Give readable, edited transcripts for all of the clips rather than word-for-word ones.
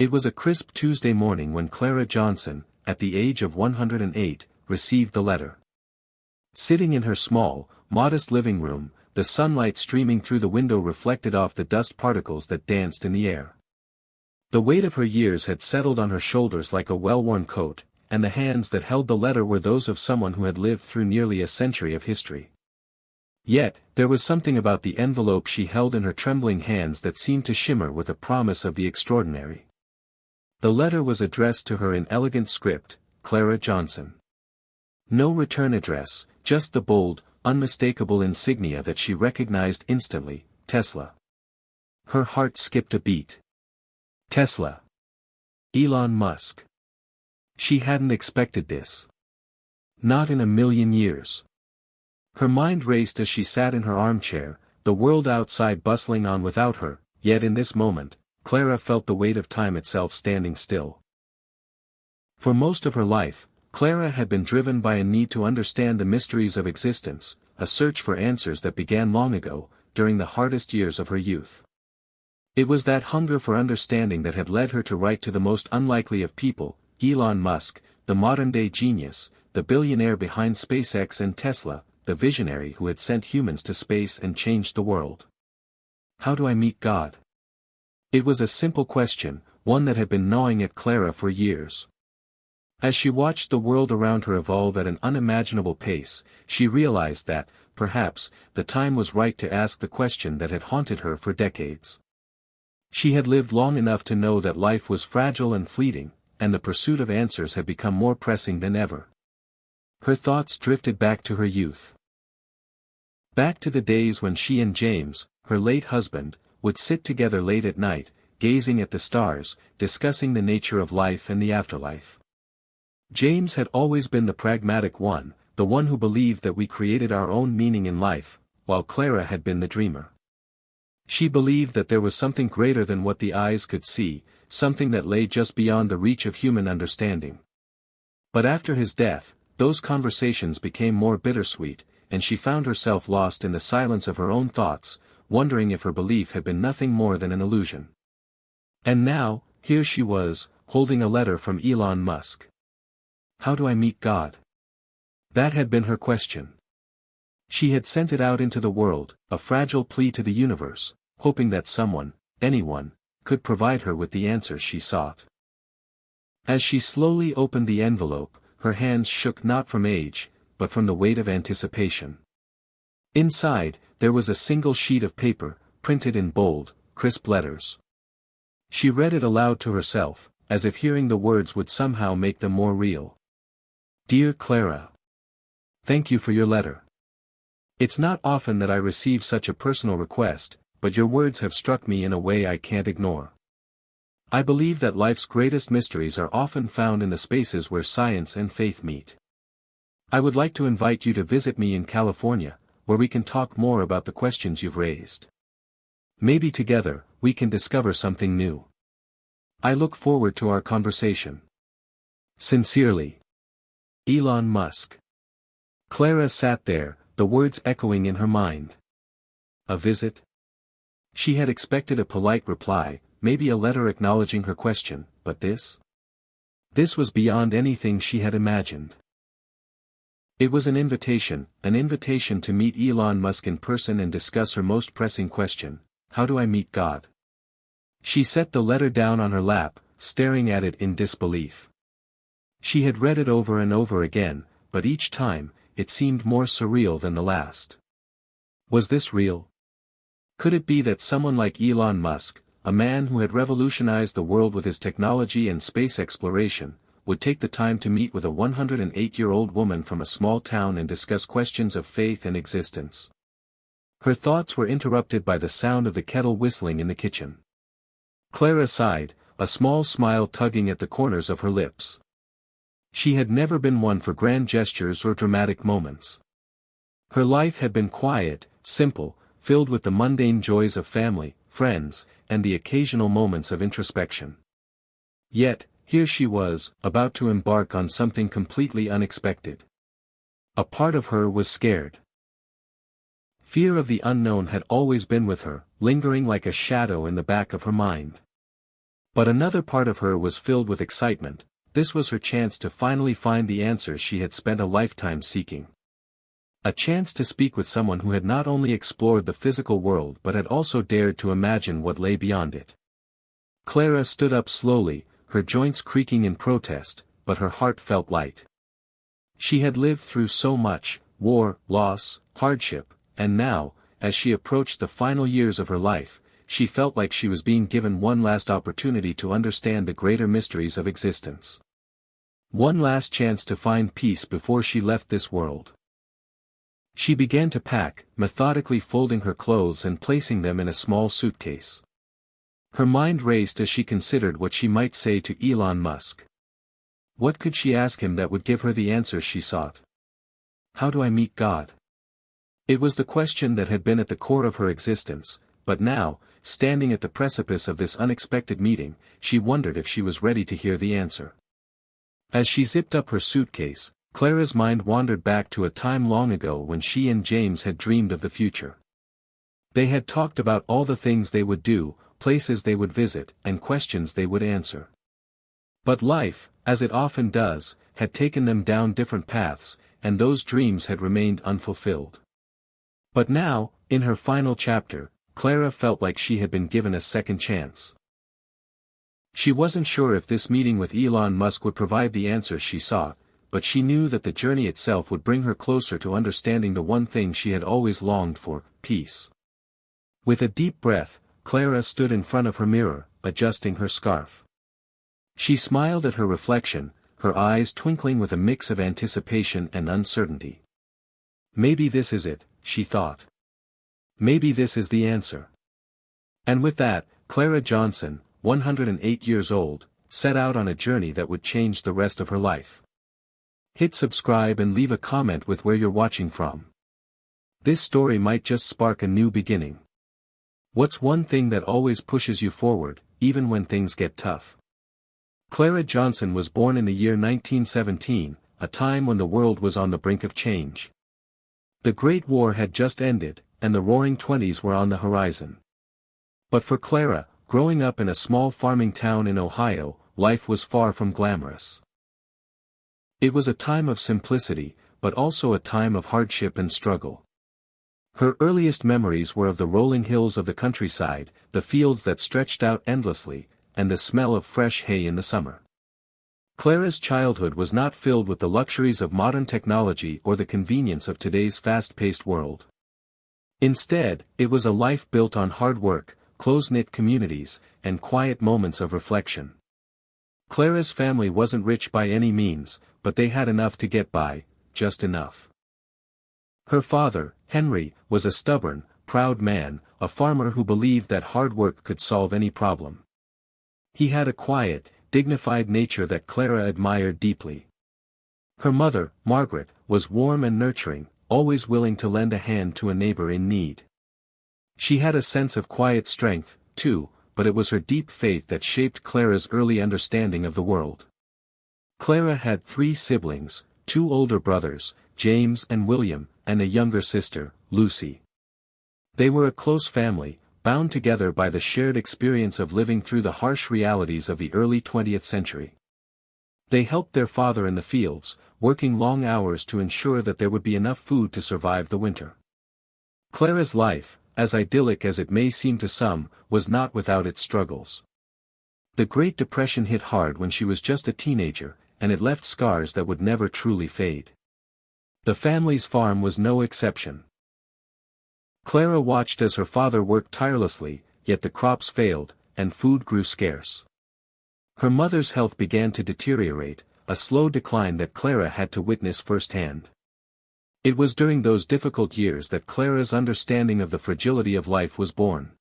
It was a crisp Tuesday morning when Clara Johnson, at the age of 108, received the letter. Sitting in her small, modest living room, the sunlight streaming through the window reflected off the dust particles that danced in the air. The weight of her years had settled on her shoulders like a well-worn coat, and the hands that held the letter were those of someone who had lived through nearly a century of history. Yet, there was something about the envelope she held in her trembling hands that seemed to shimmer with a promise of the extraordinary. The letter was addressed to her in elegant script, Clara Johnson. No return address, just the bold, unmistakable insignia that she recognized instantly, Tesla. Her heart skipped a beat. Tesla. Elon Musk. She hadn't expected this. Not in a million years. Her mind raced as she sat in her armchair, the world outside bustling on without her, yet in this moment, Clara felt the weight of time itself standing still. For most of her life, Clara had been driven by a need to understand the mysteries of existence, a search for answers that began long ago, during the hardest years of her youth. It was that hunger for understanding that had led her to write to the most unlikely of people, Elon Musk, the modern-day genius, the billionaire behind SpaceX and Tesla, the visionary who had sent humans to space and changed the world. How do I meet God? It was a simple question, one that had been gnawing at Clara for years. As she watched the world around her evolve at an unimaginable pace, she realized that, perhaps, the time was right to ask the question that had haunted her for decades. She had lived long enough to know that life was fragile and fleeting, and the pursuit of answers had become more pressing than ever. Her thoughts drifted back to her youth. Back to the days when she and James, her late husband, would sit together late at night, gazing at the stars, discussing the nature of life and the afterlife. James had always been the pragmatic one, the one who believed that we created our own meaning in life, while Clara had been the dreamer. She believed that there was something greater than what the eyes could see, something that lay just beyond the reach of human understanding. But after his death, those conversations became more bittersweet, and she found herself lost in the silence of her own thoughts, wondering if her belief had been nothing more than an illusion. And now, here she was, holding a letter from Elon Musk. How do I meet God? That had been her question. She had sent it out into the world, a fragile plea to the universe, hoping that someone, anyone, could provide her with the answers she sought. As she slowly opened the envelope, her hands shook not from age, but from the weight of anticipation. Inside, there was a single sheet of paper, printed in bold, crisp letters. She read it aloud to herself, as if hearing the words would somehow make them more real. Dear Clara. Thank you for your letter. It's not often that I receive such a personal request, but your words have struck me in a way I can't ignore. I believe that life's greatest mysteries are often found in the spaces where science and faith meet. I would like to invite you to visit me in California, where we can talk more about the questions you've raised. Maybe together, we can discover something new. I look forward to our conversation. Sincerely. Elon Musk. Clara sat there, the words echoing in her mind. A visit? She had expected a polite reply, maybe a letter acknowledging her question, but this? This was beyond anything she had imagined. It was an invitation to meet Elon Musk in person and discuss her most pressing question, how do I meet God? She set the letter down on her lap, staring at it in disbelief. She had read it over and over again, but each time, it seemed more surreal than the last. Was this real? Could it be that someone like Elon Musk, a man who had revolutionized the world with his technology and space exploration, would take the time to meet with a 108-year-old woman from a small town and discuss questions of faith and existence? Her thoughts were interrupted by the sound of the kettle whistling in the kitchen. Clara sighed, a small smile tugging at the corners of her lips. She had never been one for grand gestures or dramatic moments. Her life had been quiet, simple, filled with the mundane joys of family, friends, and the occasional moments of introspection. Yet, here she was, about to embark on something completely unexpected. A part of her was scared. Fear of the unknown had always been with her, lingering like a shadow in the back of her mind. But another part of her was filled with excitement. This was her chance to finally find the answers she had spent a lifetime seeking. A chance to speak with someone who had not only explored the physical world but had also dared to imagine what lay beyond it. Clara stood up slowly, her joints creaking in protest, but her heart felt light. She had lived through so much: war, loss, hardship, and now, as she approached the final years of her life, she felt like she was being given one last opportunity to understand the greater mysteries of existence. One last chance to find peace before she left this world. She began to pack, methodically folding her clothes and placing them in a small suitcase. Her mind raced as she considered what she might say to Elon Musk. What could she ask him that would give her the answers she sought? How do I meet God? It was the question that had been at the core of her existence, but now, standing at the precipice of this unexpected meeting, she wondered if she was ready to hear the answer. As she zipped up her suitcase, Clara's mind wandered back to a time long ago when she and James had dreamed of the future. They had talked about all the things they would do, places they would visit, and questions they would answer. But life, as it often does, had taken them down different paths, and those dreams had remained unfulfilled. But now, in her final chapter, Clara felt like she had been given a second chance. She wasn't sure if this meeting with Elon Musk would provide the answers she sought, but she knew that the journey itself would bring her closer to understanding the one thing she had always longed for: peace. With a deep breath, Clara stood in front of her mirror, adjusting her scarf. She smiled at her reflection, her eyes twinkling with a mix of anticipation and uncertainty. Maybe this is it, she thought. Maybe this is the answer. And with that, Clara Johnson, 108 years old, set out on a journey that would change the rest of her life. Hit subscribe and leave a comment with where you're watching from. This story might just spark a new beginning. What's one thing that always pushes you forward, even when things get tough? Clara Johnson was born in the year 1917, a time when the world was on the brink of change. The Great War had just ended, and the Roaring Twenties were on the horizon. But for Clara, growing up in a small farming town in Ohio, life was far from glamorous. It was a time of simplicity, but also a time of hardship and struggle. Her earliest memories were of the rolling hills of the countryside, the fields that stretched out endlessly, and the smell of fresh hay in the summer. Clara's childhood was not filled with the luxuries of modern technology or the convenience of today's fast-paced world. Instead, it was a life built on hard work, close-knit communities, and quiet moments of reflection. Clara's family wasn't rich by any means, but they had enough to get by, just enough. Her father, Henry, was a stubborn, proud man, a farmer who believed that hard work could solve any problem. He had a quiet, dignified nature that Clara admired deeply. Her mother, Margaret, was warm and nurturing, always willing to lend a hand to a neighbor in need. She had a sense of quiet strength, too, but it was her deep faith that shaped Clara's early understanding of the world. Clara had 3 siblings, 2 older brothers, James and William, and a younger sister, Lucy. They were a close family, bound together by the shared experience of living through the harsh realities of the early 20th century. They helped their father in the fields, working long hours to ensure that there would be enough food to survive the winter. Clara's life, as idyllic as it may seem to some, was not without its struggles. The Great Depression hit hard when she was just a teenager, and it left scars that would never truly fade. The family's farm was no exception. Clara watched as her father worked tirelessly, yet the crops failed, and food grew scarce. Her mother's health began to deteriorate, a slow decline that Clara had to witness firsthand. It was during those difficult years that Clara's understanding of the fragility of life was born.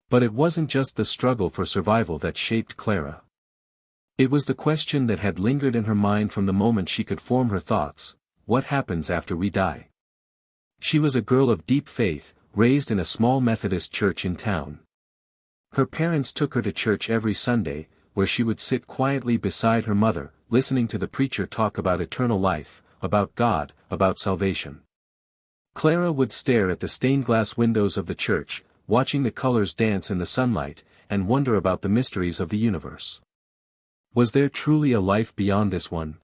But it wasn't just the struggle for survival that shaped Clara. It was the question that had lingered in her mind from the moment she could form her thoughts: what happens after we die? She was a girl of deep faith, raised in a small Methodist church in town. Her parents took her to church every Sunday, where she would sit quietly beside her mother, listening to the preacher talk about eternal life, about God, about salvation. Clara would stare at the stained glass windows of the church, watching the colors dance in the sunlight, and wonder about the mysteries of the universe. Was there truly a life beyond this one?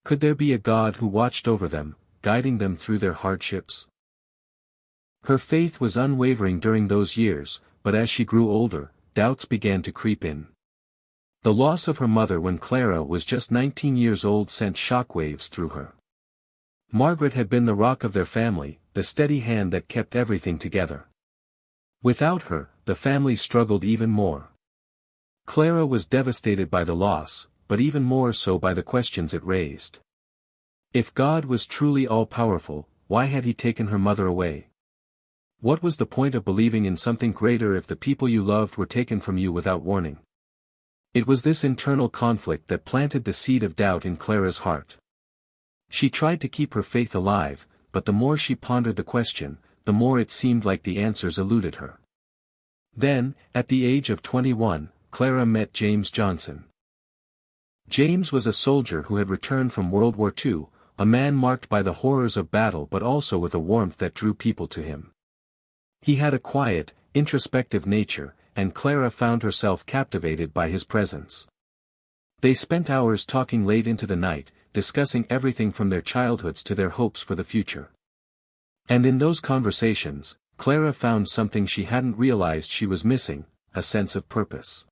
Could there be a God who watched over them, guiding them through their hardships? Her faith was unwavering during those years, but as she grew older, doubts began to creep in. The loss of her mother when Clara was just 19 years old sent shockwaves through her. Margaret had been the rock of their family, the steady hand that kept everything together. Without her, the family struggled even more. Clara was devastated by the loss, but even more so by the questions it raised. If God was truly all-powerful, why had he taken her mother away? What was the point of believing in something greater if the people you loved were taken from you without warning? It was this internal conflict that planted the seed of doubt in Clara's heart. She tried to keep her faith alive, but the more she pondered the question, the more it seemed like the answers eluded her. Then, at the age of 21, Clara met James Johnson. James was a soldier who had returned from World War II, a man marked by the horrors of battle but also with a warmth that drew people to him. He had a quiet, introspective nature, and Clara found herself captivated by his presence. They spent hours talking late into the night, discussing everything from their childhoods to their hopes for the future. And in those conversations, Clara found something she hadn't realized she was missing, a sense of purpose.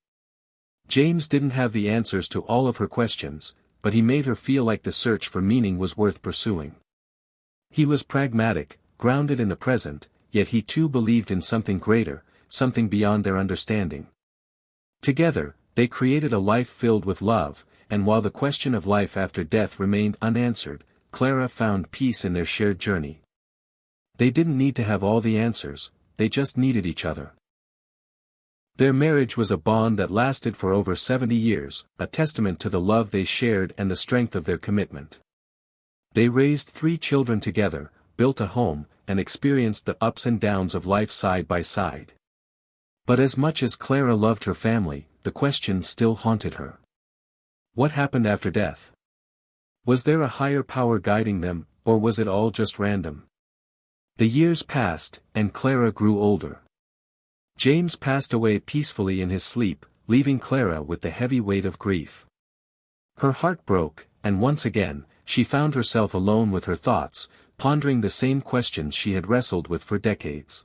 James didn't have the answers to all of her questions, but he made her feel like the search for meaning was worth pursuing. He was pragmatic, grounded in the present, yet he too believed in something greater, something beyond their understanding. Together, they created a life filled with love, and while the question of life after death remained unanswered, Clara found peace in their shared journey. They didn't need to have all the answers, they just needed each other. Their marriage was a bond that lasted for over 70 years, a testament to the love they shared and the strength of their commitment. They raised 3 children together, built a home, and experienced the ups and downs of life side by side. But as much as Clara loved her family, the question still haunted her. What happened after death? Was there a higher power guiding them, or was it all just random? The years passed, and Clara grew older. James passed away peacefully in his sleep, leaving Clara with the heavy weight of grief. Her heart broke, and once again, she found herself alone with her thoughts, pondering the same questions she had wrestled with for decades.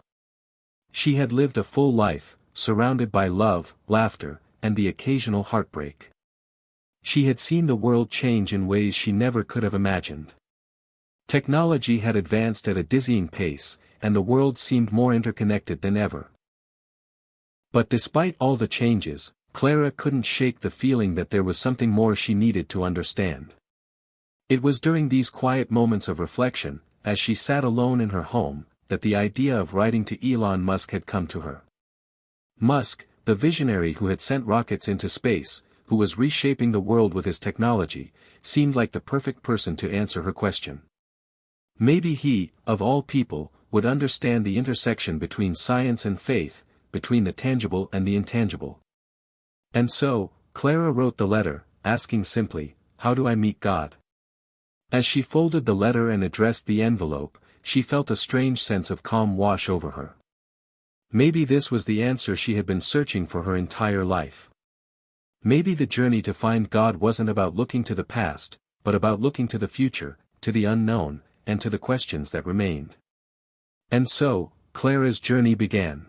She had lived a full life, surrounded by love, laughter, and the occasional heartbreak. She had seen the world change in ways she never could have imagined. Technology had advanced at a dizzying pace, and the world seemed more interconnected than ever. But despite all the changes, Clara couldn't shake the feeling that there was something more she needed to understand. It was during these quiet moments of reflection, as she sat alone in her home, that the idea of writing to Elon Musk had come to her. Musk, the visionary who had sent rockets into space, who was reshaping the world with his technology, seemed like the perfect person to answer her question. Maybe he, of all people, would understand the intersection between science and faith, between the tangible and the intangible. And so, Clara wrote the letter, asking simply, "How do I meet God?" As she folded the letter and addressed the envelope, she felt a strange sense of calm wash over her. Maybe this was the answer she had been searching for her entire life. Maybe the journey to find God wasn't about looking to the past, but about looking to the future, to the unknown, and to the questions that remained. And so, Clara's journey began.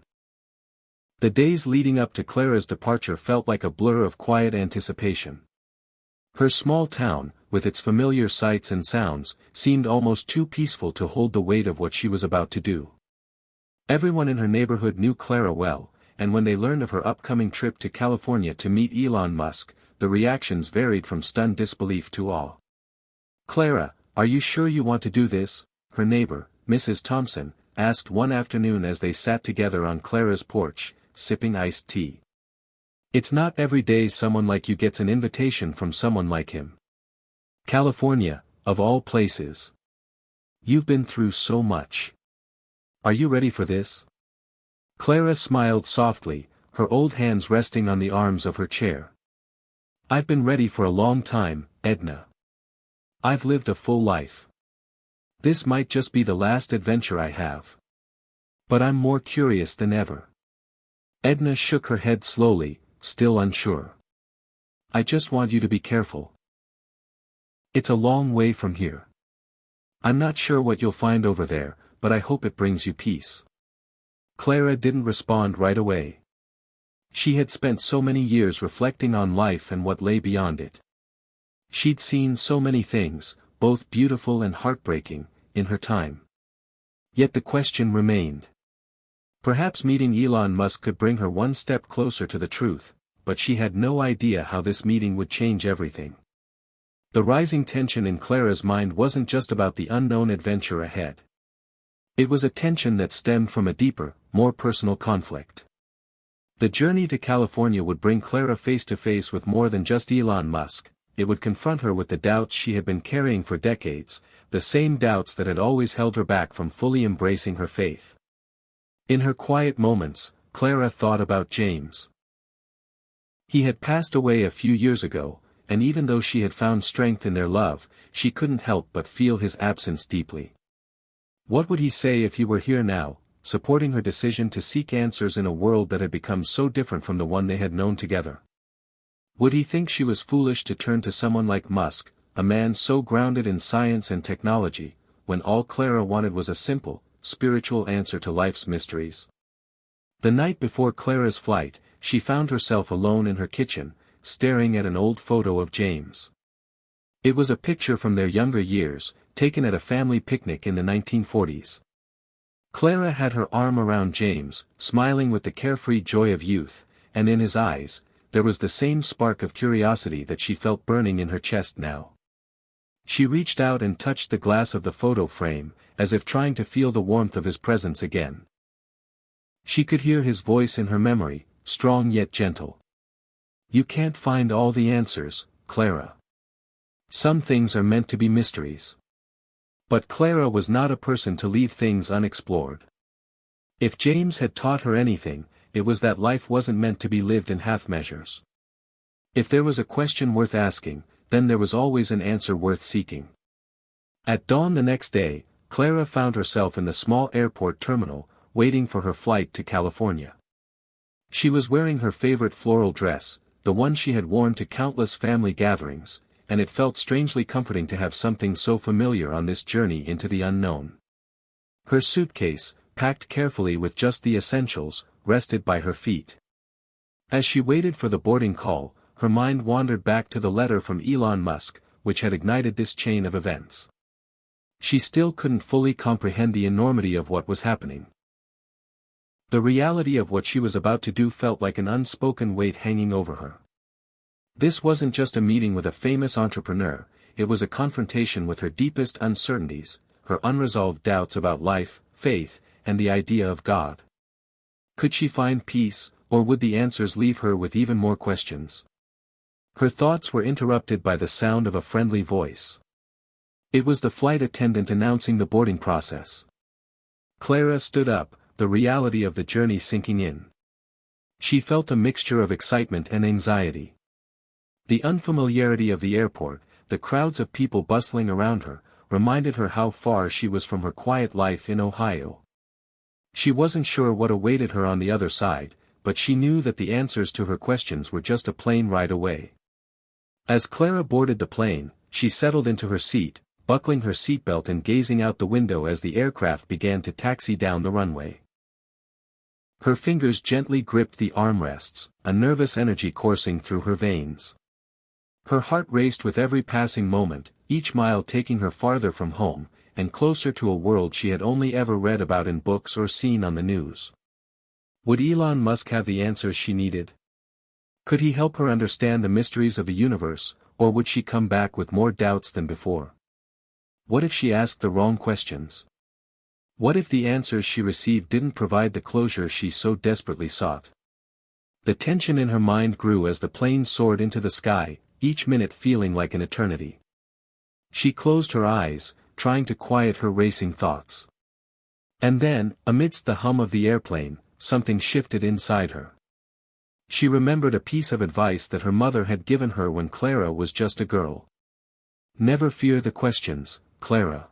The days leading up to Clara's departure felt like a blur of quiet anticipation. Her small town, with its familiar sights and sounds, seemed almost too peaceful to hold the weight of what she was about to do. Everyone in her neighborhood knew Clara well, and when they learned of her upcoming trip to California to meet Elon Musk, the reactions varied from stunned disbelief to awe. "Clara, are you sure you want to do this?" her neighbor, Mrs. Thompson, asked one afternoon as they sat together on Clara's porch, sipping iced tea. "It's not every day someone like you gets an invitation from someone like him. California, of all places. You've been through so much. Are you ready for this?" Clara smiled softly, her old hands resting on the arms of her chair. "I've been ready for a long time, Edna. I've lived a full life. This might just be the last adventure I have. But I'm more curious than ever. Edna shook her head slowly, still unsure. I just want you to be careful. It's a long way from here. I'm not sure what you'll find over there, but I hope it brings you peace. Clara didn't respond right away. She had spent so many years reflecting on life and what lay beyond it. She'd seen so many things, both beautiful and heartbreaking, in her time. Yet the question remained. Perhaps meeting Elon Musk could bring her one step closer to the truth, but she had no idea how this meeting would change everything. The rising tension in Clara's mind wasn't just about the unknown adventure ahead. It was a tension that stemmed from a deeper, more personal conflict. The journey to California would bring Clara face to face with more than just Elon Musk. It would confront her with the doubts she had been carrying for decades, the same doubts that had always held her back from fully embracing her faith. In her quiet moments, Clara thought about James. He had passed away a few years ago, and even though she had found strength in their love, she couldn't help but feel his absence deeply. What would he say if he were here now, supporting her decision to seek answers in a world that had become so different from the one they had known together? Would he think she was foolish to turn to someone like Musk, a man so grounded in science and technology, when all Clara wanted was a simple, spiritual answer to life's mysteries? The night before Clara's flight, she found herself alone in her kitchen, staring at an old photo of James. It was a picture from their younger years, taken at a family picnic in the 1940s. Clara had her arm around James, smiling with the carefree joy of youth, and in his eyes, there was the same spark of curiosity that she felt burning in her chest now. She reached out and touched the glass of the photo frame, as if trying to feel the warmth of his presence again. She could hear his voice in her memory, strong yet gentle. You can't find all the answers, Clara. Some things are meant to be mysteries. But Clara was not a person to leave things unexplored. If James had taught her anything, it was that life wasn't meant to be lived in half measures. If there was a question worth asking, then there was always an answer worth seeking. At dawn the next day, Clara found herself in the small airport terminal, waiting for her flight to California. She was wearing her favorite floral dress, the one she had worn to countless family gatherings, and it felt strangely comforting to have something so familiar on this journey into the unknown. Her suitcase, packed carefully with just the essentials, rested by her feet. As she waited for the boarding call, her mind wandered back to the letter from Elon Musk, which had ignited this chain of events. She still couldn't fully comprehend the enormity of what was happening. The reality of what she was about to do felt like an unspoken weight hanging over her. This wasn't just a meeting with a famous entrepreneur, it was a confrontation with her deepest uncertainties, her unresolved doubts about life, faith, and the idea of God. Could she find peace, or would the answers leave her with even more questions? Her thoughts were interrupted by the sound of a friendly voice. It was the flight attendant announcing the boarding process. Clara stood up, the reality of the journey sinking in. She felt a mixture of excitement and anxiety. The unfamiliarity of the airport, the crowds of people bustling around her, reminded her how far she was from her quiet life in Ohio. She wasn't sure what awaited her on the other side, but she knew that the answers to her questions were just a plane ride away. As Clara boarded the plane, she settled into her seat, buckling her seatbelt and gazing out the window as the aircraft began to taxi down the runway. Her fingers gently gripped the armrests, a nervous energy coursing through her veins. Her heart raced with every passing moment, each mile taking her farther from home, and closer to a world she had only ever read about in books or seen on the news. Would Elon Musk have the answers she needed? Could he help her understand the mysteries of the universe, or would she come back with more doubts than before? What if she asked the wrong questions? What if the answers she received didn't provide the closure she so desperately sought? The tension in her mind grew as the plane soared into the sky, each minute feeling like an eternity. She closed her eyes, trying to quiet her racing thoughts. And then, amidst the hum of the airplane, something shifted inside her. She remembered a piece of advice that her mother had given her when Clara was just a girl. Never fear the questions, Clara.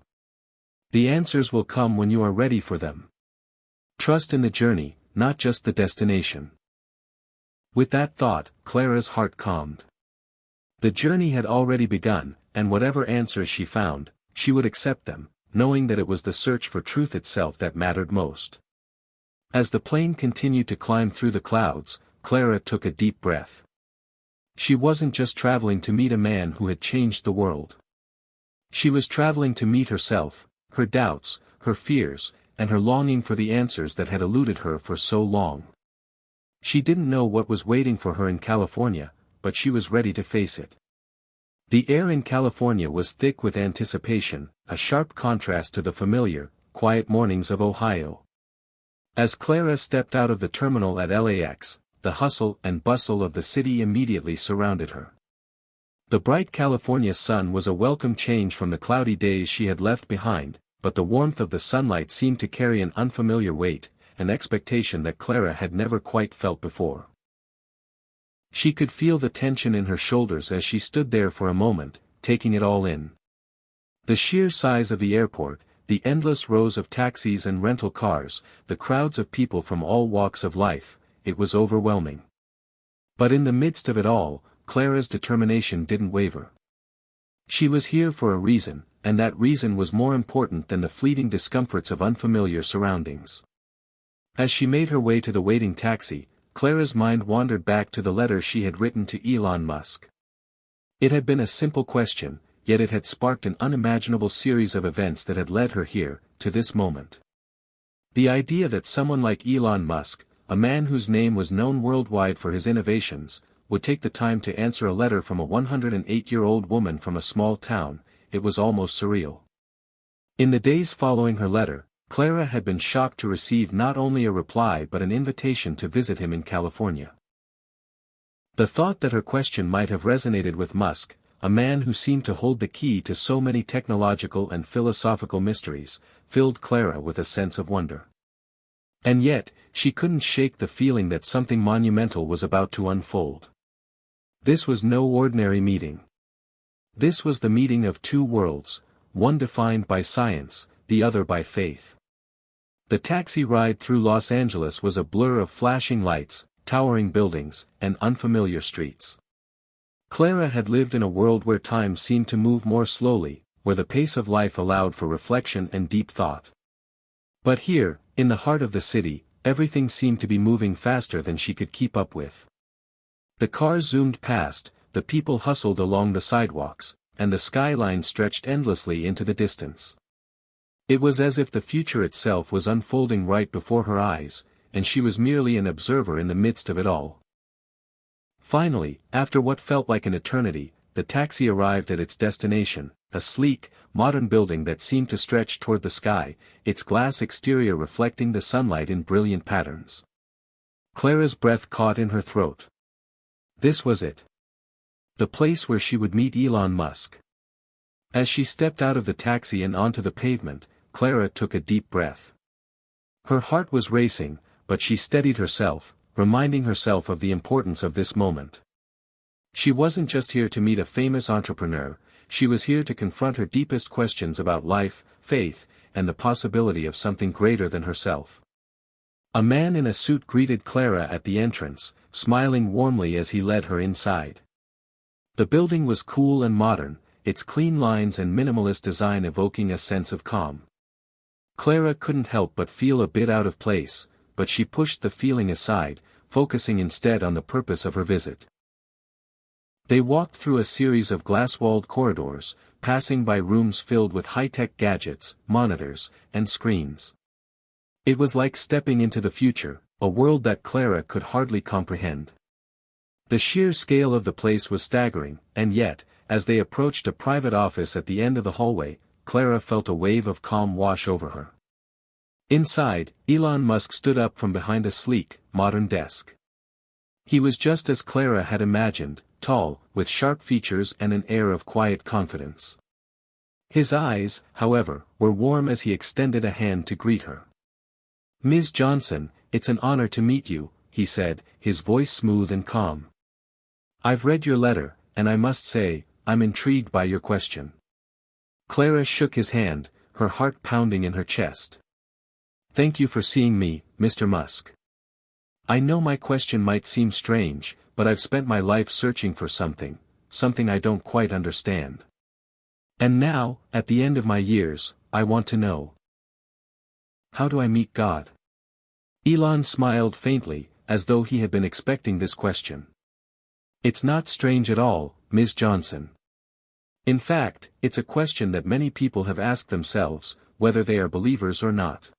The answers will come when you are ready for them. Trust in the journey, not just the destination. With that thought, Clara's heart calmed. The journey had already begun, and whatever answers she found, she would accept them, knowing that it was the search for truth itself that mattered most. As the plane continued to climb through the clouds, Clara took a deep breath. She wasn't just traveling to meet a man who had changed the world. She was traveling to meet herself, her doubts, her fears, and her longing for the answers that had eluded her for so long. She didn't know what was waiting for her in California, but she was ready to face it. The air in California was thick with anticipation, a sharp contrast to the familiar, quiet mornings of Ohio. As Clara stepped out of the terminal at LAX, the hustle and bustle of the city immediately surrounded her. The bright California sun was a welcome change from the cloudy days she had left behind, but the warmth of the sunlight seemed to carry an unfamiliar weight, an expectation that Clara had never quite felt before. She could feel the tension in her shoulders as she stood there for a moment, taking it all in. The sheer size of the airport, the endless rows of taxis and rental cars, the crowds of people from all walks of life, it was overwhelming. But in the midst of it all, Clara's determination didn't waver. She was here for a reason, and that reason was more important than the fleeting discomforts of unfamiliar surroundings. As she made her way to the waiting taxi, Clara's mind wandered back to the letter she had written to Elon Musk. It had been a simple question, yet it had sparked an unimaginable series of events that had led her here, to this moment. The idea that someone like Elon Musk, a man whose name was known worldwide for his innovations, would take the time to answer a letter from a 108-year-old woman from a small town, it was almost surreal. In the days following her letter, Clara had been shocked to receive not only a reply but an invitation to visit him in California. The thought that her question might have resonated with Musk, a man who seemed to hold the key to so many technological and philosophical mysteries, filled Clara with a sense of wonder. And yet, she couldn't shake the feeling that something monumental was about to unfold. This was no ordinary meeting. This was the meeting of two worlds, one defined by science, the other by faith. The taxi ride through Los Angeles was a blur of flashing lights, towering buildings, and unfamiliar streets. Clara had lived in a world where time seemed to move more slowly, where the pace of life allowed for reflection and deep thought. But here, in the heart of the city, everything seemed to be moving faster than she could keep up with. The cars zoomed past, the people hustled along the sidewalks, and the skyline stretched endlessly into the distance. It was as if the future itself was unfolding right before her eyes, and she was merely an observer in the midst of it all. Finally, after what felt like an eternity, the taxi arrived at its destination, a sleek, modern building that seemed to stretch toward the sky, its glass exterior reflecting the sunlight in brilliant patterns. Clara's breath caught in her throat. This was it. The place where she would meet Elon Musk. As she stepped out of the taxi and onto the pavement, Clara took a deep breath. Her heart was racing, but she steadied herself, reminding herself of the importance of this moment. She wasn't just here to meet a famous entrepreneur, she was here to confront her deepest questions about life, faith, and the possibility of something greater than herself. A man in a suit greeted Clara at the entrance, smiling warmly as he led her inside. The building was cool and modern, its clean lines and minimalist design evoking a sense of calm. Clara couldn't help but feel a bit out of place, but she pushed the feeling aside, focusing instead on the purpose of her visit. They walked through a series of glass-walled corridors, passing by rooms filled with high-tech gadgets, monitors, and screens. It was like stepping into the future, a world that Clara could hardly comprehend. The sheer scale of the place was staggering, and yet, as they approached a private office at the end of the hallway, Clara felt a wave of calm wash over her. Inside, Elon Musk stood up from behind a sleek, modern desk. He was just as Clara had imagined, tall, with sharp features and an air of quiet confidence. His eyes, however, were warm as he extended a hand to greet her. "Ms. Johnson, it's an honor to meet you," he said, his voice smooth and calm. "I've read your letter, and I must say, I'm intrigued by your question." Clara shook his hand, her heart pounding in her chest. "Thank you for seeing me, Mr. Musk." I know my question might seem strange, but I've spent my life searching for something I don't quite understand. And now, at the end of my years, I want to know. How do I meet God? Elon smiled faintly, as though he had been expecting this question. It's not strange at all, Ms. Johnson. In fact, it's a question that many people have asked themselves, whether they are believers or not.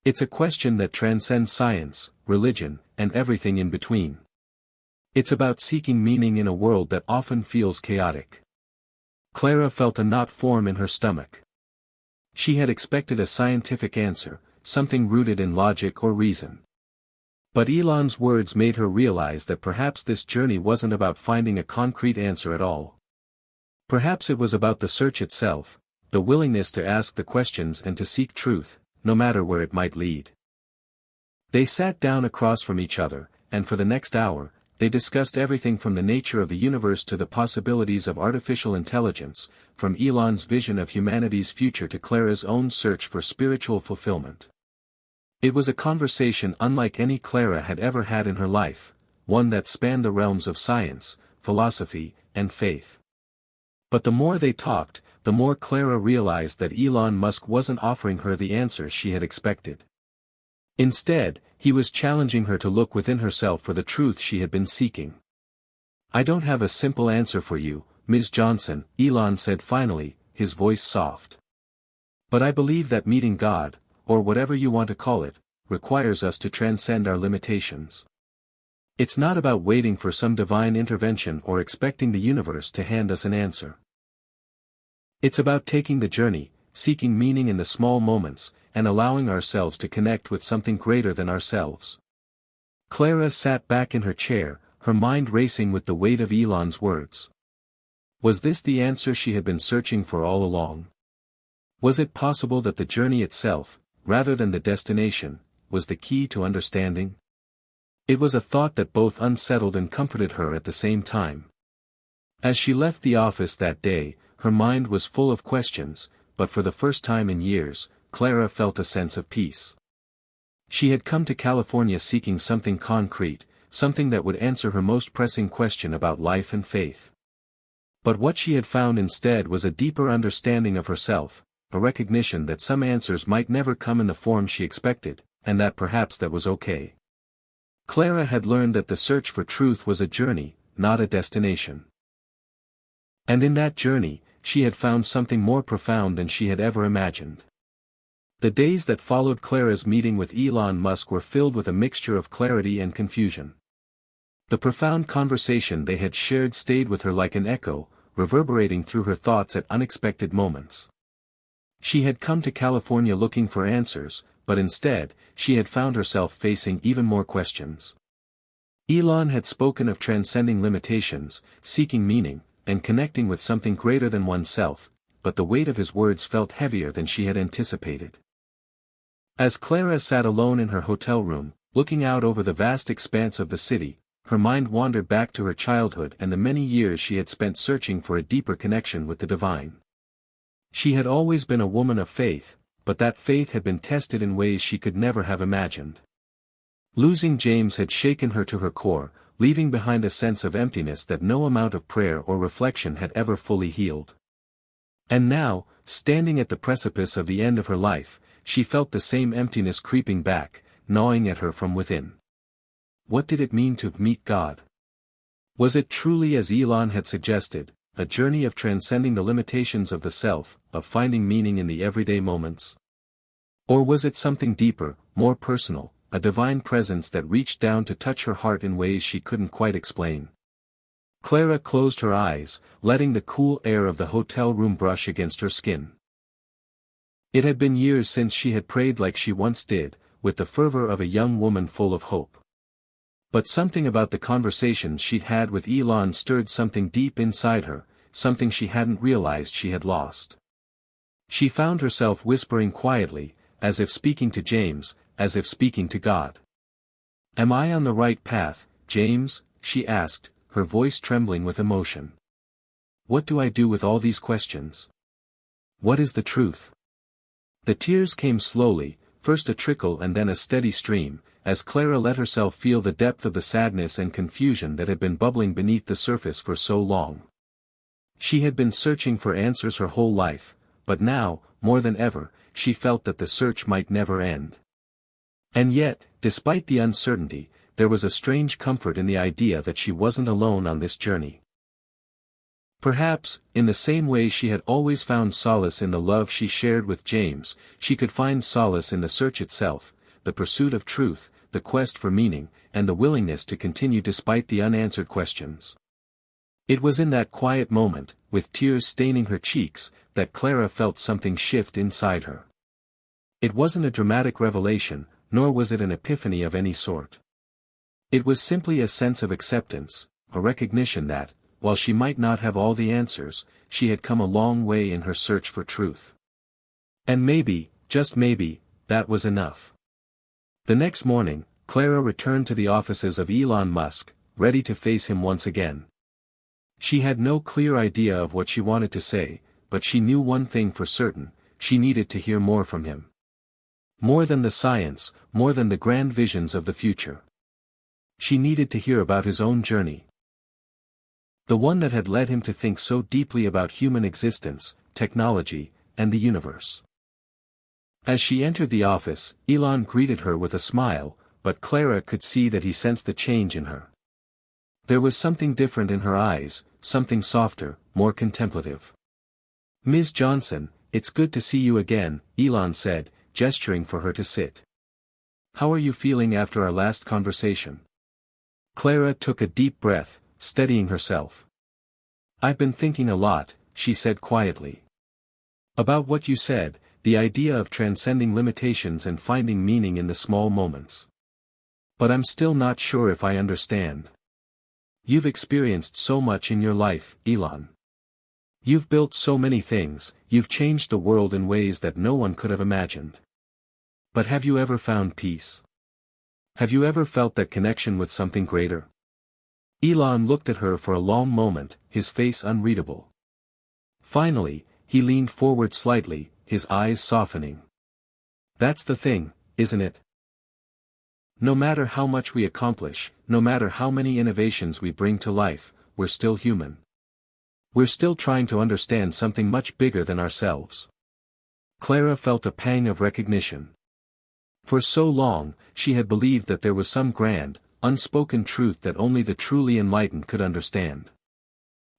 It's a question that transcends science, religion, and everything in between. It's about seeking meaning in a world that often feels chaotic. Clara felt a knot form in her stomach. She had expected a scientific answer, something rooted in logic or reason. But Elon's words made her realize that perhaps this journey wasn't about finding a concrete answer at all. Perhaps it was about the search itself, the willingness to ask the questions and to seek truth, no matter where it might lead. They sat down across from each other, and for the next hour, they discussed everything from the nature of the universe to the possibilities of artificial intelligence, from Elon's vision of humanity's future to Clara's own search for spiritual fulfillment. It was a conversation unlike any Clara had ever had in her life, one that spanned the realms of science, philosophy, and faith. But the more they talked, the more Clara realized that Elon Musk wasn't offering her the answers she had expected. Instead, he was challenging her to look within herself for the truth she had been seeking. I don't have a simple answer for you, Ms. Johnson, Elon said finally, his voice soft. But I believe that meeting God, or whatever you want to call it, requires us to transcend our limitations. It's not about waiting for some divine intervention or expecting the universe to hand us an answer. It's about taking the journey, seeking meaning in the small moments, and allowing ourselves to connect with something greater than ourselves. Clara sat back in her chair, her mind racing with the weight of Elon's words. Was this the answer she had been searching for all along? Was it possible that the journey itself, rather than the destination, was the key to understanding? It was a thought that both unsettled and comforted her at the same time. As she left the office that day, her mind was full of questions, but for the first time in years, Clara felt a sense of peace. She had come to California seeking something concrete, something that would answer her most pressing question about life and faith. But what she had found instead was a deeper understanding of herself, a recognition that some answers might never come in the form she expected, and that perhaps that was okay. Clara had learned that the search for truth was a journey, not a destination. And in that journey, she had found something more profound than she had ever imagined. The days that followed Clara's meeting with Elon Musk were filled with a mixture of clarity and confusion. The profound conversation they had shared stayed with her like an echo, reverberating through her thoughts at unexpected moments. She had come to California looking for answers, but instead, she had found herself facing even more questions. Elon had spoken of transcending limitations, seeking meaning, and connecting with something greater than oneself, but the weight of his words felt heavier than she had anticipated. As Clara sat alone in her hotel room, looking out over the vast expanse of the city, her mind wandered back to her childhood and the many years she had spent searching for a deeper connection with the divine. She had always been a woman of faith, but that faith had been tested in ways she could never have imagined. Losing James had shaken her to her core, leaving behind a sense of emptiness that no amount of prayer or reflection had ever fully healed. And now, standing at the precipice of the end of her life, she felt the same emptiness creeping back, gnawing at her from within. What did it mean to meet God? Was it truly as Elon had suggested, a journey of transcending the limitations of the self, of finding meaning in the everyday moments? Or was it something deeper, more personal, a divine presence that reached down to touch her heart in ways she couldn't quite explain? Clara closed her eyes, letting the cool air of the hotel room brush against her skin. It had been years since she had prayed like she once did, with the fervor of a young woman full of hope. But something about the conversations she'd had with Elon stirred something deep inside her, something she hadn't realized she had lost. She found herself whispering quietly, as if speaking to James, as if speaking to God. "Am I on the right path, James?" she asked, her voice trembling with emotion. "What do I do with all these questions? What is the truth?" The tears came slowly, first a trickle and then a steady stream, as Clara let herself feel the depth of the sadness and confusion that had been bubbling beneath the surface for so long. She had been searching for answers her whole life, but now, more than ever, she felt that the search might never end. And yet, despite the uncertainty, there was a strange comfort in the idea that she wasn't alone on this journey. Perhaps, in the same way she had always found solace in the love she shared with James, she could find solace in the search itself, the pursuit of truth, the quest for meaning, and the willingness to continue despite the unanswered questions. It was in that quiet moment, with tears staining her cheeks, that Clara felt something shift inside her. It wasn't a dramatic revelation, nor was it an epiphany of any sort. It was simply a sense of acceptance, a recognition that, while she might not have all the answers, she had come a long way in her search for truth. And maybe, just maybe, that was enough. The next morning, Clara returned to the offices of Elon Musk, ready to face him once again. She had no clear idea of what she wanted to say, but she knew one thing for certain: she needed to hear more from him. More than the science, more than the grand visions of the future. She needed to hear about his own journey. The one that had led him to think so deeply about human existence, technology, and the universe. As she entered the office, Elon greeted her with a smile, but Clara could see that he sensed the change in her. There was something different in her eyes, something softer, more contemplative. "Ms. Johnson, it's good to see you again," Elon said, gesturing for her to sit. "How are you feeling after our last conversation?" Clara took a deep breath, steadying herself. "I've been thinking a lot," she said quietly. "About what you said, the idea of transcending limitations and finding meaning in the small moments. But I'm still not sure if I understand. You've experienced so much in your life, Elon. You've built so many things, you've changed the world in ways that no one could have imagined. But have you ever found peace? Have you ever felt that connection with something greater?" Elon looked at her for a long moment, his face unreadable. Finally, he leaned forward slightly, his eyes softening. "That's the thing, isn't it? No matter how much we accomplish, no matter how many innovations we bring to life, we're still human. We're still trying to understand something much bigger than ourselves." Clara felt a pang of recognition. For so long, she had believed that there was some grand, unspoken truth that only the truly enlightened could understand.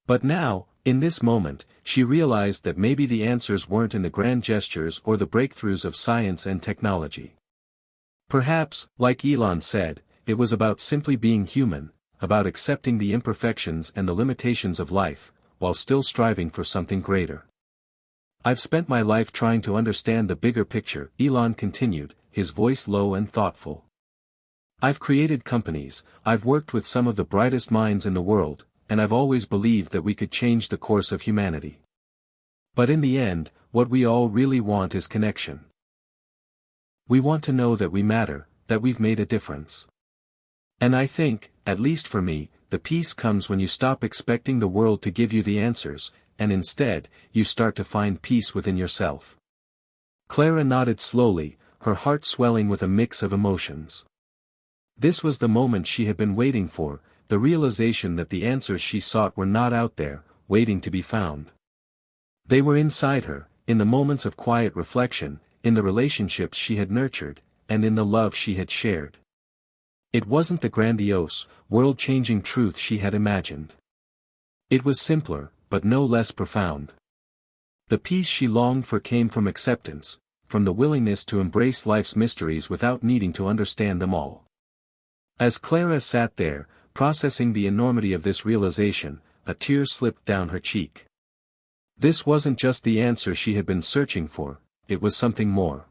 But now, in this moment, she realized that maybe the answers weren't in the grand gestures or the breakthroughs of science and technology. Perhaps, like Elon said, it was about simply being human, about accepting the imperfections and the limitations of life, while still striving for something greater. "I've spent my life trying to understand the bigger picture," Elon continued, his voice low and thoughtful. "I've created companies, I've worked with some of the brightest minds in the world, and I've always believed that we could change the course of humanity. But in the end, what we all really want is connection. We want to know that we matter, that we've made a difference. And I think, at least for me, the peace comes when you stop expecting the world to give you the answers, and instead, you start to find peace within yourself." Clara nodded slowly, her heart swelling with a mix of emotions. This was the moment she had been waiting for, the realization that the answers she sought were not out there, waiting to be found. They were inside her, in the moments of quiet reflection, in the relationships she had nurtured, and in the love she had shared. It wasn't the grandiose, world-changing truth she had imagined. It was simpler, but no less profound. The peace she longed for came from acceptance, from the willingness to embrace life's mysteries without needing to understand them all. As Clara sat there, processing the enormity of this realization, a tear slipped down her cheek. This wasn't just the answer she had been searching for, it was something more.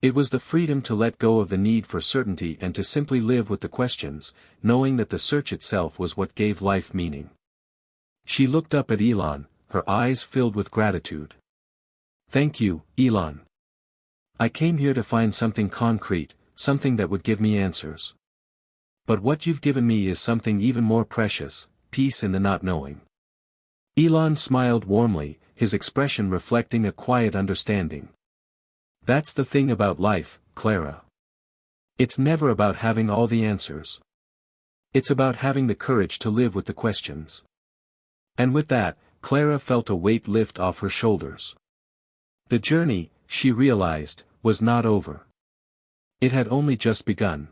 It was the freedom to let go of the need for certainty and to simply live with the questions, knowing that the search itself was what gave life meaning. She looked up at Elon, her eyes filled with gratitude. "Thank you, Elon. I came here to find something concrete, something that would give me answers. But what you've given me is something even more precious, peace in the not knowing." Elon smiled warmly, his expression reflecting a quiet understanding. "That's the thing about life, Clara. It's never about having all the answers. It's about having the courage to live with the questions. And with that, Clara felt a weight lift off her shoulders. The journey, she realized, was not over. It had only just begun.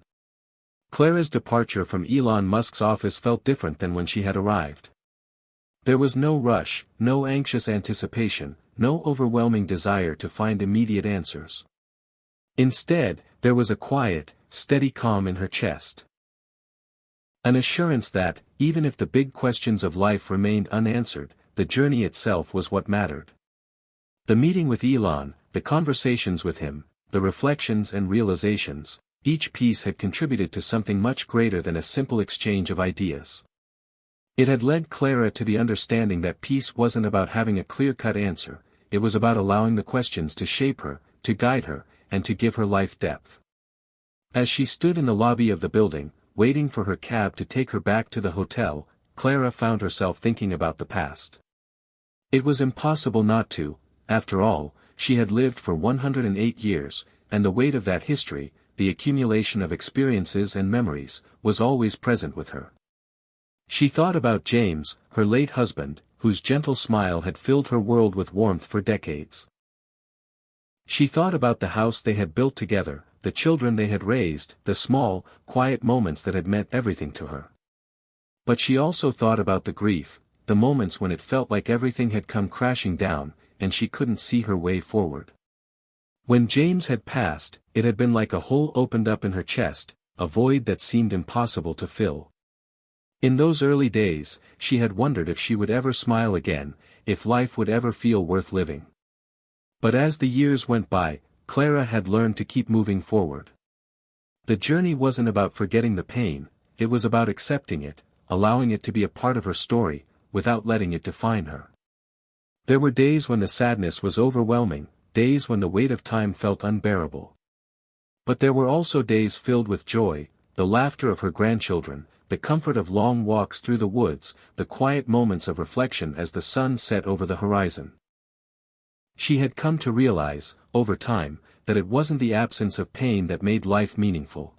Clara's departure from Elon Musk's office felt different than when she had arrived. There was no rush, no anxious anticipation, no overwhelming desire to find immediate answers. Instead, there was a quiet, steady calm in her chest. An assurance that, even if the big questions of life remained unanswered, the journey itself was what mattered. The meeting with Elon, the conversations with him, the reflections and realizations, each piece had contributed to something much greater than a simple exchange of ideas. It had led Clara to the understanding that peace wasn't about having a clear-cut answer, it was about allowing the questions to shape her, to guide her, and to give her life depth. As she stood in the lobby of the building, waiting for her cab to take her back to the hotel, Clara found herself thinking about the past. It was impossible not to, after all, she had lived for 108 years, and the weight of that history, the accumulation of experiences and memories, was always present with her. She thought about James, her late husband, whose gentle smile had filled her world with warmth for decades. She thought about the house they had built together, the children they had raised, the small, quiet moments that had meant everything to her. But she also thought about the grief, the moments when it felt like everything had come crashing down, and she couldn't see her way forward. When James had passed, it had been like a hole opened up in her chest, a void that seemed impossible to fill. In those early days, she had wondered if she would ever smile again, if life would ever feel worth living. But as the years went by, Clara had learned to keep moving forward. The journey wasn't about forgetting the pain, it was about accepting it, allowing it to be a part of her story, without letting it define her. There were days when the sadness was overwhelming, days when the weight of time felt unbearable. But there were also days filled with joy, the laughter of her grandchildren, the comfort of long walks through the woods, the quiet moments of reflection as the sun set over the horizon. She had come to realize, over time, that it wasn't the absence of pain that made life meaningful.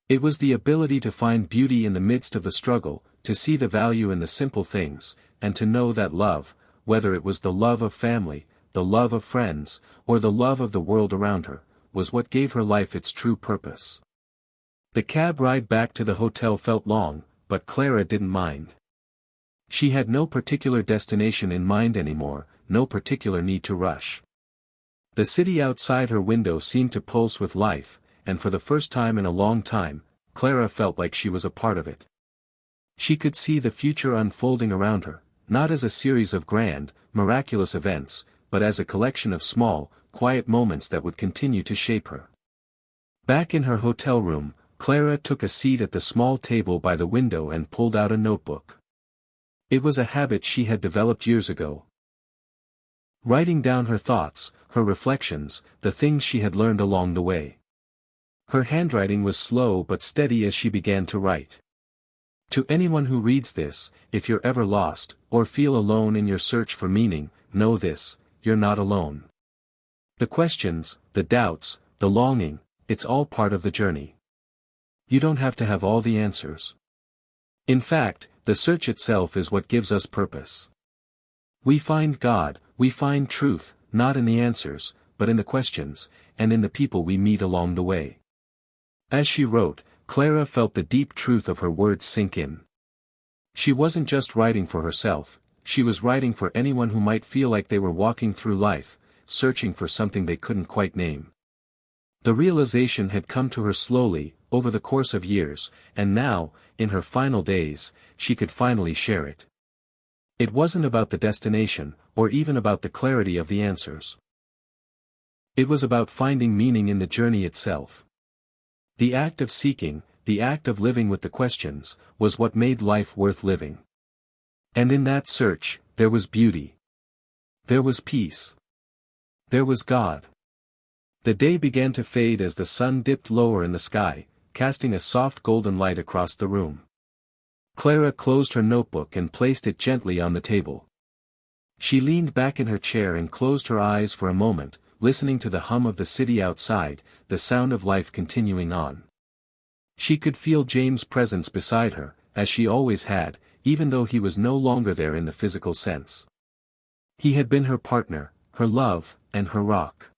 It was the ability to find beauty in the midst of the struggle, to see the value in the simple things, and to know that love, whether it was the love of family, the love of friends, or the love of the world around her, was what gave her life its true purpose. The cab ride back to the hotel felt long, but Clara didn't mind. She had no particular destination in mind anymore, no particular need to rush. The city outside her window seemed to pulse with life, and for the first time in a long time, Clara felt like she was a part of it. She could see the future unfolding around her, not as a series of grand, miraculous events, but as a collection of small, quiet moments that would continue to shape her. Back in her hotel room, Clara took a seat at the small table by the window and pulled out a notebook. It was a habit she had developed years ago. Writing down her thoughts, her reflections, the things she had learned along the way. Her handwriting was slow but steady as she began to write. To anyone who reads this, if you're ever lost, or feel alone in your search for meaning, know this, you're not alone. The questions, the doubts, the longing, it's all part of the journey. You don't have to have all the answers. In fact, the search itself is what gives us purpose. We find God, we find truth, not in the answers, but in the questions, and in the people we meet along the way. As she wrote, Clara felt the deep truth of her words sink in. She wasn't just writing for herself, she was writing for anyone who might feel like they were walking through life, searching for something they couldn't quite name. The realization had come to her slowly, over the course of years, and now, in her final days, she could finally share it. It wasn't about the destination, or even about the clarity of the answers. It was about finding meaning in the journey itself. The act of seeking, the act of living with the questions, was what made life worth living. And in that search, there was beauty. There was peace. There was God. The day began to fade as the sun dipped lower in the sky, casting a soft golden light across the room. Clara closed her notebook and placed it gently on the table. She leaned back in her chair and closed her eyes for a moment, listening to the hum of the city outside, the sound of life continuing on. She could feel James' presence beside her, as she always had, even though he was no longer there in the physical sense. He had been her partner, her love, and her rock.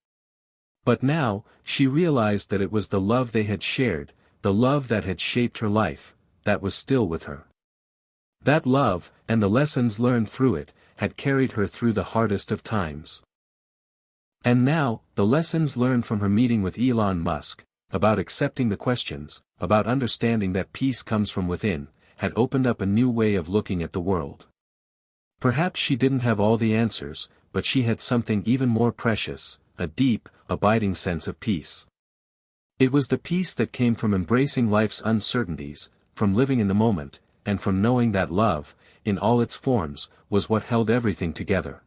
But now, she realized that it was the love they had shared, the love that had shaped her life, that was still with her. That love, and the lessons learned through it, had carried her through the hardest of times. And now, the lessons learned from her meeting with Elon Musk, about accepting the questions, about understanding that peace comes from within, had opened up a new way of looking at the world. Perhaps she didn't have all the answers, but she had something even more precious, a deep, abiding sense of peace. It was the peace that came from embracing life's uncertainties, from living in the moment, and from knowing that love, in all its forms, was what held everything together.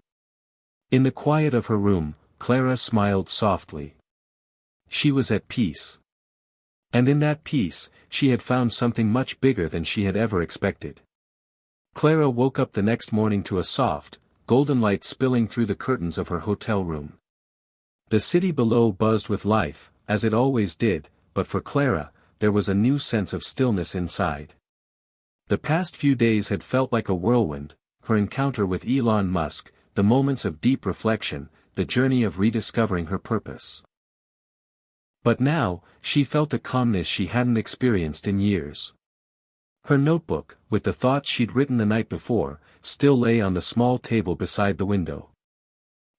In the quiet of her room, Clara smiled softly. She was at peace. And in that peace, she had found something much bigger than she had ever expected. Clara woke up the next morning to a soft, golden light spilling through the curtains of her hotel room. The city below buzzed with life, as it always did, but for Clara, there was a new sense of stillness inside. The past few days had felt like a whirlwind, her encounter with Elon Musk, the moments of deep reflection, the journey of rediscovering her purpose. But now, she felt a calmness she hadn't experienced in years. Her notebook, with the thoughts she'd written the night before, still lay on the small table beside the window.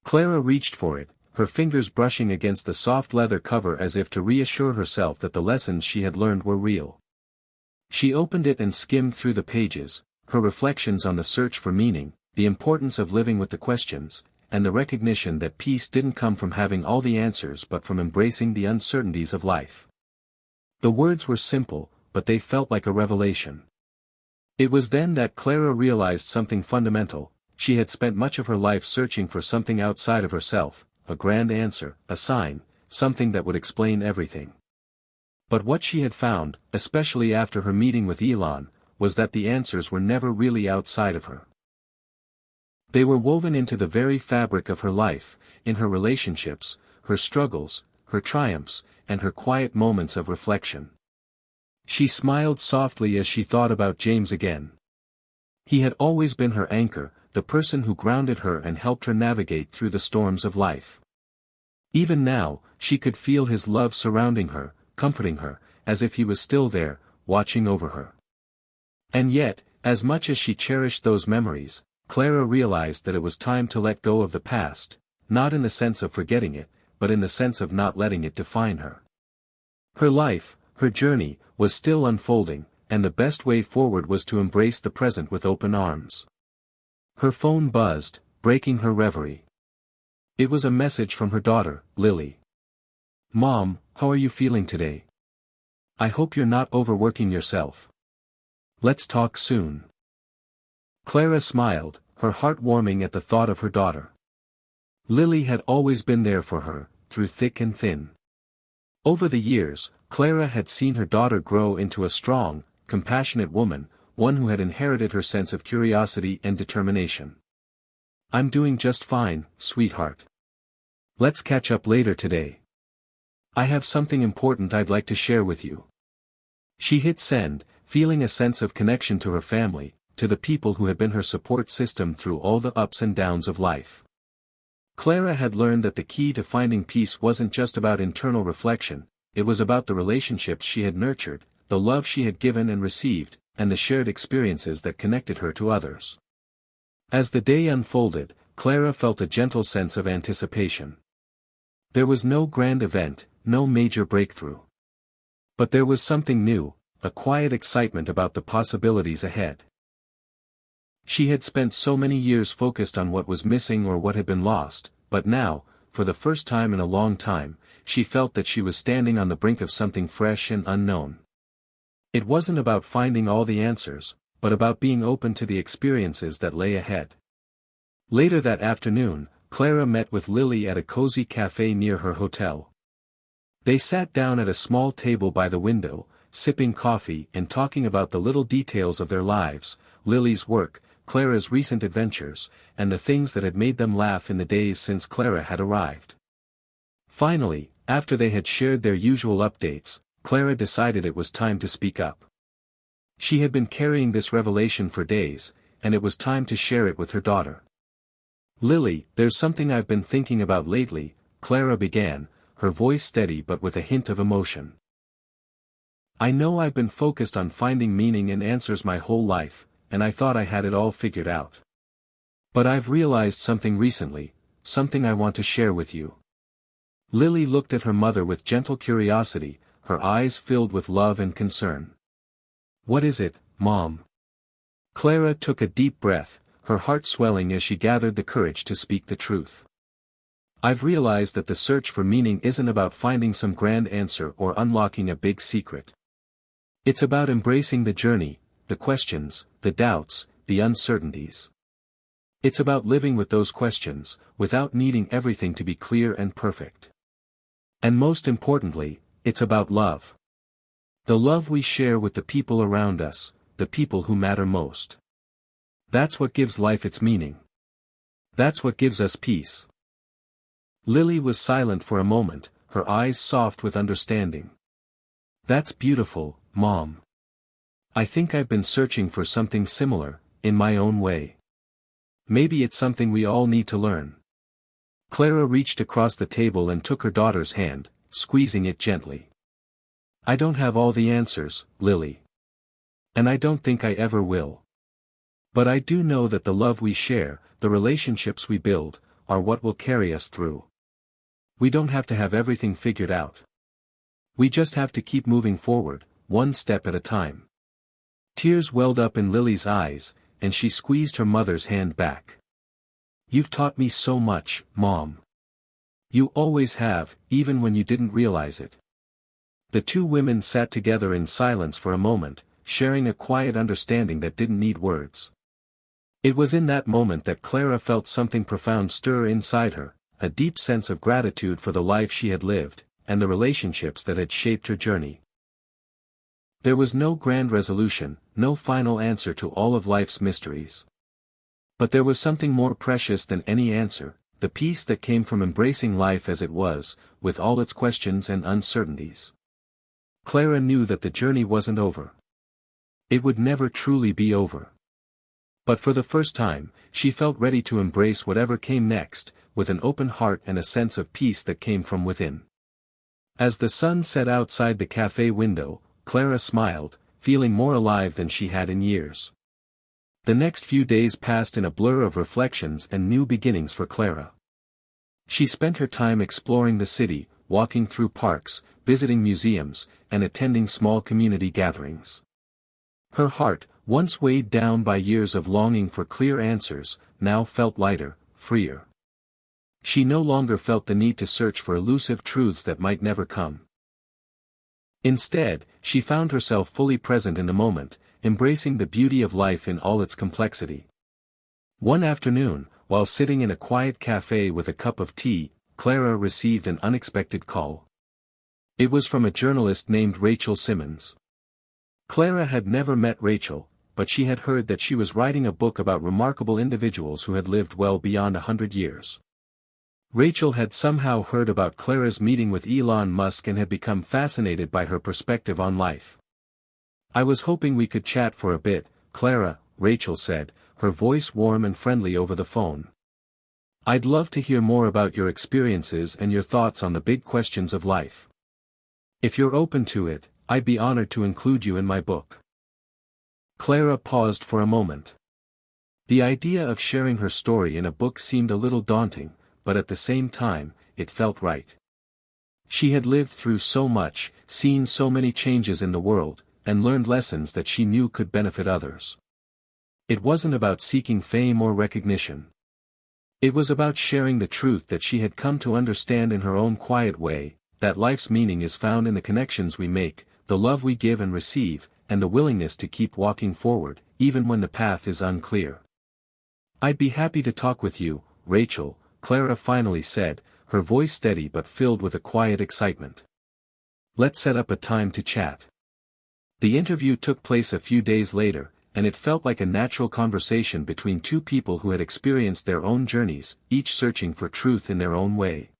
Clara reached for it, her fingers brushing against the soft leather cover as if to reassure herself that the lessons she had learned were real. She opened it and skimmed through the pages, her reflections on the search for meaning, the importance of living with the questions, and the recognition that peace didn't come from having all the answers but from embracing the uncertainties of life. The words were simple, but they felt like a revelation. It was then that Clara realized something fundamental. She had spent much of her life searching for something outside of herself, a grand answer, a sign, something that would explain everything. But what she had found, especially after her meeting with Elon, was that the answers were never really outside of her. They were woven into the very fabric of her life, in her relationships, her struggles, her triumphs, and her quiet moments of reflection. She smiled softly as she thought about James again. He had always been her anchor, the person who grounded her and helped her navigate through the storms of life. Even now, she could feel his love surrounding her, comforting her, as if he was still there, watching over her. And yet, as much as she cherished those memories, Clara realized that it was time to let go of the past, not in the sense of forgetting it, but in the sense of not letting it define her. Her life, her journey, was still unfolding, and the best way forward was to embrace the present with open arms. Her phone buzzed, breaking her reverie. It was a message from her daughter, Lily. "Mom, how are you feeling today? I hope you're not overworking yourself. Let's talk soon." Clara smiled, her heart warming at the thought of her daughter. Lily had always been there for her, through thick and thin. Over the years, Clara had seen her daughter grow into a strong, compassionate woman, one who had inherited her sense of curiosity and determination. "I'm doing just fine, sweetheart. Let's catch up later today. I have something important I'd like to share with you." She hit send, feeling a sense of connection to her family, to the people who had been her support system through all the ups and downs of life. Clara had learned that the key to finding peace wasn't just about internal reflection, it was about the relationships she had nurtured, the love she had given and received, and the shared experiences that connected her to others. As the day unfolded, Clara felt a gentle sense of anticipation. There was no grand event, no major breakthrough. But there was something new, a quiet excitement about the possibilities ahead. She had spent so many years focused on what was missing or what had been lost, but now, for the first time in a long time, she felt that she was standing on the brink of something fresh and unknown. It wasn't about finding all the answers, but about being open to the experiences that lay ahead. Later that afternoon, Clara met with Lily at a cozy cafe near her hotel. They sat down at a small table by the window, sipping coffee and talking about the little details of their lives, Lily's work, Clara's recent adventures, and the things that had made them laugh in the days since Clara had arrived. Finally, after they had shared their usual updates, Clara decided it was time to speak up. She had been carrying this revelation for days, and it was time to share it with her daughter. "Lily, there's something I've been thinking about lately," Clara began, her voice steady but with a hint of emotion. "I know I've been focused on finding meaning and answers my whole life, and I thought I had it all figured out. But I've realized something recently, something I want to share with you." Lily looked at her mother with gentle curiosity, her eyes filled with love and concern. "What is it, Mom?" Clara took a deep breath, her heart swelling as she gathered the courage to speak the truth. "I've realized that the search for meaning isn't about finding some grand answer or unlocking a big secret. It's about embracing the journey, the questions, the doubts, the uncertainties. It's about living with those questions, without needing everything to be clear and perfect. And most importantly, it's about love. The love we share with the people around us, the people who matter most. That's what gives life its meaning. That's what gives us peace." Lily was silent for a moment, her eyes soft with understanding. "That's beautiful, Mom. I think I've been searching for something similar, in my own way. Maybe it's something we all need to learn." Clara reached across the table and took her daughter's hand, squeezing it gently. "I don't have all the answers, Lily. And I don't think I ever will. But I do know that the love we share, the relationships we build, are what will carry us through. We don't have to have everything figured out. We just have to keep moving forward, one step at a time." Tears welled up in Lily's eyes, and she squeezed her mother's hand back. "You've taught me so much, Mom. You always have, even when you didn't realize it." The two women sat together in silence for a moment, sharing a quiet understanding that didn't need words. It was in that moment that Clara felt something profound stir inside her, a deep sense of gratitude for the life she had lived, and the relationships that had shaped her journey. There was no grand resolution, no final answer to all of life's mysteries. But there was something more precious than any answer, the peace that came from embracing life as it was, with all its questions and uncertainties. Clara knew that the journey wasn't over. It would never truly be over. But for the first time, she felt ready to embrace whatever came next, with an open heart and a sense of peace that came from within. As the sun set outside the cafe window, Clara smiled, feeling more alive than she had in years. The next few days passed in a blur of reflections and new beginnings for Clara. She spent her time exploring the city, walking through parks, visiting museums, and attending small community gatherings. Her heart, once weighed down by years of longing for clear answers, now felt lighter, freer. She no longer felt the need to search for elusive truths that might never come. Instead, she found herself fully present in the moment, embracing the beauty of life in all its complexity. One afternoon, while sitting in a quiet cafe with a cup of tea, Clara received an unexpected call. It was from a journalist named Rachel Simmons. Clara had never met Rachel, but she had heard that she was writing a book about remarkable individuals who had lived well beyond 100 years. Rachel had somehow heard about Clara's meeting with Elon Musk and had become fascinated by her perspective on life. "I was hoping we could chat for a bit, Clara," Rachel said, her voice warm and friendly over the phone. "I'd love to hear more about your experiences and your thoughts on the big questions of life. If you're open to it, I'd be honored to include you in my book." Clara paused for a moment. The idea of sharing her story in a book seemed a little daunting, but at the same time, it felt right. She had lived through so much, seen so many changes in the world, and learned lessons that she knew could benefit others. It wasn't about seeking fame or recognition. It was about sharing the truth that she had come to understand in her own quiet way, that life's meaning is found in the connections we make, the love we give and receive, and the willingness to keep walking forward, even when the path is unclear. "I'd be happy to talk with you, Rachel," Clara finally said, her voice steady but filled with a quiet excitement. "Let's set up a time to chat." The interview took place a few days later, and it felt like a natural conversation between two people who had experienced their own journeys, each searching for truth in their own way.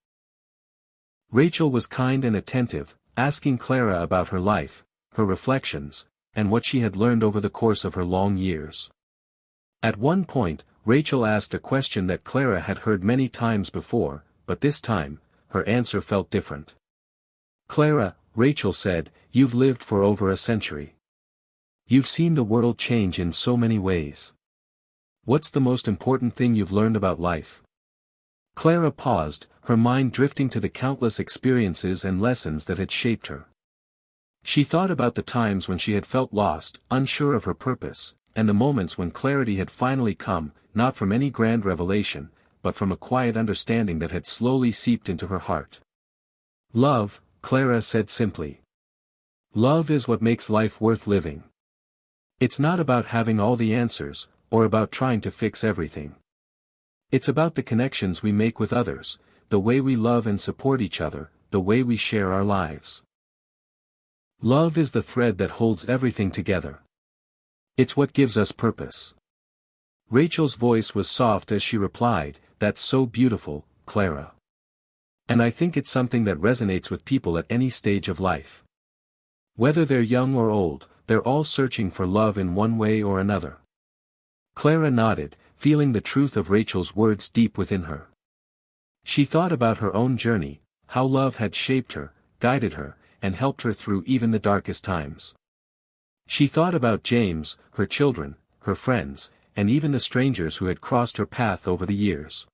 Rachel was kind and attentive, asking Clara about her life, her reflections, and what she had learned over the course of her long years. At one point, Rachel asked a question that Clara had heard many times before, but this time, her answer felt different. "Clara," Rachel said, "you've lived for over a century. You've seen the world change in so many ways. What's the most important thing you've learned about life?" Clara paused, her mind drifting to the countless experiences and lessons that had shaped her. She thought about the times when she had felt lost, unsure of her purpose, and the moments when clarity had finally come, not from any grand revelation, but from a quiet understanding that had slowly seeped into her heart. "Love," Clara said simply. "Love is what makes life worth living. It's not about having all the answers, or about trying to fix everything. It's about the connections we make with others, the way we love and support each other, the way we share our lives. Love is the thread that holds everything together. It's what gives us purpose." Rachel's voice was soft as she replied, "That's so beautiful, Clara. And I think it's something that resonates with people at any stage of life. Whether they're young or old, they're all searching for love in one way or another." Clara nodded, feeling the truth of Rachel's words deep within her. She thought about her own journey, how love had shaped her, guided her, and helped her through even the darkest times. She thought about James, her children, her friends, and even the strangers who had crossed her path over the years.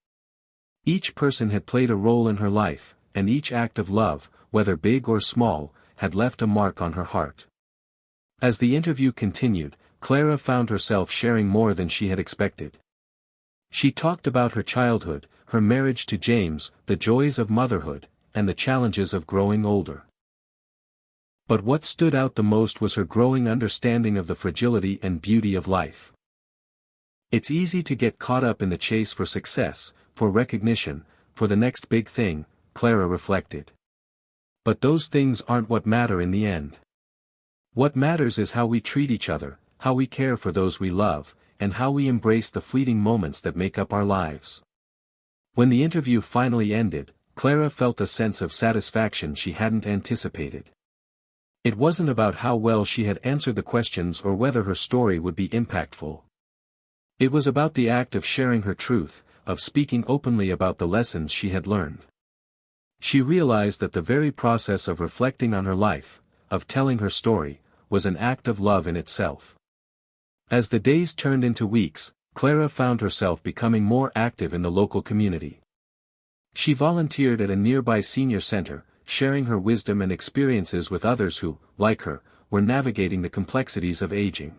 Each person had played a role in her life, and each act of love, whether big or small, had left a mark on her heart. As the interview continued, Clara found herself sharing more than she had expected. She talked about her childhood, her marriage to James, the joys of motherhood, and the challenges of growing older. But what stood out the most was her growing understanding of the fragility and beauty of life. "It's easy to get caught up in the chase for success, for recognition, for the next big thing," Clara reflected. "But those things aren't what matter in the end. What matters is how we treat each other, how we care for those we love, and how we embrace the fleeting moments that make up our lives." When the interview finally ended, Clara felt a sense of satisfaction she hadn't anticipated. It wasn't about how well she had answered the questions or whether her story would be impactful. It was about the act of sharing her truth, of speaking openly about the lessons she had learned. She realized that the very process of reflecting on her life, of telling her story, was an act of love in itself. As the days turned into weeks, Clara found herself becoming more active in the local community. She volunteered at a nearby senior center, sharing her wisdom and experiences with others who, like her, were navigating the complexities of aging.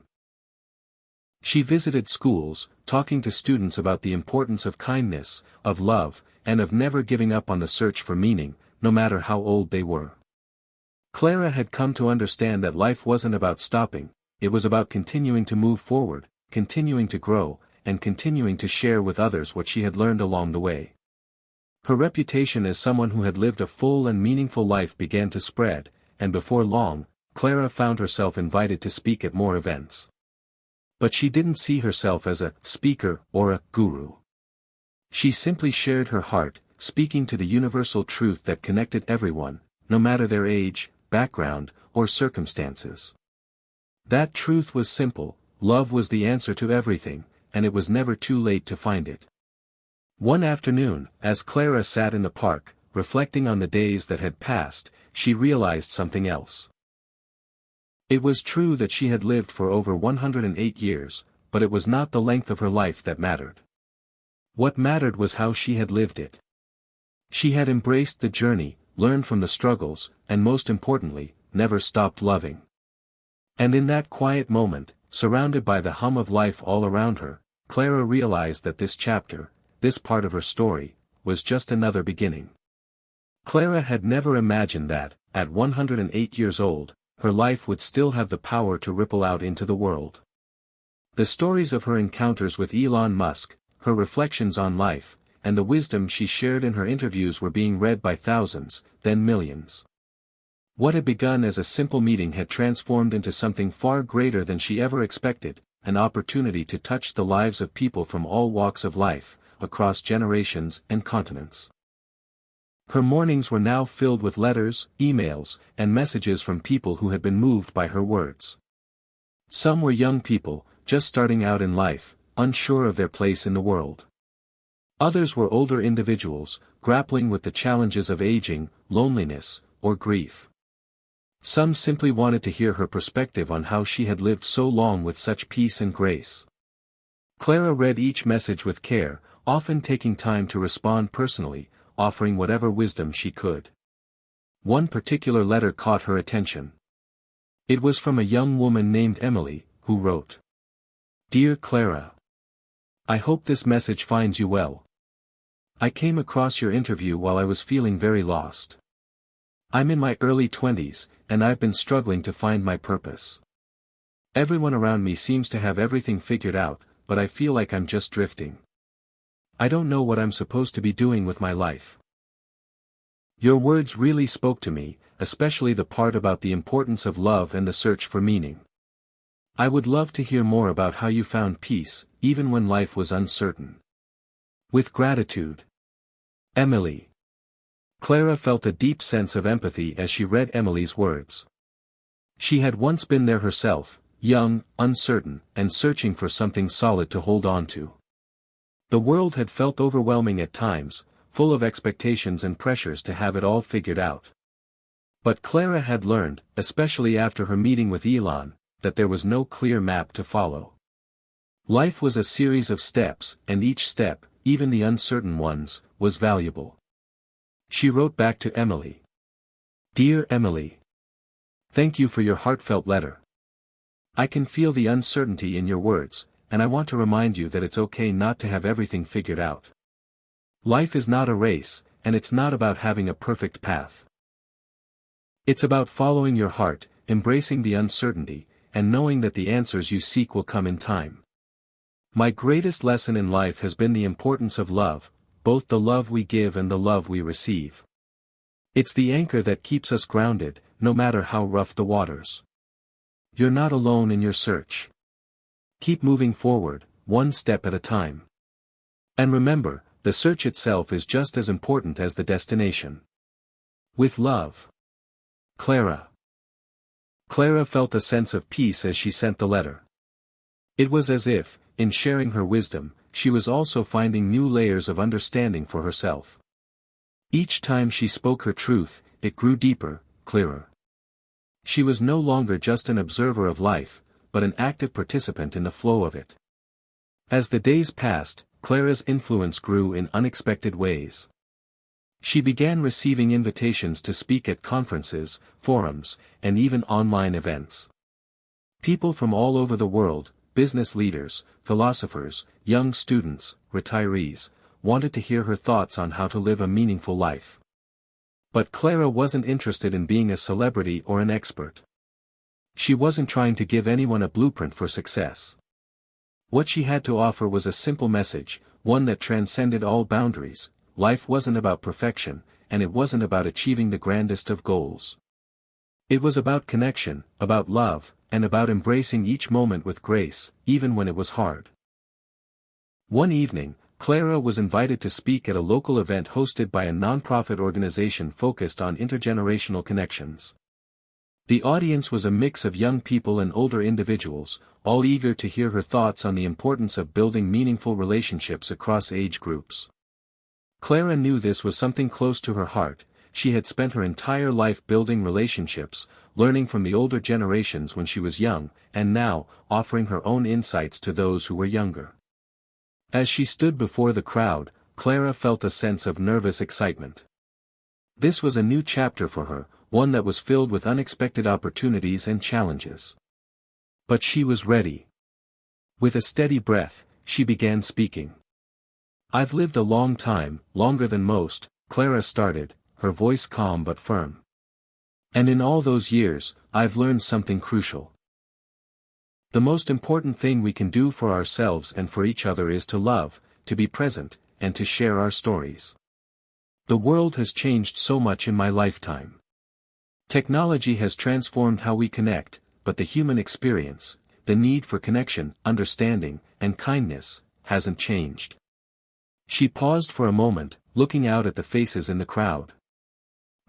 She visited schools, talking to students about the importance of kindness, of love, and of never giving up on the search for meaning, no matter how old they were. Clara had come to understand that life wasn't about stopping, it was about continuing to move forward, continuing to grow, and continuing to share with others what she had learned along the way. Her reputation as someone who had lived a full and meaningful life began to spread, and before long, Clara found herself invited to speak at more events. But she didn't see herself as a speaker or a guru. She simply shared her heart, speaking to the universal truth that connected everyone, no matter their age, background, or circumstances. That truth was simple: love was the answer to everything, and it was never too late to find it. One afternoon, as Clara sat in the park, reflecting on the days that had passed, she realized something else. It was true that she had lived for over 108 years, but it was not the length of her life that mattered. What mattered was how she had lived it. She had embraced the journey, learned from the struggles, and most importantly, never stopped loving. And in that quiet moment, surrounded by the hum of life all around her, Clara realized that this chapter, this part of her story, was just another beginning. Clara had never imagined that, at 108 years old, her life would still have the power to ripple out into the world. The stories of her encounters with Elon Musk, her reflections on life, and the wisdom she shared in her interviews were being read by thousands, then millions. What had begun as a simple meeting had transformed into something far greater than she ever expected, an opportunity to touch the lives of people from all walks of life, across generations and continents. Her mornings were now filled with letters, emails, and messages from people who had been moved by her words. Some were young people, just starting out in life, unsure of their place in the world. Others were older individuals, grappling with the challenges of aging, loneliness, or grief. Some simply wanted to hear her perspective on how she had lived so long with such peace and grace. Clara read each message with care, often taking time to respond personally, offering whatever wisdom she could. One particular letter caught her attention. It was from a young woman named Emily, who wrote, "Dear Clara, I hope this message finds you well. I came across your interview while I was feeling very lost. I'm in my early 20s, and I've been struggling to find my purpose. Everyone around me seems to have everything figured out, but I feel like I'm just drifting. I don't know what I'm supposed to be doing with my life." Your words really spoke to me, especially the part about the importance of love and the search for meaning. I would love to hear more about how you found peace, even when life was uncertain. With gratitude. Emily. Clara felt a deep sense of empathy as she read Emily's words. She had once been there herself, young, uncertain, and searching for something solid to hold on to. The world had felt overwhelming at times, full of expectations and pressures to have it all figured out. But Clara had learned, especially after her meeting with Elon, that there was no clear map to follow. Life was a series of steps, and each step, even the uncertain ones, was valuable. She wrote back to Emily. "Dear Emily, thank you for your heartfelt letter. I can feel the uncertainty in your words, and I want to remind you that it's okay not to have everything figured out. Life is not a race, and it's not about having a perfect path. It's about following your heart, embracing the uncertainty, and knowing that the answers you seek will come in time. My greatest lesson in life has been the importance of love, both the love we give and the love we receive. It's the anchor that keeps us grounded, no matter how rough the waters. You're not alone in your search. Keep moving forward, one step at a time. And remember, the search itself is just as important as the destination. With love. Clara." Clara felt a sense of peace as she sent the letter. It was as if, in sharing her wisdom, she was also finding new layers of understanding for herself. Each time she spoke her truth, it grew deeper, clearer. She was no longer just an observer of life, but an active participant in the flow of it. As the days passed, Clara's influence grew in unexpected ways. She began receiving invitations to speak at conferences, forums, and even online events. People from all over the world, business leaders, philosophers, young students, retirees, wanted to hear her thoughts on how to live a meaningful life. But Clara wasn't interested in being a celebrity or an expert. She wasn't trying to give anyone a blueprint for success. What she had to offer was a simple message, one that transcended all boundaries. Life wasn't about perfection, and it wasn't about achieving the grandest of goals. It was about connection, about love, and about embracing each moment with grace, even when it was hard. One evening, Clara was invited to speak at a local event hosted by a nonprofit organization focused on intergenerational connections. The audience was a mix of young people and older individuals, all eager to hear her thoughts on the importance of building meaningful relationships across age groups. Clara knew this was something close to her heart. She had spent her entire life building relationships, learning from the older generations when she was young, and now, offering her own insights to those who were younger. As she stood before the crowd, Clara felt a sense of nervous excitement. This was a new chapter for her, one that was filled with unexpected opportunities and challenges. But she was ready. With a steady breath, she began speaking. "I've lived a long time, longer than most," Clara started, her voice calm but firm. "And in all those years, I've learned something crucial. The most important thing we can do for ourselves and for each other is to love, to be present, and to share our stories. The world has changed so much in my lifetime. Technology has transformed how we connect, but the human experience, the need for connection, understanding, and kindness, hasn't changed." She paused for a moment, looking out at the faces in the crowd.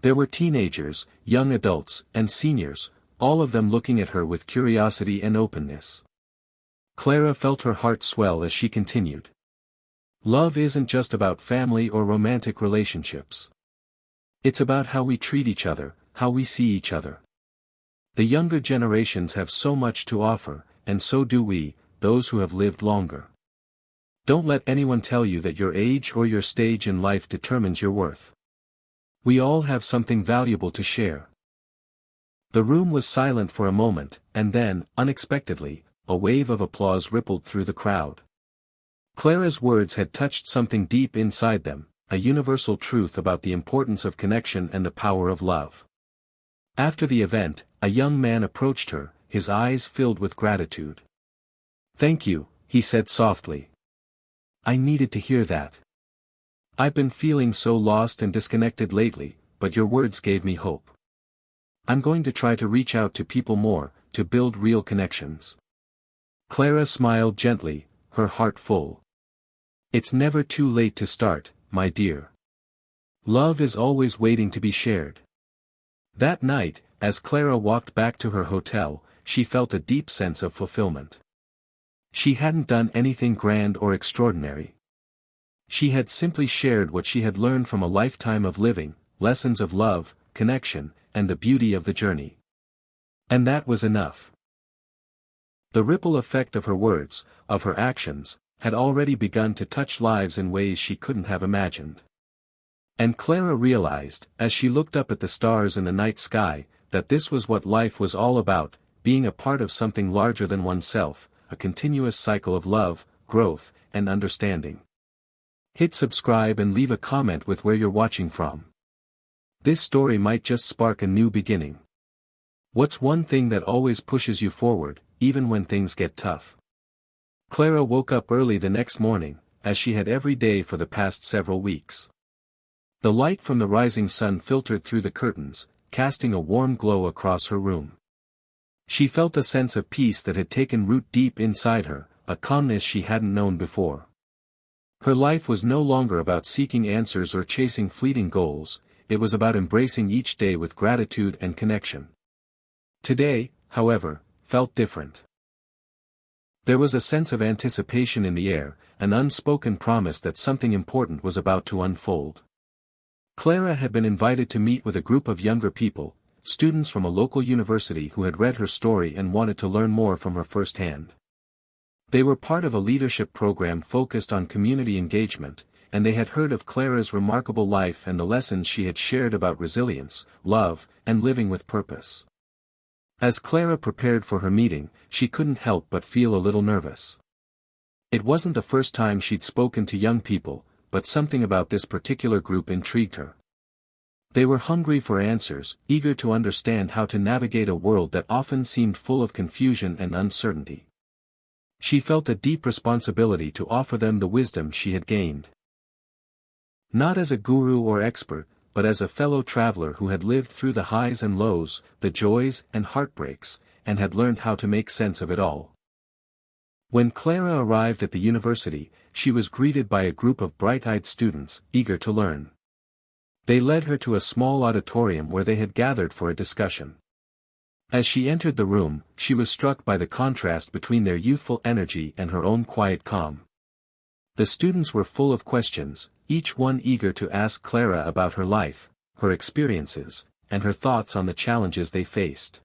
There were teenagers, young adults, and seniors, all of them looking at her with curiosity and openness. Clara felt her heart swell as she continued. Love isn't just about family or romantic relationships. It's about how we treat each other, how we see each other. The younger generations have so much to offer, and so do we, those who have lived longer. Don't let anyone tell you that your age or your stage in life determines your worth. We all have something valuable to share. The room was silent for a moment, and then, unexpectedly, a wave of applause rippled through the crowd. Clara's words had touched something deep inside them, a universal truth about the importance of connection and the power of love. After the event, a young man approached her, his eyes filled with gratitude. "Thank you," he said softly. "I needed to hear that. I've been feeling so lost and disconnected lately, but your words gave me hope. I'm going to try to reach out to people more, to build real connections." Clara smiled gently, her heart full. It's never too late to start, my dear. Love is always waiting to be shared. That night, as Clara walked back to her hotel, she felt a deep sense of fulfillment. She hadn't done anything grand or extraordinary. She had simply shared what she had learned from a lifetime of living, lessons of love, connection, and the beauty of the journey. And that was enough. The ripple effect of her words, of her actions, had already begun to touch lives in ways she couldn't have imagined. And Clara realized, as she looked up at the stars in the night sky, that this was what life was all about, being a part of something larger than oneself, a continuous cycle of love, growth, and understanding. Hit subscribe and leave a comment with where you're watching from. This story might just spark a new beginning. What's one thing that always pushes you forward, even when things get tough? Clara woke up early the next morning, as she had every day for the past several weeks. The light from the rising sun filtered through the curtains, casting a warm glow across her room. She felt a sense of peace that had taken root deep inside her, a calmness she hadn't known before. Her life was no longer about seeking answers or chasing fleeting goals, it was about embracing each day with gratitude and connection. Today, however, felt different. There was a sense of anticipation in the air, an unspoken promise that something important was about to unfold. Clara had been invited to meet with a group of younger people, students from a local university who had read her story and wanted to learn more from her firsthand. They were part of a leadership program focused on community engagement, and they had heard of Clara's remarkable life and the lessons she had shared about resilience, love, and living with purpose. As Clara prepared for her meeting, she couldn't help but feel a little nervous. It wasn't the first time she'd spoken to young people, but something about this particular group intrigued her. They were hungry for answers, eager to understand how to navigate a world that often seemed full of confusion and uncertainty. She felt a deep responsibility to offer them the wisdom she had gained. Not as a guru or expert, but as a fellow traveler who had lived through the highs and lows, the joys and heartbreaks, and had learned how to make sense of it all. When Clara arrived at the university, she was greeted by a group of bright-eyed students, eager to learn. They led her to a small auditorium where they had gathered for a discussion. As she entered the room, she was struck by the contrast between their youthful energy and her own quiet calm. The students were full of questions, each one eager to ask Clara about her life, her experiences, and her thoughts on the challenges they faced.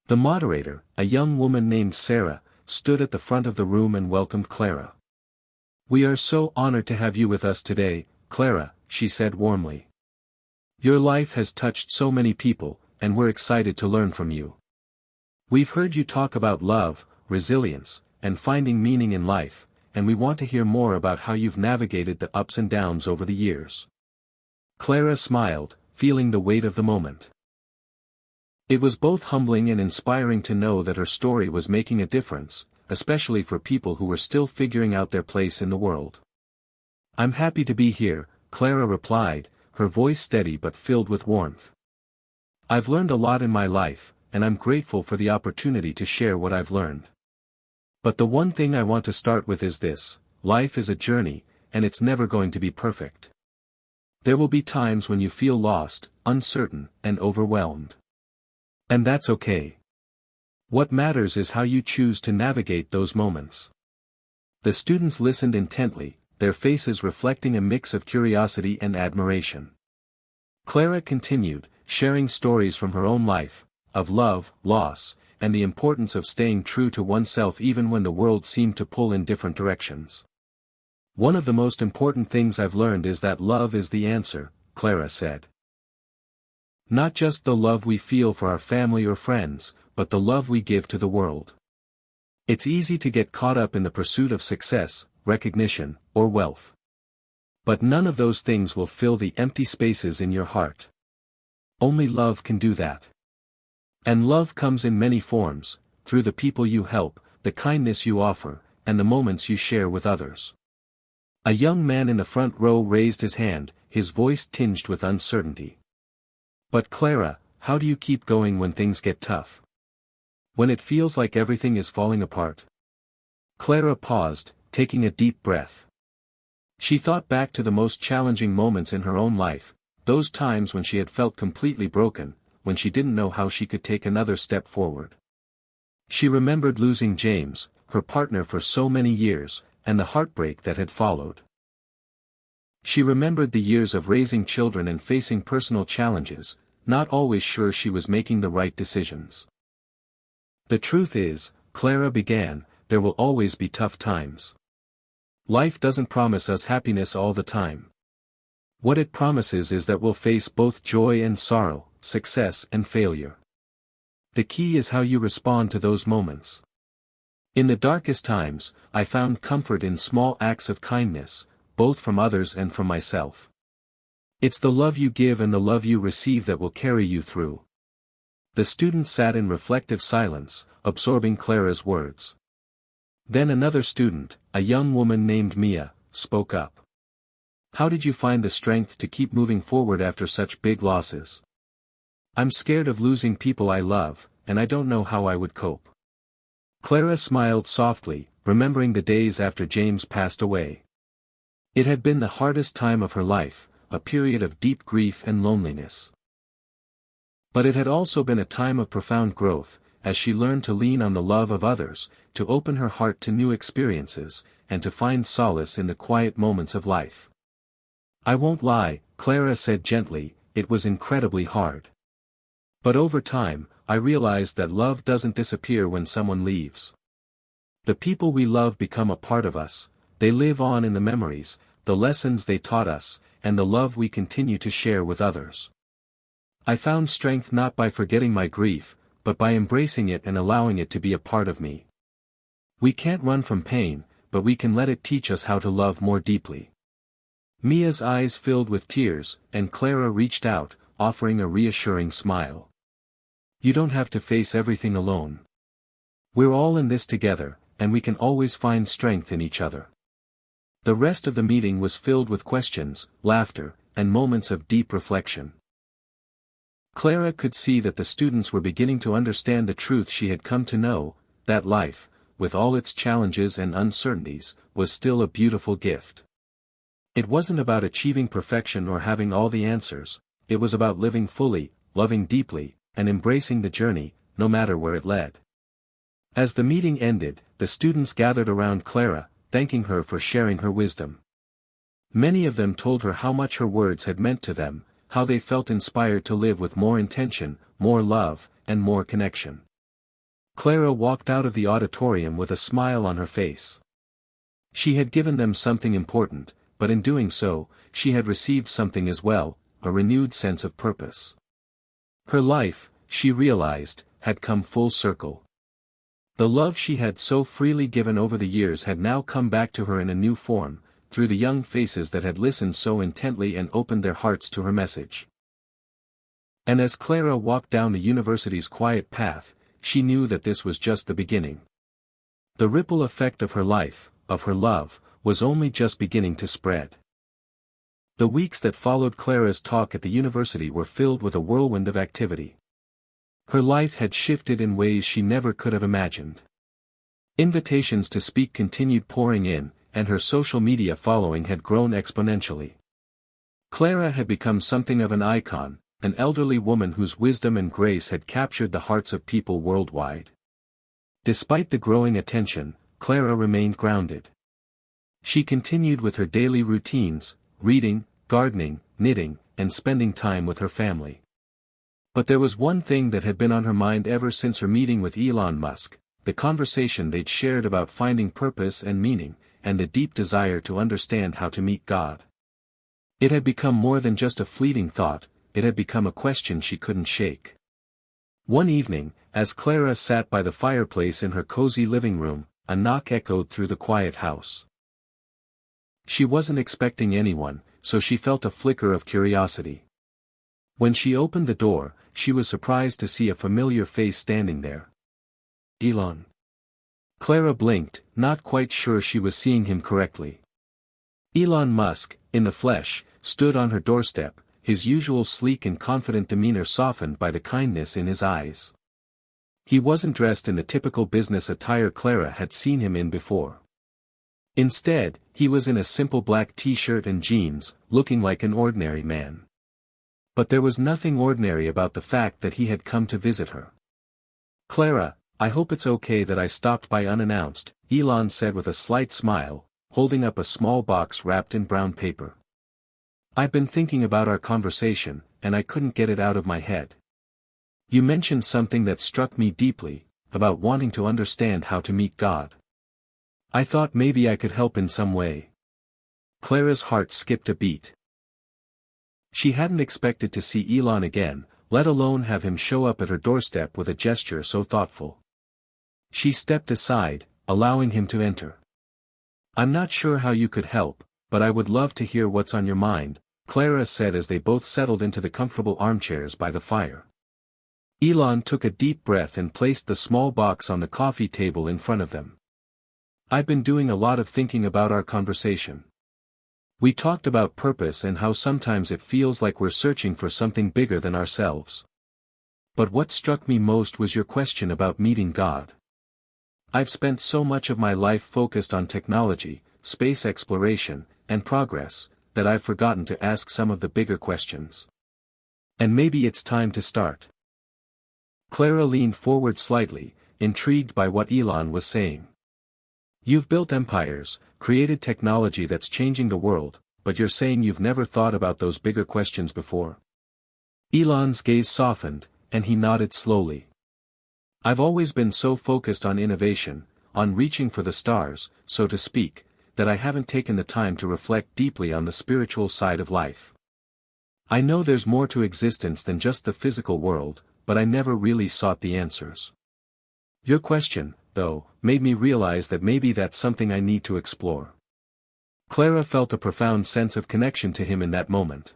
The moderator, a young woman named Sarah, stood at the front of the room and welcomed Clara. "We are so honored to have you with us today, Clara," she said warmly. "Your life has touched so many people, and we're excited to learn from you. We've heard you talk about love, resilience, and finding meaning in life, and we want to hear more about how you've navigated the ups and downs over the years." Clara smiled, feeling the weight of the moment. It was both humbling and inspiring to know that her story was making a difference, especially for people who were still figuring out their place in the world. "I'm happy to be here," Clara replied, her voice steady but filled with warmth. "I've learned a lot in my life, and I'm grateful for the opportunity to share what I've learned. But the one thing I want to start with is this: life is a journey, and it's never going to be perfect. There will be times when you feel lost, uncertain, and overwhelmed. And that's okay. What matters is how you choose to navigate those moments. The students listened intently, their faces reflecting a mix of curiosity and admiration. Clara continued, sharing stories from her own life, of love, loss, and the importance of staying true to oneself even when the world seemed to pull in different directions. One of the most important things I've learned is that love is the answer, Clara said. Not just the love we feel for our family or friends, but the love we give to the world. It's easy to get caught up in the pursuit of success, recognition, or wealth. But none of those things will fill the empty spaces in your heart. Only love can do that. And love comes in many forms, through the people you help, the kindness you offer, and the moments you share with others. A young man in the front row raised his hand, his voice tinged with uncertainty. But Clara, how do you keep going when things get tough? When it feels like everything is falling apart? Clara paused, taking a deep breath. She thought back to the most challenging moments in her own life, those times when she had felt completely broken, when she didn't know how she could take another step forward. She remembered losing James, her partner for so many years, and the heartbreak that had followed. She remembered the years of raising children and facing personal challenges, not always sure she was making the right decisions. The truth is, Clara began, there will always be tough times. Life doesn't promise us happiness all the time. What it promises is that we'll face both joy and sorrow, success and failure. The key is how you respond to those moments. In the darkest times, I found comfort in small acts of kindness, both from others and from myself. It's the love you give and the love you receive that will carry you through. The students sat in reflective silence, absorbing Clara's words. Then another student, a young woman named Mia, spoke up. How did you find the strength to keep moving forward after such big losses? I'm scared of losing people I love, and I don't know how I would cope. Clara smiled softly, remembering the days after James passed away. It had been the hardest time of her life, a period of deep grief and loneliness. But it had also been a time of profound growth, as she learned to lean on the love of others, to open her heart to new experiences, and to find solace in the quiet moments of life. I won't lie, Clara said gently, it was incredibly hard. But over time, I realized that love doesn't disappear when someone leaves. The people we love become a part of us, they live on in the memories, the lessons they taught us, and the love we continue to share with others. I found strength not by forgetting my grief, but by embracing it and allowing it to be a part of me. We can't run from pain, but we can let it teach us how to love more deeply. Mia's eyes filled with tears, and Clara reached out, offering a reassuring smile. You don't have to face everything alone. We're all in this together, and we can always find strength in each other. The rest of the meeting was filled with questions, laughter, and moments of deep reflection. Clara could see that the students were beginning to understand the truth she had come to know, that life, with all its challenges and uncertainties, was still a beautiful gift. It wasn't about achieving perfection or having all the answers, it was about living fully, loving deeply, and embracing the journey, no matter where it led. As the meeting ended, the students gathered around Clara, thanking her for sharing her wisdom. Many of them told her how much her words had meant to them, how they felt inspired to live with more intention, more love, and more connection. Clara walked out of the auditorium with a smile on her face. She had given them something important, but in doing so, she had received something as well, a renewed sense of purpose. Her life, she realized, had come full circle. The love she had so freely given over the years had now come back to her in a new form, through the young faces that had listened so intently and opened their hearts to her message. And as Clara walked down the university's quiet path, she knew that this was just the beginning. The ripple effect of her life, of her love, was only just beginning to spread. The weeks that followed Clara's talk at the university were filled with a whirlwind of activity. Her life had shifted in ways she never could have imagined. Invitations to speak continued pouring in, and her social media following had grown exponentially. Clara had become something of an icon, an elderly woman whose wisdom and grace had captured the hearts of people worldwide. Despite the growing attention, Clara remained grounded. She continued with her daily routines, reading, gardening, knitting, and spending time with her family. But there was one thing that had been on her mind ever since her meeting with Elon Musk, the conversation they'd shared about finding purpose and meaning, and the deep desire to understand how to meet God. It had become more than just a fleeting thought, it had become a question she couldn't shake. One evening, as Clara sat by the fireplace in her cozy living room, a knock echoed through the quiet house. She wasn't expecting anyone, so she felt a flicker of curiosity. When she opened the door, she was surprised to see a familiar face standing there. Elon. Clara blinked, not quite sure she was seeing him correctly. Elon Musk, in the flesh, stood on her doorstep, his usual sleek and confident demeanor softened by the kindness in his eyes. He wasn't dressed in the typical business attire Clara had seen him in before. Instead, he was in a simple black t-shirt and jeans, looking like an ordinary man. But there was nothing ordinary about the fact that he had come to visit her. "Clara, I hope it's okay that I stopped by unannounced," Elon said with a slight smile, holding up a small box wrapped in brown paper. "I've been thinking about our conversation, and I couldn't get it out of my head. You mentioned something that struck me deeply, about wanting to understand how to meet God. I thought maybe I could help in some way." Clara's heart skipped a beat. She hadn't expected to see Elon again, let alone have him show up at her doorstep with a gesture so thoughtful. She stepped aside, allowing him to enter. "I'm not sure how you could help, but I would love to hear what's on your mind," Clara said as they both settled into the comfortable armchairs by the fire. Elon took a deep breath and placed the small box on the coffee table in front of them. "I've been doing a lot of thinking about our conversation. We talked about purpose and how sometimes it feels like we're searching for something bigger than ourselves. But what struck me most was your question about meeting God. I've spent so much of my life focused on technology, space exploration, and progress, that I've forgotten to ask some of the bigger questions. And maybe it's time to start." Clara leaned forward slightly, intrigued by what Elon was saying. "You've built empires, created technology that's changing the world, but you're saying you've never thought about those bigger questions before?" Elon's gaze softened, and he nodded slowly. "I've always been so focused on innovation, on reaching for the stars, so to speak, that I haven't taken the time to reflect deeply on the spiritual side of life. I know there's more to existence than just the physical world, but I never really sought the answers. Your question, though, made me realize that maybe that's something I need to explore." Clara felt a profound sense of connection to him in that moment.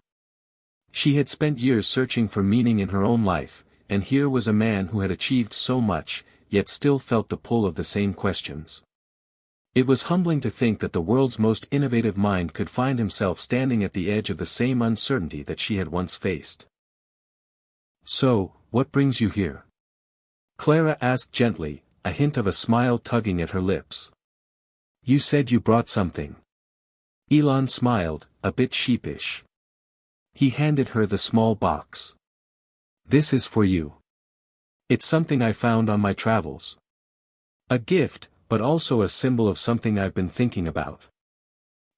She had spent years searching for meaning in her own life, and here was a man who had achieved so much, yet still felt the pull of the same questions. It was humbling to think that the world's most innovative mind could find himself standing at the edge of the same uncertainty that she had once faced. "So, what brings you here?" Clara asked gently, a hint of a smile tugging at her lips. "You said you brought something." Elon smiled, a bit sheepish. He handed her the small box. "This is for you. It's something I found on my travels. A gift, but also a symbol of something I've been thinking about."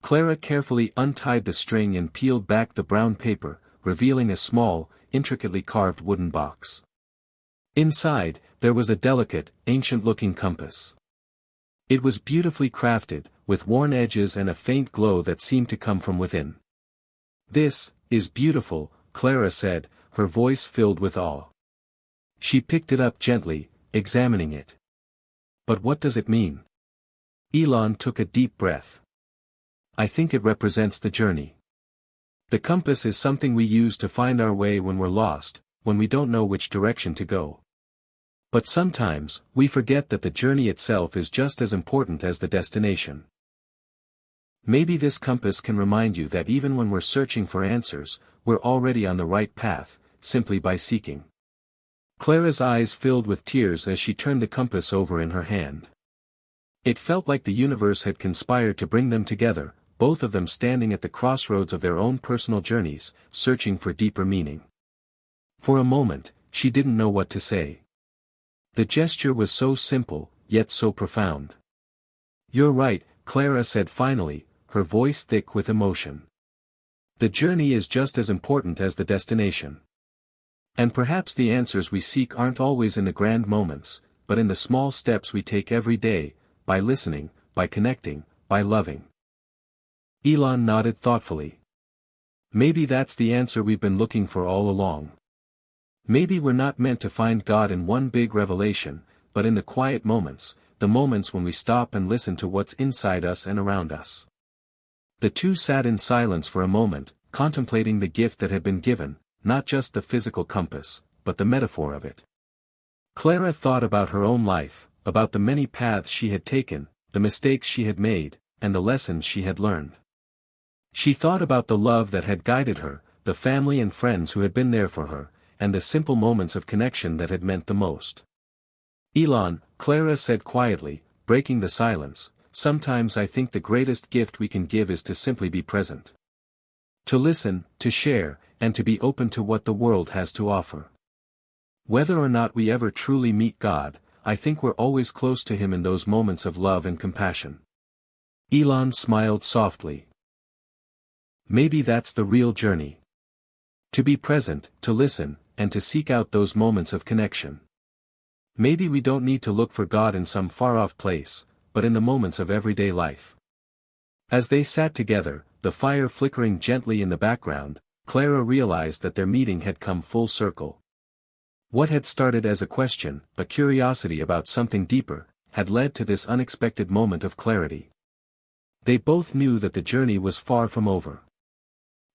Clara carefully untied the string and peeled back the brown paper, revealing a small, intricately carved wooden box. Inside, there was a delicate, ancient-looking compass. It was beautifully crafted, with worn edges and a faint glow that seemed to come from within. "This is beautiful," Clara said, her voice filled with awe. She picked it up gently, examining it. "But what does it mean?" Elon took a deep breath. "I think it represents the journey. The compass is something we use to find our way when we're lost, when we don't know which direction to go. But sometimes, we forget that the journey itself is just as important as the destination. Maybe this compass can remind you that even when we're searching for answers, we're already on the right path, simply by seeking." Clara's eyes filled with tears as she turned the compass over in her hand. It felt like the universe had conspired to bring them together, both of them standing at the crossroads of their own personal journeys, searching for deeper meaning. For a moment, she didn't know what to say. The gesture was so simple, yet so profound. "You're right," Clara said finally, her voice thick with emotion. "The journey is just as important as the destination. And perhaps the answers we seek aren't always in the grand moments, but in the small steps we take every day, by listening, by connecting, by loving." Elon nodded thoughtfully. "Maybe that's the answer we've been looking for all along. Maybe we're not meant to find God in one big revelation, but in the quiet moments, the moments when we stop and listen to what's inside us and around us." The two sat in silence for a moment, contemplating the gift that had been given, not just the physical compass, but the metaphor of it. Clara thought about her own life, about the many paths she had taken, the mistakes she had made, and the lessons she had learned. She thought about the love that had guided her, the family and friends who had been there for her, and the simple moments of connection that had meant the most. "Elon," Clara said quietly, breaking the silence, "sometimes I think the greatest gift we can give is to simply be present. To listen, to share, and to be open to what the world has to offer. Whether or not we ever truly meet God, I think we're always close to Him in those moments of love and compassion." Elon smiled softly. "Maybe that's the real journey. To be present, to listen, and to seek out those moments of connection. Maybe we don't need to look for God in some far-off place, but in the moments of everyday life." As they sat together, the fire flickering gently in the background, Clara realized that their meeting had come full circle. What had started as a question, a curiosity about something deeper, had led to this unexpected moment of clarity. They both knew that the journey was far from over.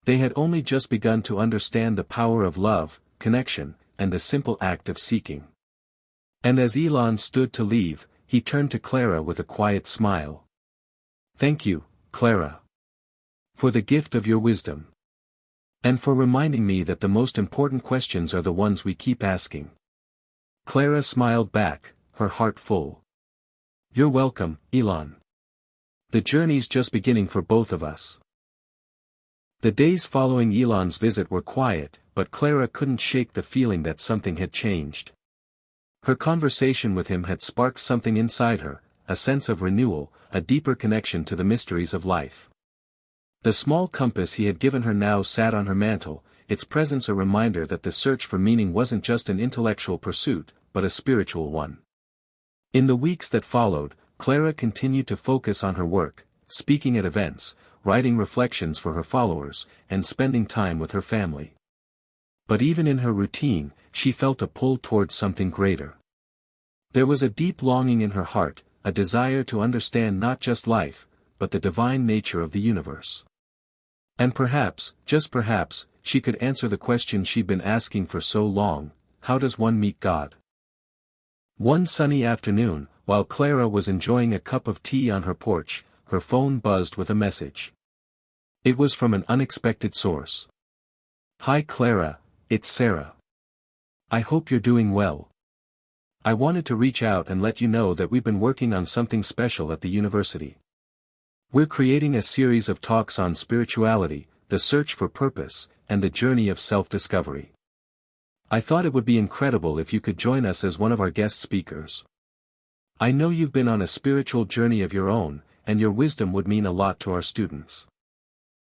They had only just begun to understand the power of love, connection, and the simple act of seeking. And as Elon stood to leave, he turned to Clara with a quiet smile. "Thank you, Clara. For the gift of your wisdom. And for reminding me that the most important questions are the ones we keep asking." Clara smiled back, her heart full. "You're welcome, Elon. The journey's just beginning for both of us." The days following Elon's visit were quiet, but Clara couldn't shake the feeling that something had changed. Her conversation with him had sparked something inside her, a sense of renewal, a deeper connection to the mysteries of life. The small compass he had given her now sat on her mantle, its presence a reminder that the search for meaning wasn't just an intellectual pursuit, but a spiritual one. In the weeks that followed, Clara continued to focus on her work, speaking at events, writing reflections for her followers, and spending time with her family. But even in her routine, she felt a pull towards something greater. There was a deep longing in her heart, a desire to understand not just life, but the divine nature of the universe. And perhaps, just perhaps, she could answer the question she'd been asking for so long: how does one meet God? One sunny afternoon, while Clara was enjoying a cup of tea on her porch, her phone buzzed with a message. It was from an unexpected source. "Hi Clara, it's Sarah. I hope you're doing well. I wanted to reach out and let you know that we've been working on something special at the university. We're creating a series of talks on spirituality, the search for purpose, and the journey of self-discovery. I thought it would be incredible if you could join us as one of our guest speakers. I know you've been on a spiritual journey of your own, and your wisdom would mean a lot to our students.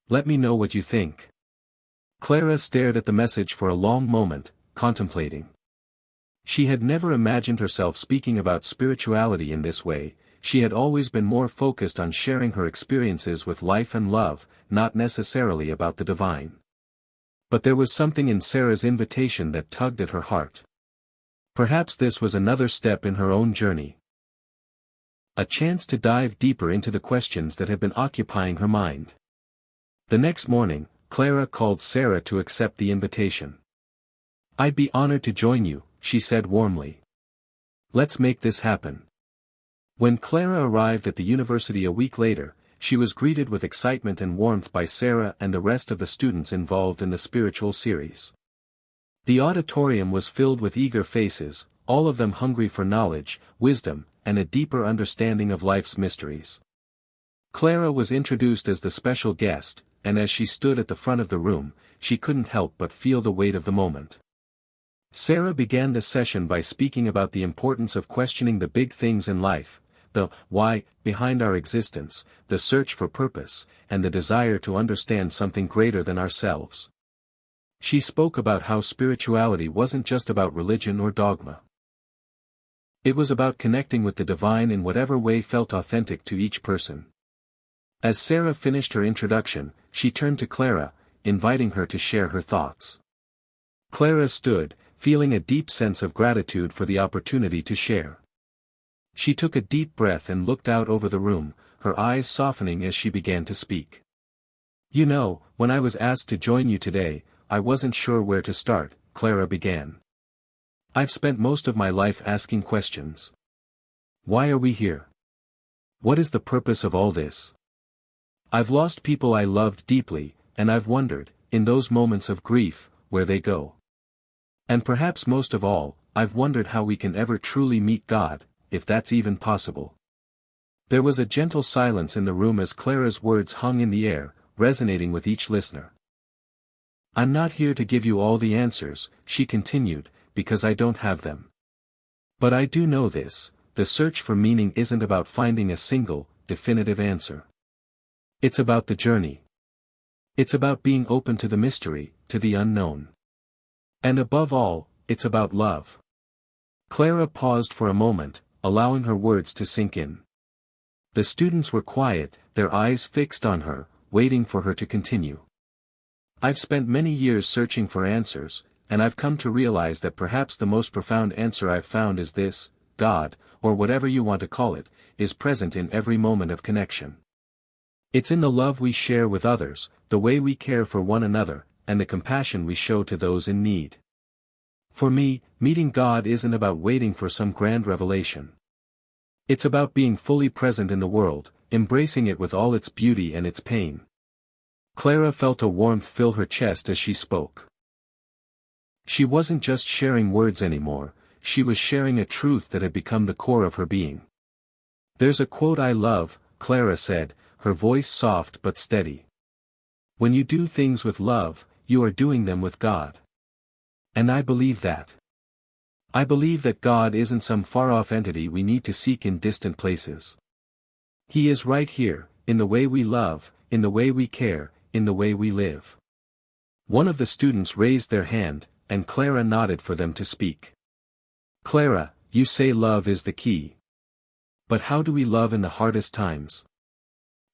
Let me know what you think." Clara stared at the message for a long moment, contemplating. She had never imagined herself speaking about spirituality in this way. She had always been more focused on sharing her experiences with life and love, not necessarily about the divine. But there was something in Sarah's invitation that tugged at her heart. Perhaps this was another step in her own journey. A chance to dive deeper into the questions that had been occupying her mind. The next morning, Clara called Sarah to accept the invitation. "I'd be honored to join you," she said warmly. "Let's make this happen." When Clara arrived at the university a week later, she was greeted with excitement and warmth by Sarah and the rest of the students involved in the spiritual series. The auditorium was filled with eager faces, all of them hungry for knowledge, wisdom, and a deeper understanding of life's mysteries. Clara was introduced as the special guest, and as she stood at the front of the room, she couldn't help but feel the weight of the moment. Sarah began the session by speaking about the importance of questioning the big things in life, the why behind our existence, the search for purpose, and the desire to understand something greater than ourselves. She spoke about how spirituality wasn't just about religion or dogma. It was about connecting with the divine in whatever way felt authentic to each person. As Sarah finished her introduction, she turned to Clara, inviting her to share her thoughts. Clara stood, feeling a deep sense of gratitude for the opportunity to share. She took a deep breath and looked out over the room, her eyes softening as she began to speak. "You know, when I was asked to join you today, I wasn't sure where to start," Clara began. "I've spent most of my life asking questions. Why are we here? What is the purpose of all this? I've lost people I loved deeply, and I've wondered, in those moments of grief, where they go. And perhaps most of all, I've wondered how we can ever truly meet God, if that's even possible." There was a gentle silence in the room as Clara's words hung in the air, resonating with each listener. "I'm not here to give you all the answers," she continued, "because I don't have them. But I do know this: the search for meaning isn't about finding a single, definitive answer. It's about the journey. It's about being open to the mystery, to the unknown. And above all, it's about love." Clara paused for a moment, allowing her words to sink in. The students were quiet, their eyes fixed on her, waiting for her to continue. "I've spent many years searching for answers, and I've come to realize that perhaps the most profound answer I've found is this: God, or whatever you want to call it, is present in every moment of connection. It's in the love we share with others, the way we care for one another, and the compassion we show to those in need. For me, meeting God isn't about waiting for some grand revelation. It's about being fully present in the world, embracing it with all its beauty and its pain." Clara felt a warmth fill her chest as she spoke. She wasn't just sharing words anymore, she was sharing a truth that had become the core of her being. "There's a quote I love," Clara said, her voice soft but steady. "When you do things with love, you are doing them with God. And I believe that. I believe that God isn't some far-off entity we need to seek in distant places. He is right here, in the way we love, in the way we care, in the way we live." One of the students raised their hand, and Clara nodded for them to speak. "Clara, you say love is the key. But how do we love in the hardest times?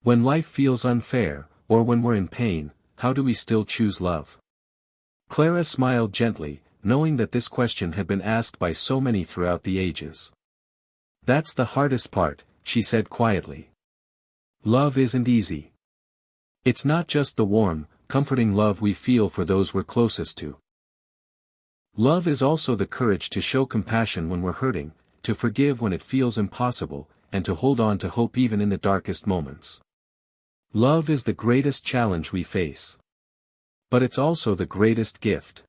When life feels unfair, or when we're in pain, how do we still choose love?" Clara smiled gently, knowing that this question had been asked by so many throughout the ages. "That's the hardest part," she said quietly. "Love isn't easy. It's not just the warm, comforting love we feel for those we're closest to. Love is also the courage to show compassion when we're hurting, to forgive when it feels impossible, and to hold on to hope even in the darkest moments. Love is the greatest challenge we face. But it's also the greatest gift."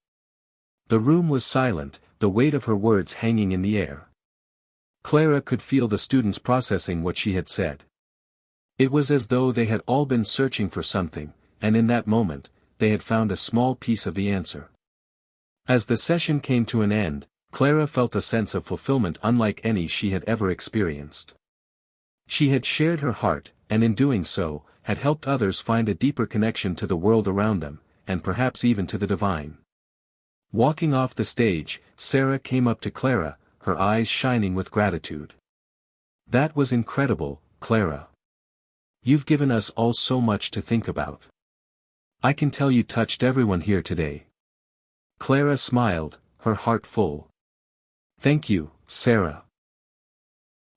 The room was silent, the weight of her words hanging in the air. Clara could feel the students processing what she had said. It was as though they had all been searching for something, and in that moment, they had found a small piece of the answer. As the session came to an end, Clara felt a sense of fulfillment unlike any she had ever experienced. She had shared her heart, and in doing so, had helped others find a deeper connection to the world around them, and perhaps even to the divine. Walking off the stage, Sarah came up to Clara, her eyes shining with gratitude. "That was incredible, Clara. You've given us all so much to think about. I can tell you touched everyone here today." Clara smiled, her heart full. "Thank you, Sarah.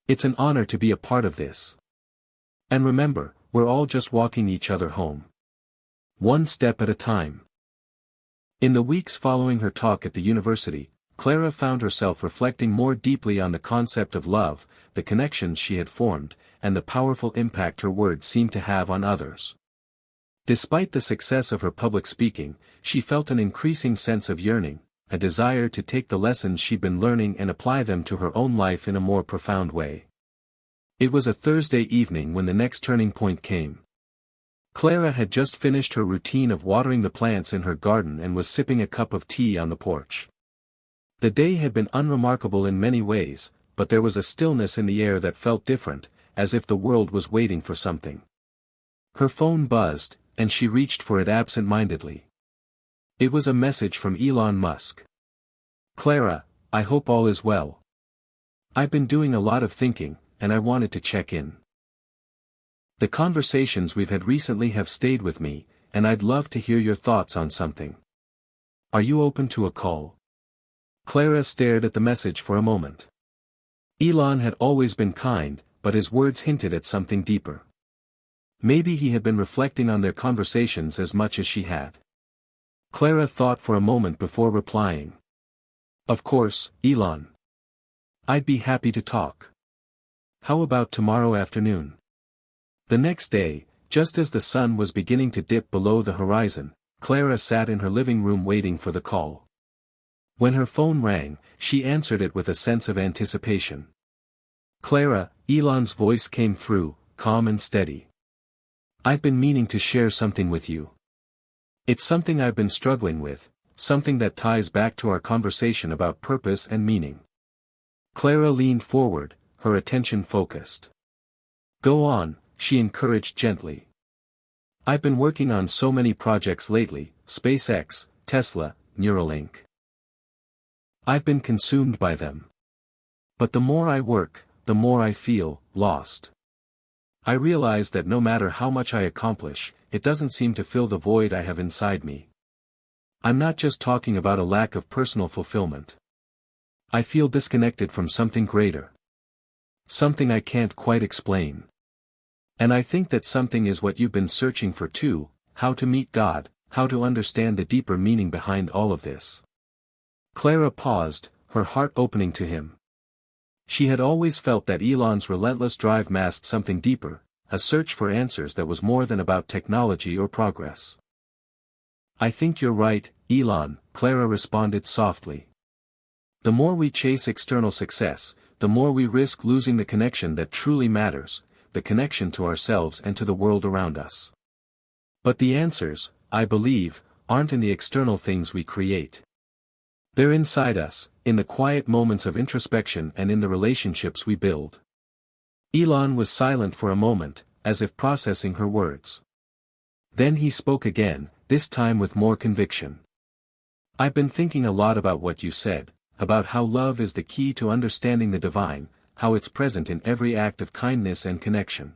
It's an honor to be a part of this. And remember, we're all just walking each other home. One step at a time." In the weeks following her talk at the university, Clara found herself reflecting more deeply on the concept of love, the connections she had formed, and the powerful impact her words seemed to have on others. Despite the success of her public speaking, she felt an increasing sense of yearning, a desire to take the lessons she'd been learning and apply them to her own life in a more profound way. It was a Thursday evening when the next turning point came. Clara had just finished her routine of watering the plants in her garden and was sipping a cup of tea on the porch. The day had been unremarkable in many ways, but there was a stillness in the air that felt different, as if the world was waiting for something. Her phone buzzed, and she reached for it absent-mindedly. It was a message from Elon Musk. "Clara, I hope all is well. I've been doing a lot of thinking, and I wanted to check in. The conversations we've had recently have stayed with me, and I'd love to hear your thoughts on something. Are you open to a call?" Clara stared at the message for a moment. Elon had always been kind, but his words hinted at something deeper. Maybe he had been reflecting on their conversations as much as she had. Clara thought for a moment before replying. "Of course, Elon. I'd be happy to talk. How about tomorrow afternoon?" The next day, just as the sun was beginning to dip below the horizon, Clara sat in her living room waiting for the call. When her phone rang, she answered it with a sense of anticipation. "Clara," Elon's voice came through, calm and steady. "I've been meaning to share something with you. It's something I've been struggling with, something that ties back to our conversation about purpose and meaning." Clara leaned forward, her attention focused. "Go on," she encouraged gently. "I've been working on so many projects lately, SpaceX, Tesla, Neuralink. I've been consumed by them. But the more I work, the more I feel lost. I realize that no matter how much I accomplish, it doesn't seem to fill the void I have inside me. I'm not just talking about a lack of personal fulfillment. I feel disconnected from something greater. Something I can't quite explain. And I think that something is what you've been searching for too, how to meet God, how to understand the deeper meaning behind all of this." Clara paused, her heart opening to him. She had always felt that Elon's relentless drive masked something deeper, a search for answers that was more than about technology or progress. "I think you're right, Elon," Clara responded softly. "The more we chase external success, the more we risk losing the connection that truly matters, the connection to ourselves and to the world around us. But the answers, I believe, aren't in the external things we create. They're inside us, in the quiet moments of introspection and in the relationships we build." Elon was silent for a moment, as if processing her words. Then he spoke again, this time with more conviction. "I've been thinking a lot about what you said, about how love is the key to understanding the divine, how it's present in every act of kindness and connection.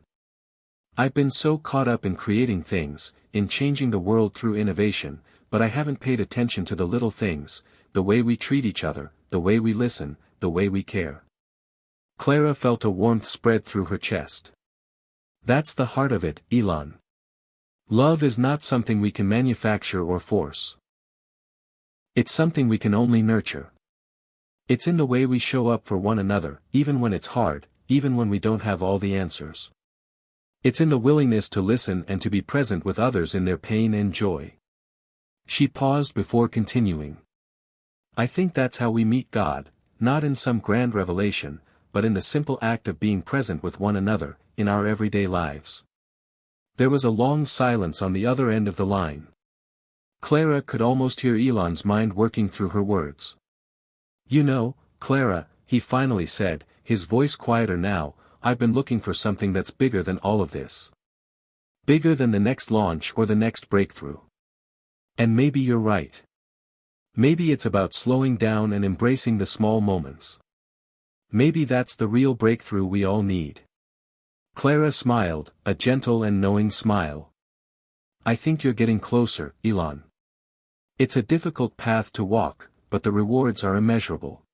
I've been so caught up in creating things, in changing the world through innovation, but I haven't paid attention to the little things, the way we treat each other, the way we listen, the way we care." Clara felt a warmth spread through her chest. "That's the heart of it, Elon. Love is not something we can manufacture or force. It's something we can only nurture. It's in the way we show up for one another, even when it's hard, even when we don't have all the answers. It's in the willingness to listen and to be present with others in their pain and joy." She paused before continuing. "I think that's how we meet God, not in some grand revelation, but in the simple act of being present with one another, in our everyday lives." There was a long silence on the other end of the line. Clara could almost hear Elon's mind working through her words. "You know, Clara," he finally said, his voice quieter now, "I've been looking for something that's bigger than all of this. Bigger than the next launch or the next breakthrough. And maybe you're right. Maybe it's about slowing down and embracing the small moments. Maybe that's the real breakthrough we all need." Clara smiled, a gentle and knowing smile. "I think you're getting closer, Elon. It's a difficult path to walk, but the rewards are immeasurable."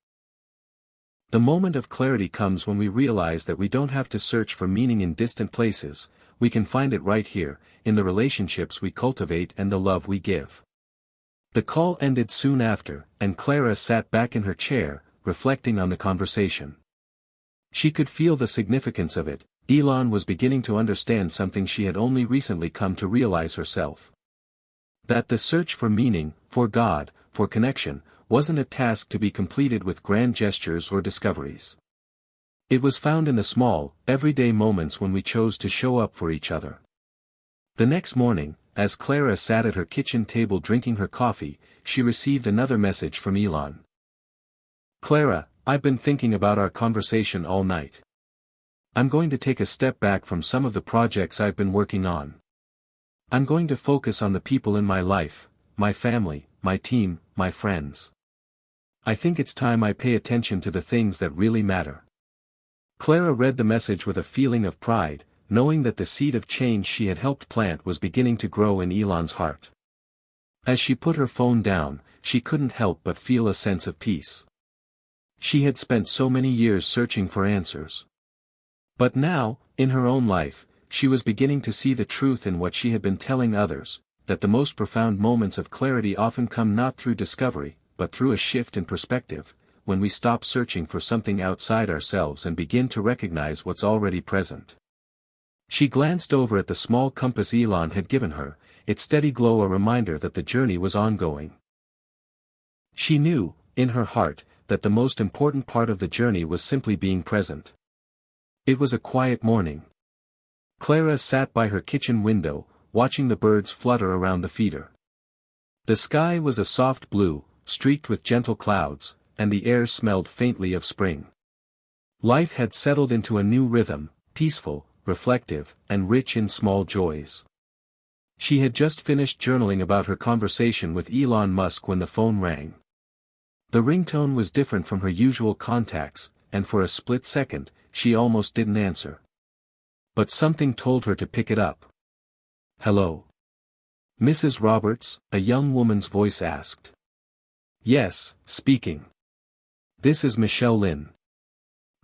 The moment of clarity comes when we realize that we don't have to search for meaning in distant places, we can find it right here, in the relationships we cultivate and the love we give. The call ended soon after, and Clara sat back in her chair, reflecting on the conversation. She could feel the significance of it. Elon was beginning to understand something she had only recently come to realize herself. That the search for meaning, for God, for connection, wasn't a task to be completed with grand gestures or discoveries. It was found in the small, everyday moments when we chose to show up for each other. The next morning, as Clara sat at her kitchen table drinking her coffee, she received another message from Elon. Clara, I've been thinking about our conversation all night. I'm going to take a step back from some of the projects I've been working on. I'm going to focus on the people in my life, my family, my team, my friends. I think it's time I pay attention to the things that really matter. Clara read the message with a feeling of pride, knowing that the seed of change she had helped plant was beginning to grow in Elon's heart. As she put her phone down, she couldn't help but feel a sense of peace. She had spent so many years searching for answers. But now, in her own life, she was beginning to see the truth in what she had been telling others, that the most profound moments of clarity often come not through discovery, but through a shift in perspective, when we stop searching for something outside ourselves and begin to recognize what's already present. She glanced over at the small compass Elon had given her, its steady glow a reminder that the journey was ongoing. She knew, in her heart, that the most important part of the journey was simply being present. It was a quiet morning. Clara sat by her kitchen window, watching the birds flutter around the feeder. The sky was a soft blue, streaked with gentle clouds, and the air smelled faintly of spring. Life had settled into a new rhythm, peaceful, reflective, and rich in small joys. She had just finished journaling about her conversation with Elon Musk when the phone rang. The ringtone was different from her usual contacts, and for a split second, she almost didn't answer. But something told her to pick it up. "Hello? Mrs. Roberts?" a young woman's voice asked. "Yes, speaking. This is Michelle Lin.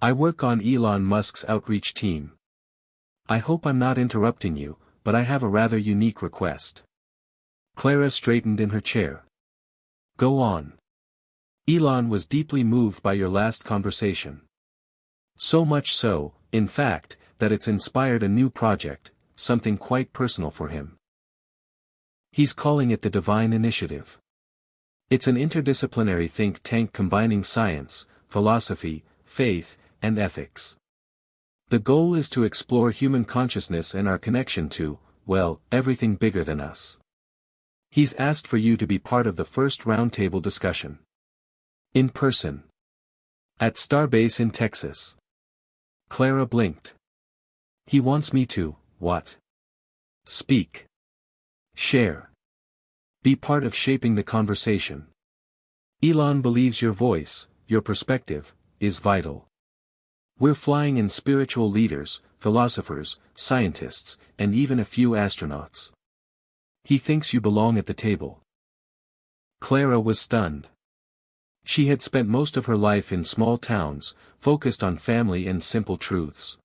I work on Elon Musk's outreach team. I hope I'm not interrupting you, but I have a rather unique request." Clara straightened in her chair. "Go on. Elon was deeply moved by your last conversation. So much so, in fact, that it's inspired a new project, something quite personal for him. He's calling it the Divine Initiative. It's an interdisciplinary think tank combining science, philosophy, faith, and ethics. The goal is to explore human consciousness and our connection to, well, everything bigger than us. He's asked for you to be part of the first roundtable discussion. In person. At Starbase in Texas. Clara blinked. He wants me to, what? Speak. Share. Be part of shaping the conversation. Elon believes your voice, your perspective, is vital. We're flying in spiritual leaders, philosophers, scientists, and even a few astronauts. He thinks you belong at the table. Clara was stunned. She had spent most of her life in small towns, focused on family and simple truths.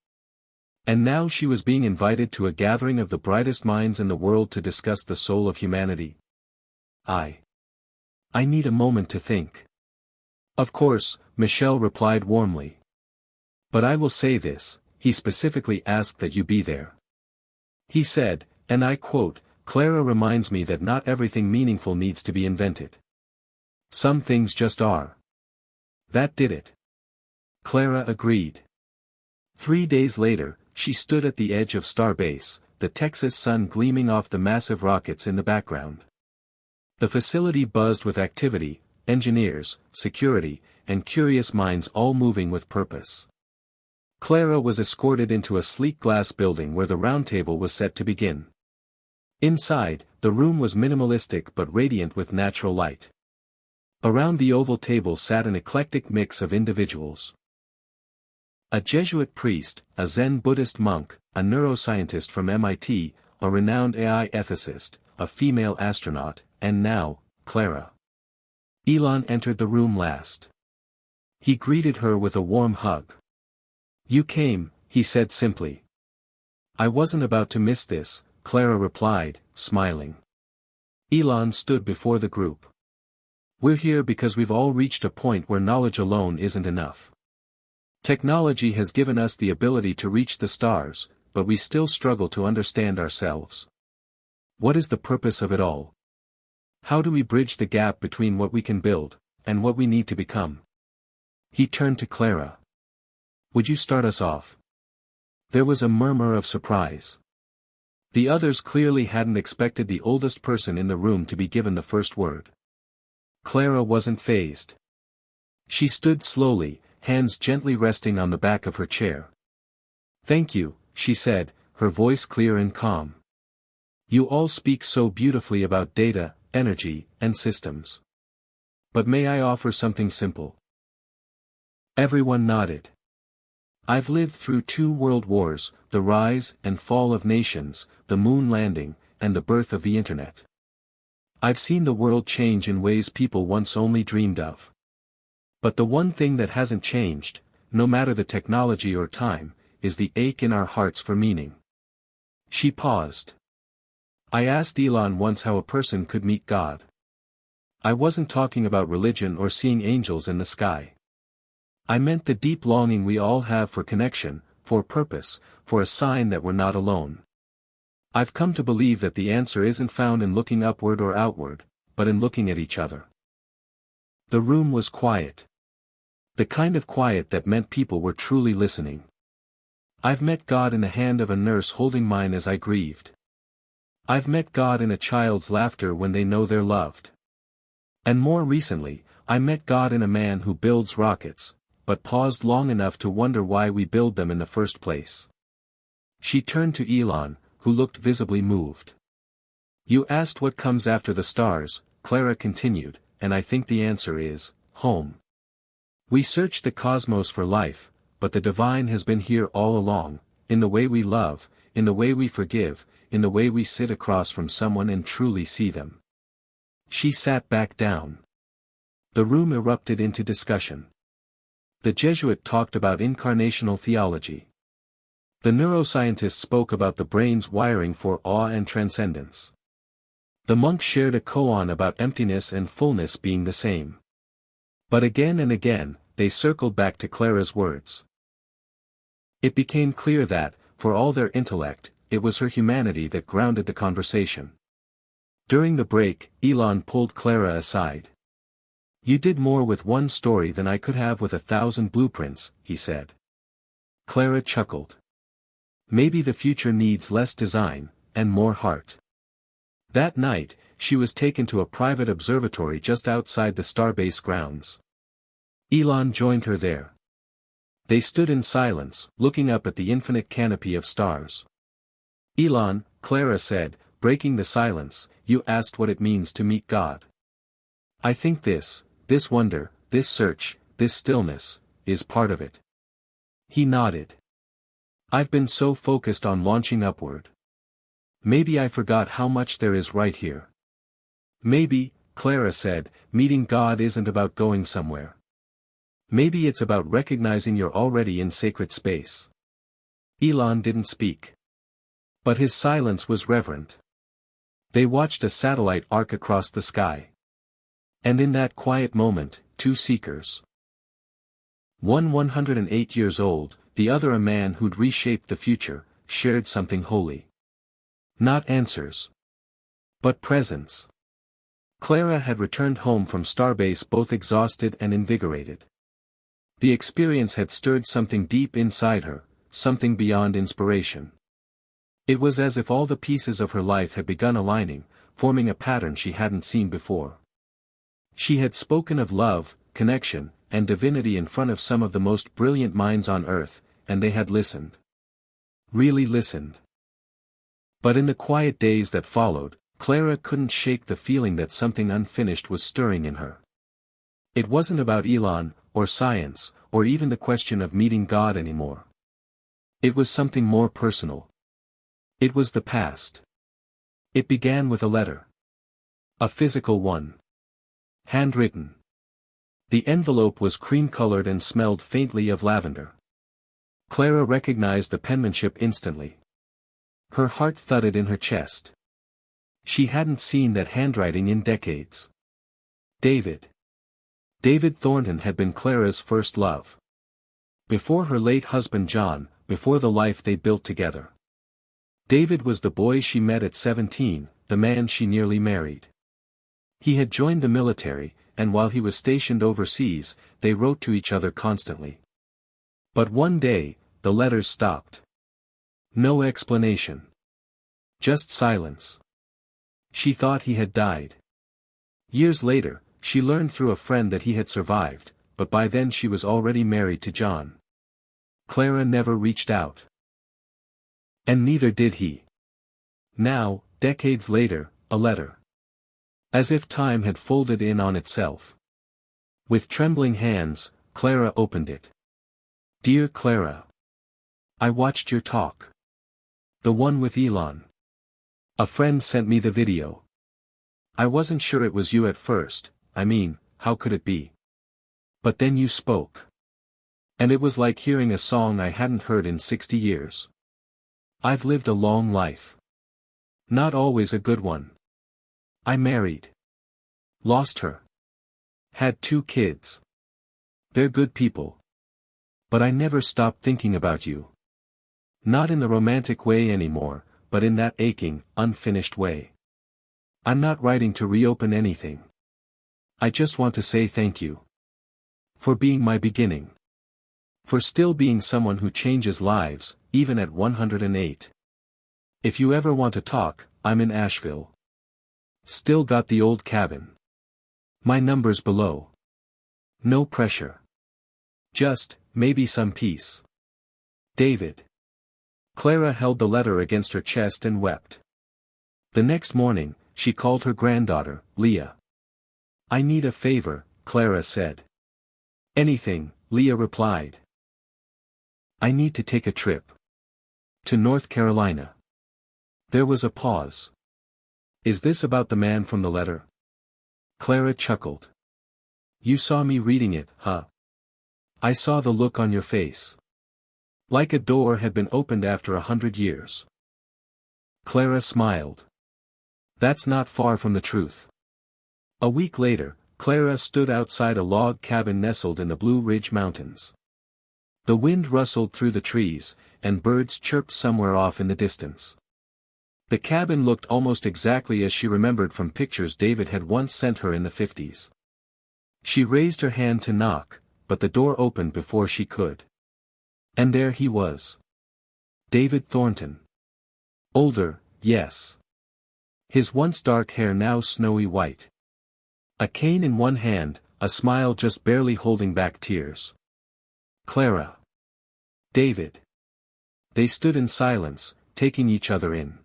And now she was being invited to a gathering of the brightest minds in the world to discuss the soul of humanity. I need a moment to think. Of course, Michelle replied warmly. But I will say this, he specifically asked that you be there. He said, and I quote, "Clara reminds me that not everything meaningful needs to be invented. Some things just are." That did it. Clara agreed. 3 days later, she stood at the edge of Starbase, the Texas sun gleaming off the massive rockets in the background. The facility buzzed with activity, engineers, security, and curious minds all moving with purpose. Clara was escorted into a sleek glass building where the roundtable was set to begin. Inside, the room was minimalistic but radiant with natural light. Around the oval table sat an eclectic mix of individuals. A Jesuit priest, a Zen Buddhist monk, a neuroscientist from MIT, a renowned AI ethicist, a female astronaut, and now, Clara. Elon entered the room last. He greeted her with a warm hug. "You came," he said simply. "I wasn't about to miss this," Clara replied, smiling. Elon stood before the group. "We're here because we've all reached a point where knowledge alone isn't enough. Technology has given us the ability to reach the stars, but we still struggle to understand ourselves. What is the purpose of it all? How do we bridge the gap between what we can build, and what we need to become?" He turned to Clara. "Would you start us off?" There was a murmur of surprise. The others clearly hadn't expected the oldest person in the room to be given the first word. Clara wasn't fazed. She stood slowly, hands gently resting on the back of her chair. "Thank you," she said, her voice clear and calm. "You all speak so beautifully about data, energy, and systems. But may I offer something simple?" Everyone nodded. "I've lived through 2 world wars, the rise and fall of nations, the moon landing, and the birth of the internet. I've seen the world change in ways people once only dreamed of. But the one thing that hasn't changed, no matter the technology or time, is the ache in our hearts for meaning." She paused. "I asked Elon once how a person could meet God. I wasn't talking about religion or seeing angels in the sky. I meant the deep longing we all have for connection, for purpose, for a sign that we're not alone. I've come to believe that the answer isn't found in looking upward or outward, but in looking at each other." The room was quiet. The kind of quiet that meant people were truly listening. "I've met God in the hand of a nurse holding mine as I grieved. I've met God in a child's laughter when they know they're loved. And more recently, I met God in a man who builds rockets, but paused long enough to wonder why we build them in the first place." She turned to Elon, who looked visibly moved. "You asked what comes after the stars," Clara continued, "and I think the answer is, home. We search the cosmos for life, but the divine has been here all along, in the way we love, in the way we forgive, in the way we sit across from someone and truly see them." She sat back down. The room erupted into discussion. The Jesuit talked about incarnational theology. The neuroscientist spoke about the brain's wiring for awe and transcendence. The monk shared a koan about emptiness and fullness being the same. But again and again, they circled back to Clara's words. It became clear that, for all their intellect, it was her humanity that grounded the conversation. During the break, Elon pulled Clara aside. "You did more with one story than I could have with 1,000 blueprints," he said. Clara chuckled. "Maybe the future needs less design, and more heart." That night, she was taken to a private observatory just outside the Starbase grounds. Elon joined her there. They stood in silence, looking up at the infinite canopy of stars. "Elon," Clara said, breaking the silence, "you asked what it means to meet God. I think this wonder, this search, this stillness, is part of it." He nodded. "I've been so focused on launching upward. Maybe I forgot how much there is right here." "Maybe," Clara said, "meeting God isn't about going somewhere. Maybe it's about recognizing you're already in sacred space." Elon didn't speak. But his silence was reverent. They watched a satellite arc across the sky. And in that quiet moment, 2 seekers. One 108 years old, the other a man who'd reshaped the future, shared something holy. Not answers. But presence. Clara had returned home from Starbase both exhausted and invigorated. The experience had stirred something deep inside her, something beyond inspiration. It was as if all the pieces of her life had begun aligning, forming a pattern she hadn't seen before. She had spoken of love, connection, and divinity in front of some of the most brilliant minds on earth, and they had listened. Really listened. But in the quiet days that followed, Clara couldn't shake the feeling that something unfinished was stirring in her. It wasn't about Elon, or science, or even the question of meeting God anymore. It was something more personal. It was the past. It began with a letter. A physical one. Handwritten. The envelope was cream-colored and smelled faintly of lavender. Clara recognized the penmanship instantly. Her heart thudded in her chest. She hadn't seen that handwriting in decades. David. David Thornton had been Clara's first love. Before her late husband John, before the life they built together. David was the boy she met at 17, the man she nearly married. He had joined the military, and while he was stationed overseas, they wrote to each other constantly. But one day, the letters stopped. No explanation. Just silence. She thought he had died. Years later, she learned through a friend that he had survived, but by then she was already married to John. Clara never reached out. And neither did he. Now, decades later, a letter. As if time had folded in on itself. With trembling hands, Clara opened it. Dear Clara. I watched your talk. The one with Elon. A friend sent me the video. I wasn't sure it was you at first, I mean, how could it be? But then you spoke. And it was like hearing a song I hadn't heard in 60 years. I've lived a long life. Not always a good one. I married. Lost her. Had 2 kids. They're good people. But I never stopped thinking about you. Not in the romantic way anymore, but in that aching, unfinished way. I'm not writing to reopen anything. I just want to say thank you. For being my beginning. For still being someone who changes lives, even at 108. If you ever want to talk, I'm in Asheville. Still got the old cabin. My number's below. No pressure. Just, maybe some peace. David. Clara held the letter against her chest and wept. The next morning, she called her granddaughter, Leah. I need a favor, Clara said. Anything, Leah replied. I need to take a trip. To North Carolina. There was a pause. Is this about the man from the letter? Clara chuckled. You saw me reading it, huh? I saw the look on your face. Like a door had been opened after 100 years. Clara smiled. That's not far from the truth. A week later, Clara stood outside a log cabin nestled in the Blue Ridge Mountains. The wind rustled through the trees, and birds chirped somewhere off in the distance. The cabin looked almost exactly as she remembered from pictures David had once sent her in the 50s. She raised her hand to knock, but the door opened before she could. And there he was. David Thornton. Older, yes. His once dark hair now snowy white. A cane in one hand, a smile just barely holding back tears. Clara. David. They stood in silence, taking each other in.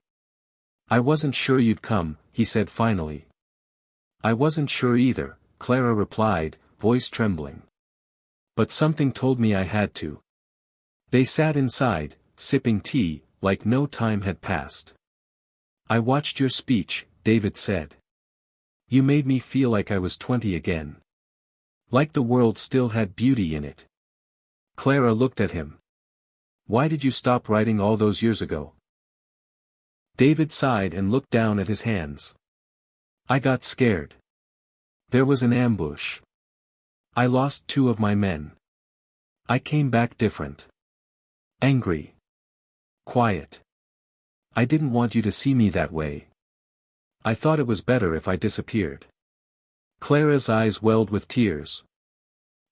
I wasn't sure you'd come, he said finally. I wasn't sure either, Clara replied, voice trembling. But something told me I had to. They sat inside, sipping tea, like no time had passed. I watched your speech, David said. You made me feel like I was 20 again. Like the world still had beauty in it. Clara looked at him. Why did you stop writing all those years ago? David sighed and looked down at his hands. I got scared. There was an ambush. I lost 2 of my men. I came back different. Angry. Quiet. I didn't want you to see me that way. I thought it was better if I disappeared. Clara's eyes welled with tears.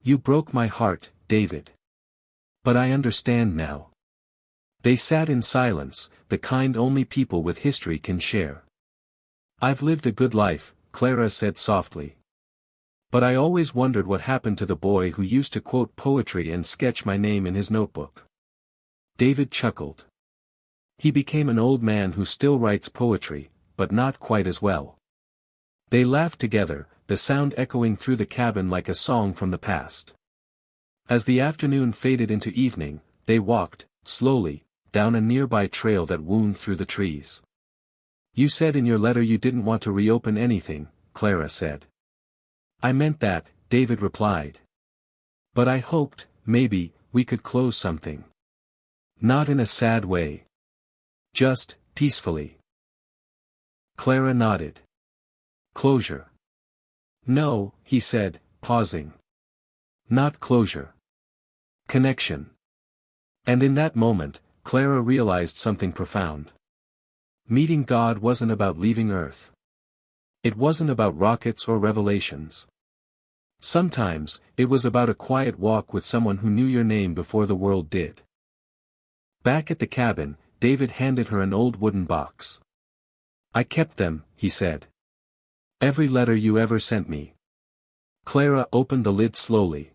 You broke my heart, David. But I understand now. They sat in silence, the kind only people with history can share. I've lived a good life, Clara said softly. But I always wondered what happened to the boy who used to quote poetry and sketch my name in his notebook. David chuckled. He became an old man who still writes poetry, but not quite as well. They laughed together, the sound echoing through the cabin like a song from the past. As the afternoon faded into evening, they walked, slowly, down a nearby trail that wound through the trees. You said in your letter you didn't want to reopen anything, Clara said. I meant that, David replied. But I hoped, maybe, we could close something. Not in a sad way. Just, peacefully. Clara nodded. Closure. No, he said, pausing. Not closure. Connection. And in that moment, Clara realized something profound. Meeting God wasn't about leaving Earth. It wasn't about rockets or revelations. Sometimes, it was about a quiet walk with someone who knew your name before the world did. Back at the cabin, David handed her an old wooden box. I kept them, he said. Every letter you ever sent me. Clara opened the lid slowly.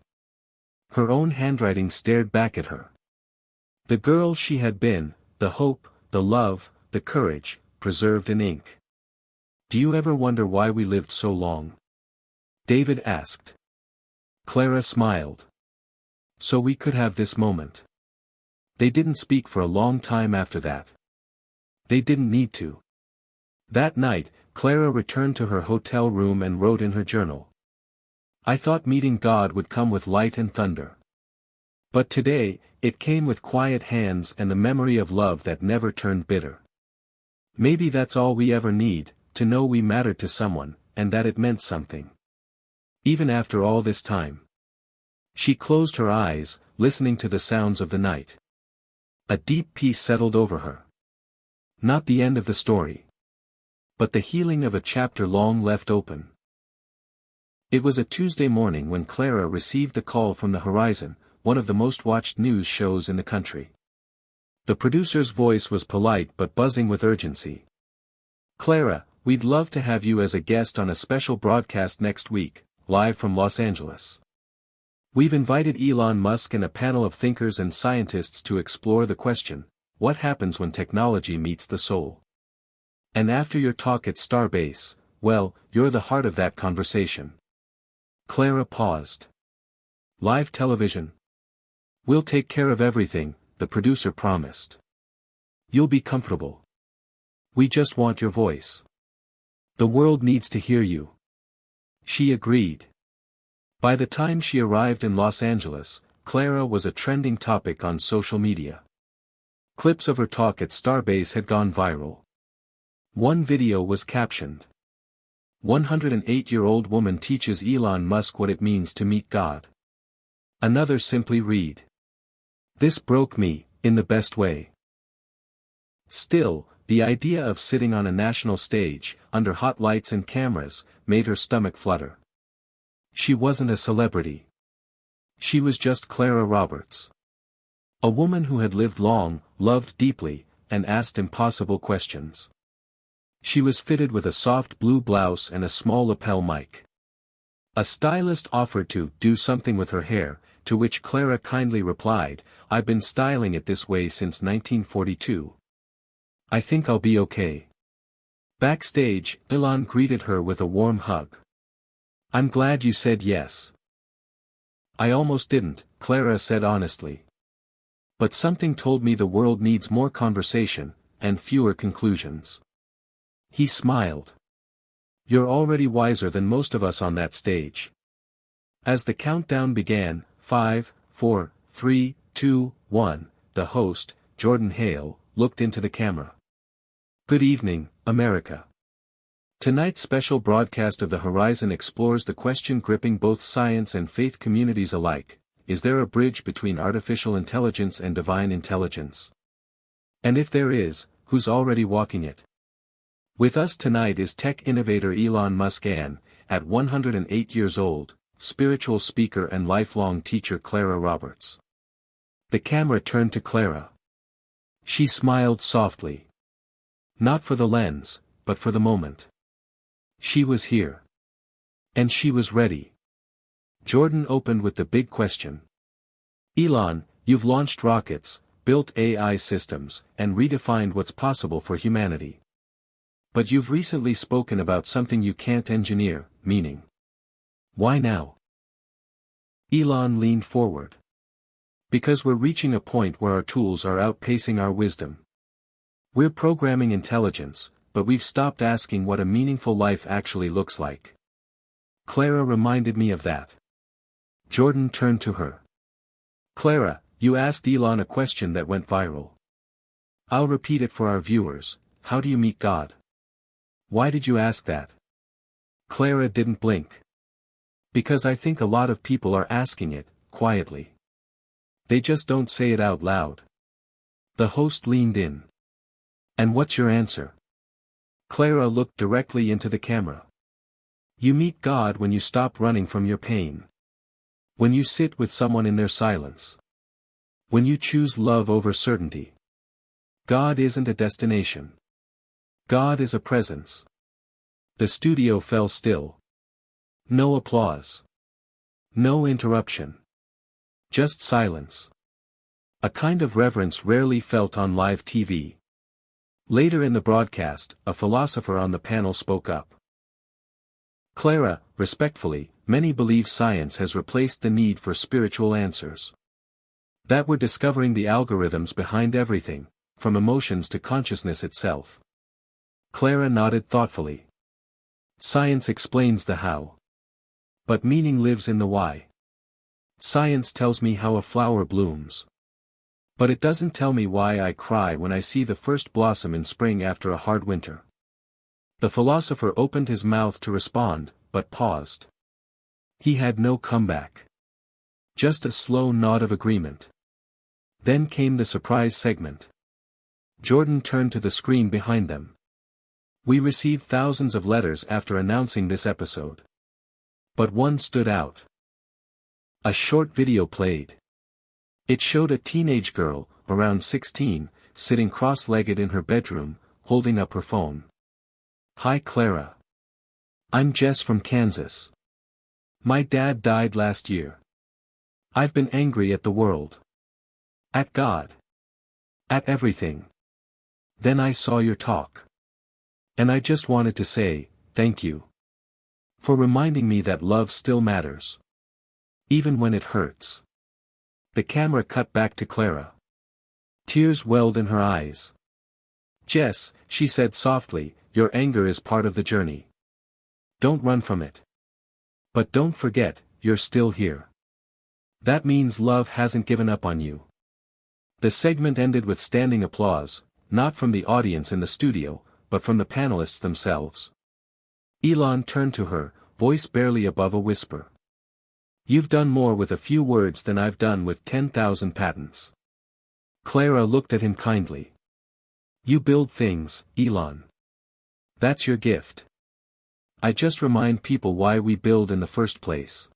Her own handwriting stared back at her. The girl she had been, the hope, the love, the courage, preserved in ink. "Do you ever wonder why we lived so long?" David asked. Clara smiled. "So we could have this moment." They didn't speak for a long time after that. They didn't need to. That night, Clara returned to her hotel room and wrote in her journal. "I thought meeting God would come with light and thunder. But today, it came with quiet hands and the memory of love that never turned bitter. Maybe that's all we ever need, to know we mattered to someone, and that it meant something. Even after all this time." She closed her eyes, listening to the sounds of the night. A deep peace settled over her. Not the end of the story, but the healing of a chapter long left open. It was a Tuesday morning when Clara received the call from the Horizon, one of the most watched news shows in the country. The producer's voice was polite but buzzing with urgency. "Clara, we'd love to have you as a guest on a special broadcast next week, live from Los Angeles. We've invited Elon Musk and a panel of thinkers and scientists to explore the question, what happens when technology meets the soul? And after your talk at Starbase, well, you're the heart of that conversation." Clara paused. "Live television? We'll take care of everything," the producer promised. "You'll be comfortable. We just want your voice. The world needs to hear you." She agreed. By the time she arrived in Los Angeles, Clara was a trending topic on social media. Clips of her talk at Starbase had gone viral. One video was captioned, "108-year-old woman teaches Elon Musk what it means to meet God." Another simply read, "This broke me, in the best way." Still, the idea of sitting on a national stage, under hot lights and cameras, made her stomach flutter. She wasn't a celebrity. She was just Clara Roberts. A woman who had lived long, loved deeply, and asked impossible questions. She was fitted with a soft blue blouse and a small lapel mic. A stylist offered to do something with her hair, to which Clara kindly replied, "I've been styling it this way since 1942. I think I'll be okay." Backstage, Elon greeted her with a warm hug. "I'm glad you said yes." "I almost didn't," Clara said honestly. "But something told me the world needs more conversation, and fewer conclusions." He smiled. "You're already wiser than most of us on that stage." As the countdown began, 5, 4, 3, 2, 1, the host, Jordan Hale, looked into the camera. "Good evening, America. Tonight's special broadcast of the Horizon explores the question gripping both science and faith communities alike: is there a bridge between artificial intelligence and divine intelligence? And if there is, who's already walking it? With us tonight is tech innovator Elon Musk and, at 108 years old, spiritual speaker and lifelong teacher Clara Roberts." The camera turned to Clara. She smiled softly. Not for the lens, but for the moment. She was here. And she was ready. Jordan opened with the big question. "Elon, you've launched rockets, built AI systems, and redefined what's possible for humanity. But you've recently spoken about something you can't engineer, meaning. Why now?" Elon leaned forward. "Because we're reaching a point where our tools are outpacing our wisdom. We're programming intelligence, but we've stopped asking what a meaningful life actually looks like." Clara reminded me of that. Jordan turned to her. "Clara, you asked Elon a question that went viral. I'll repeat it for our viewers: how do you meet God? Why did you ask that?" Clara didn't blink. "Because I think a lot of people are asking it, quietly. They just don't say it out loud." The host leaned in. "And what's your answer?" Clara looked directly into the camera. "You meet God when you stop running from your pain. When you sit with someone in their silence. When you choose love over certainty. God isn't a destination. God is a presence." The studio fell still. No applause. No interruption. Just silence. A kind of reverence rarely felt on live TV. Later in the broadcast, a philosopher on the panel spoke up. Clara, respectfully, many believe science has replaced the need for spiritual answers. That we're discovering the algorithms behind everything, from emotions to consciousness itself. Clara nodded thoughtfully. Science explains the how. But meaning lives in the why. Science tells me how a flower blooms. But it doesn't tell me why I cry when I see the first blossom in spring after a hard winter. The philosopher opened his mouth to respond, but paused. He had no comeback. Just a slow nod of agreement. Then came the surprise segment. Jordan turned to the screen behind them. We received thousands of letters after announcing this episode. But one stood out. A short video played. It showed a teenage girl, around 16, sitting cross-legged in her bedroom, holding up her phone. Hi Clara. I'm Jess from Kansas. My dad died last year. I've been angry at the world. At God. At everything. Then I saw your talk. And I just wanted to say, thank you. For reminding me that love still matters. Even when it hurts. The camera cut back to Clara. Tears welled in her eyes. Jess, she said softly, your anger is part of the journey. Don't run from it. But don't forget, you're still here. That means love hasn't given up on you. The segment ended with standing applause, not from the audience in the studio, but from the panelists themselves. Elon turned to her, voice barely above a whisper. You've done more with a few words than I've done with 10,000 patents. Clara looked at him kindly. You build things, Elon. That's your gift. I just remind people why we build in the first place.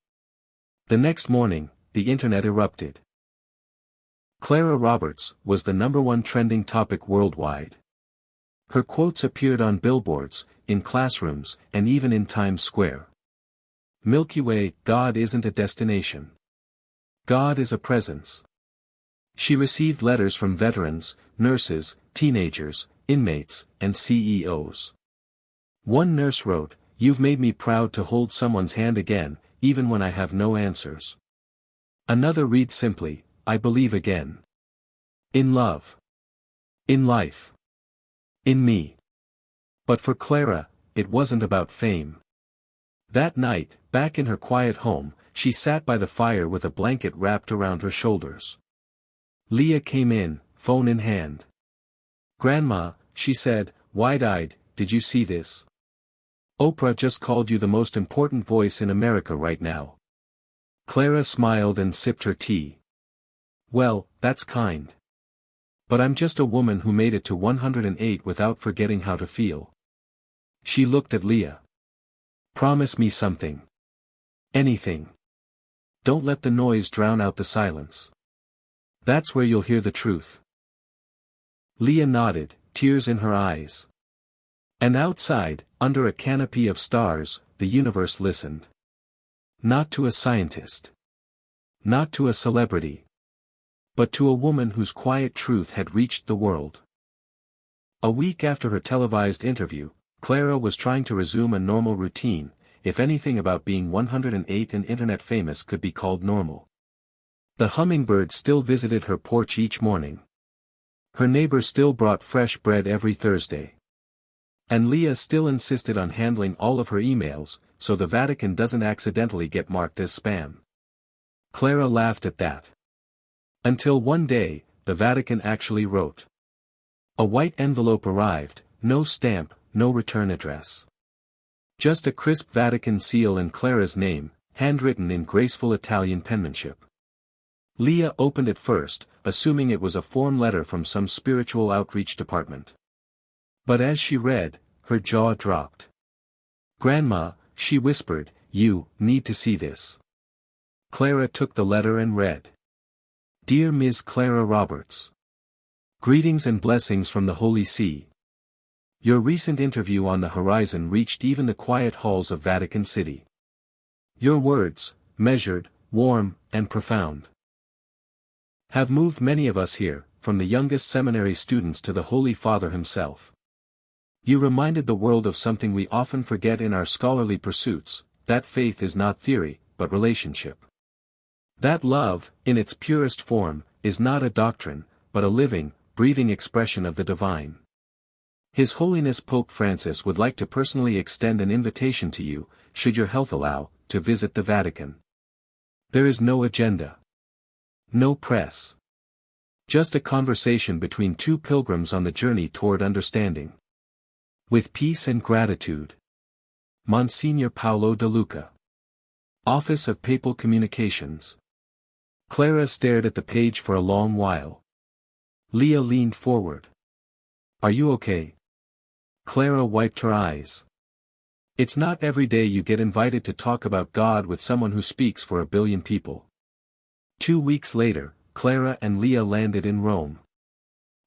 The next morning, the internet erupted. Clara Roberts was the #1 trending topic worldwide. Her quotes appeared on billboards, in classrooms, and even in Times Square. Milky Way, God isn't a destination. God is a presence. She received letters from veterans, nurses, teenagers, inmates, and CEOs. One nurse wrote, "You've made me proud to hold someone's hand again, even when I have no answers." Another read simply, "I believe again. In love. In life. In me." But for Clara, it wasn't about fame. That night, back in her quiet home, she sat by the fire with a blanket wrapped around her shoulders. Leah came in, phone in hand. "Grandma," she said, wide-eyed, "did you see this? Oprah just called you the most important voice in America right now." Clara smiled and sipped her tea. "Well, that's kind. But I'm just a woman who made it to 108 without forgetting how to feel." She looked at Leah. "Promise me something. Anything. Don't let the noise drown out the silence. That's where you'll hear the truth." Leah nodded, tears in her eyes. And outside, under a canopy of stars, the universe listened. Not to a scientist. Not to a celebrity. But to a woman whose quiet truth had reached the world. A week after her televised interview, Clara was trying to resume a normal routine, if anything about being 108 and internet famous could be called normal. The hummingbird still visited her porch each morning. Her neighbor still brought fresh bread every Thursday. And Leah still insisted on handling all of her emails, so the Vatican doesn't accidentally get marked as spam. Clara laughed at that. Until one day, the Vatican actually wrote. A white envelope arrived, no stamp, no return address. Just a crisp Vatican seal and Clara's name, handwritten in graceful Italian penmanship. Leah opened it first, assuming it was a form letter from some spiritual outreach department. But as she read, her jaw dropped. "Grandma," she whispered, "you need to see this." Clara took the letter and read. Dear Ms. Clara Roberts. Greetings and blessings from the Holy See. Your recent interview on the horizon reached even the quiet halls of Vatican City. Your words, measured, warm, and profound. have moved many of us here, from the youngest seminary students to the Holy Father himself. You reminded the world of something we often forget in our scholarly pursuits, that faith is not theory, but relationship. That love, in its purest form, is not a doctrine, but a living, breathing expression of the divine. His Holiness Pope Francis would like to personally extend an invitation to you, should your health allow, to visit the Vatican. There is no agenda. No press. Just a conversation between two pilgrims on the journey toward understanding. With peace and gratitude. Monsignor Paolo De Luca. Office of Papal Communications. Clara stared at the page for a long while. Leah leaned forward. Are you okay? Clara wiped her eyes. It's not every day you get invited to talk about God with someone who speaks for 1 billion people. 2 weeks later, Clara and Leah landed in Rome.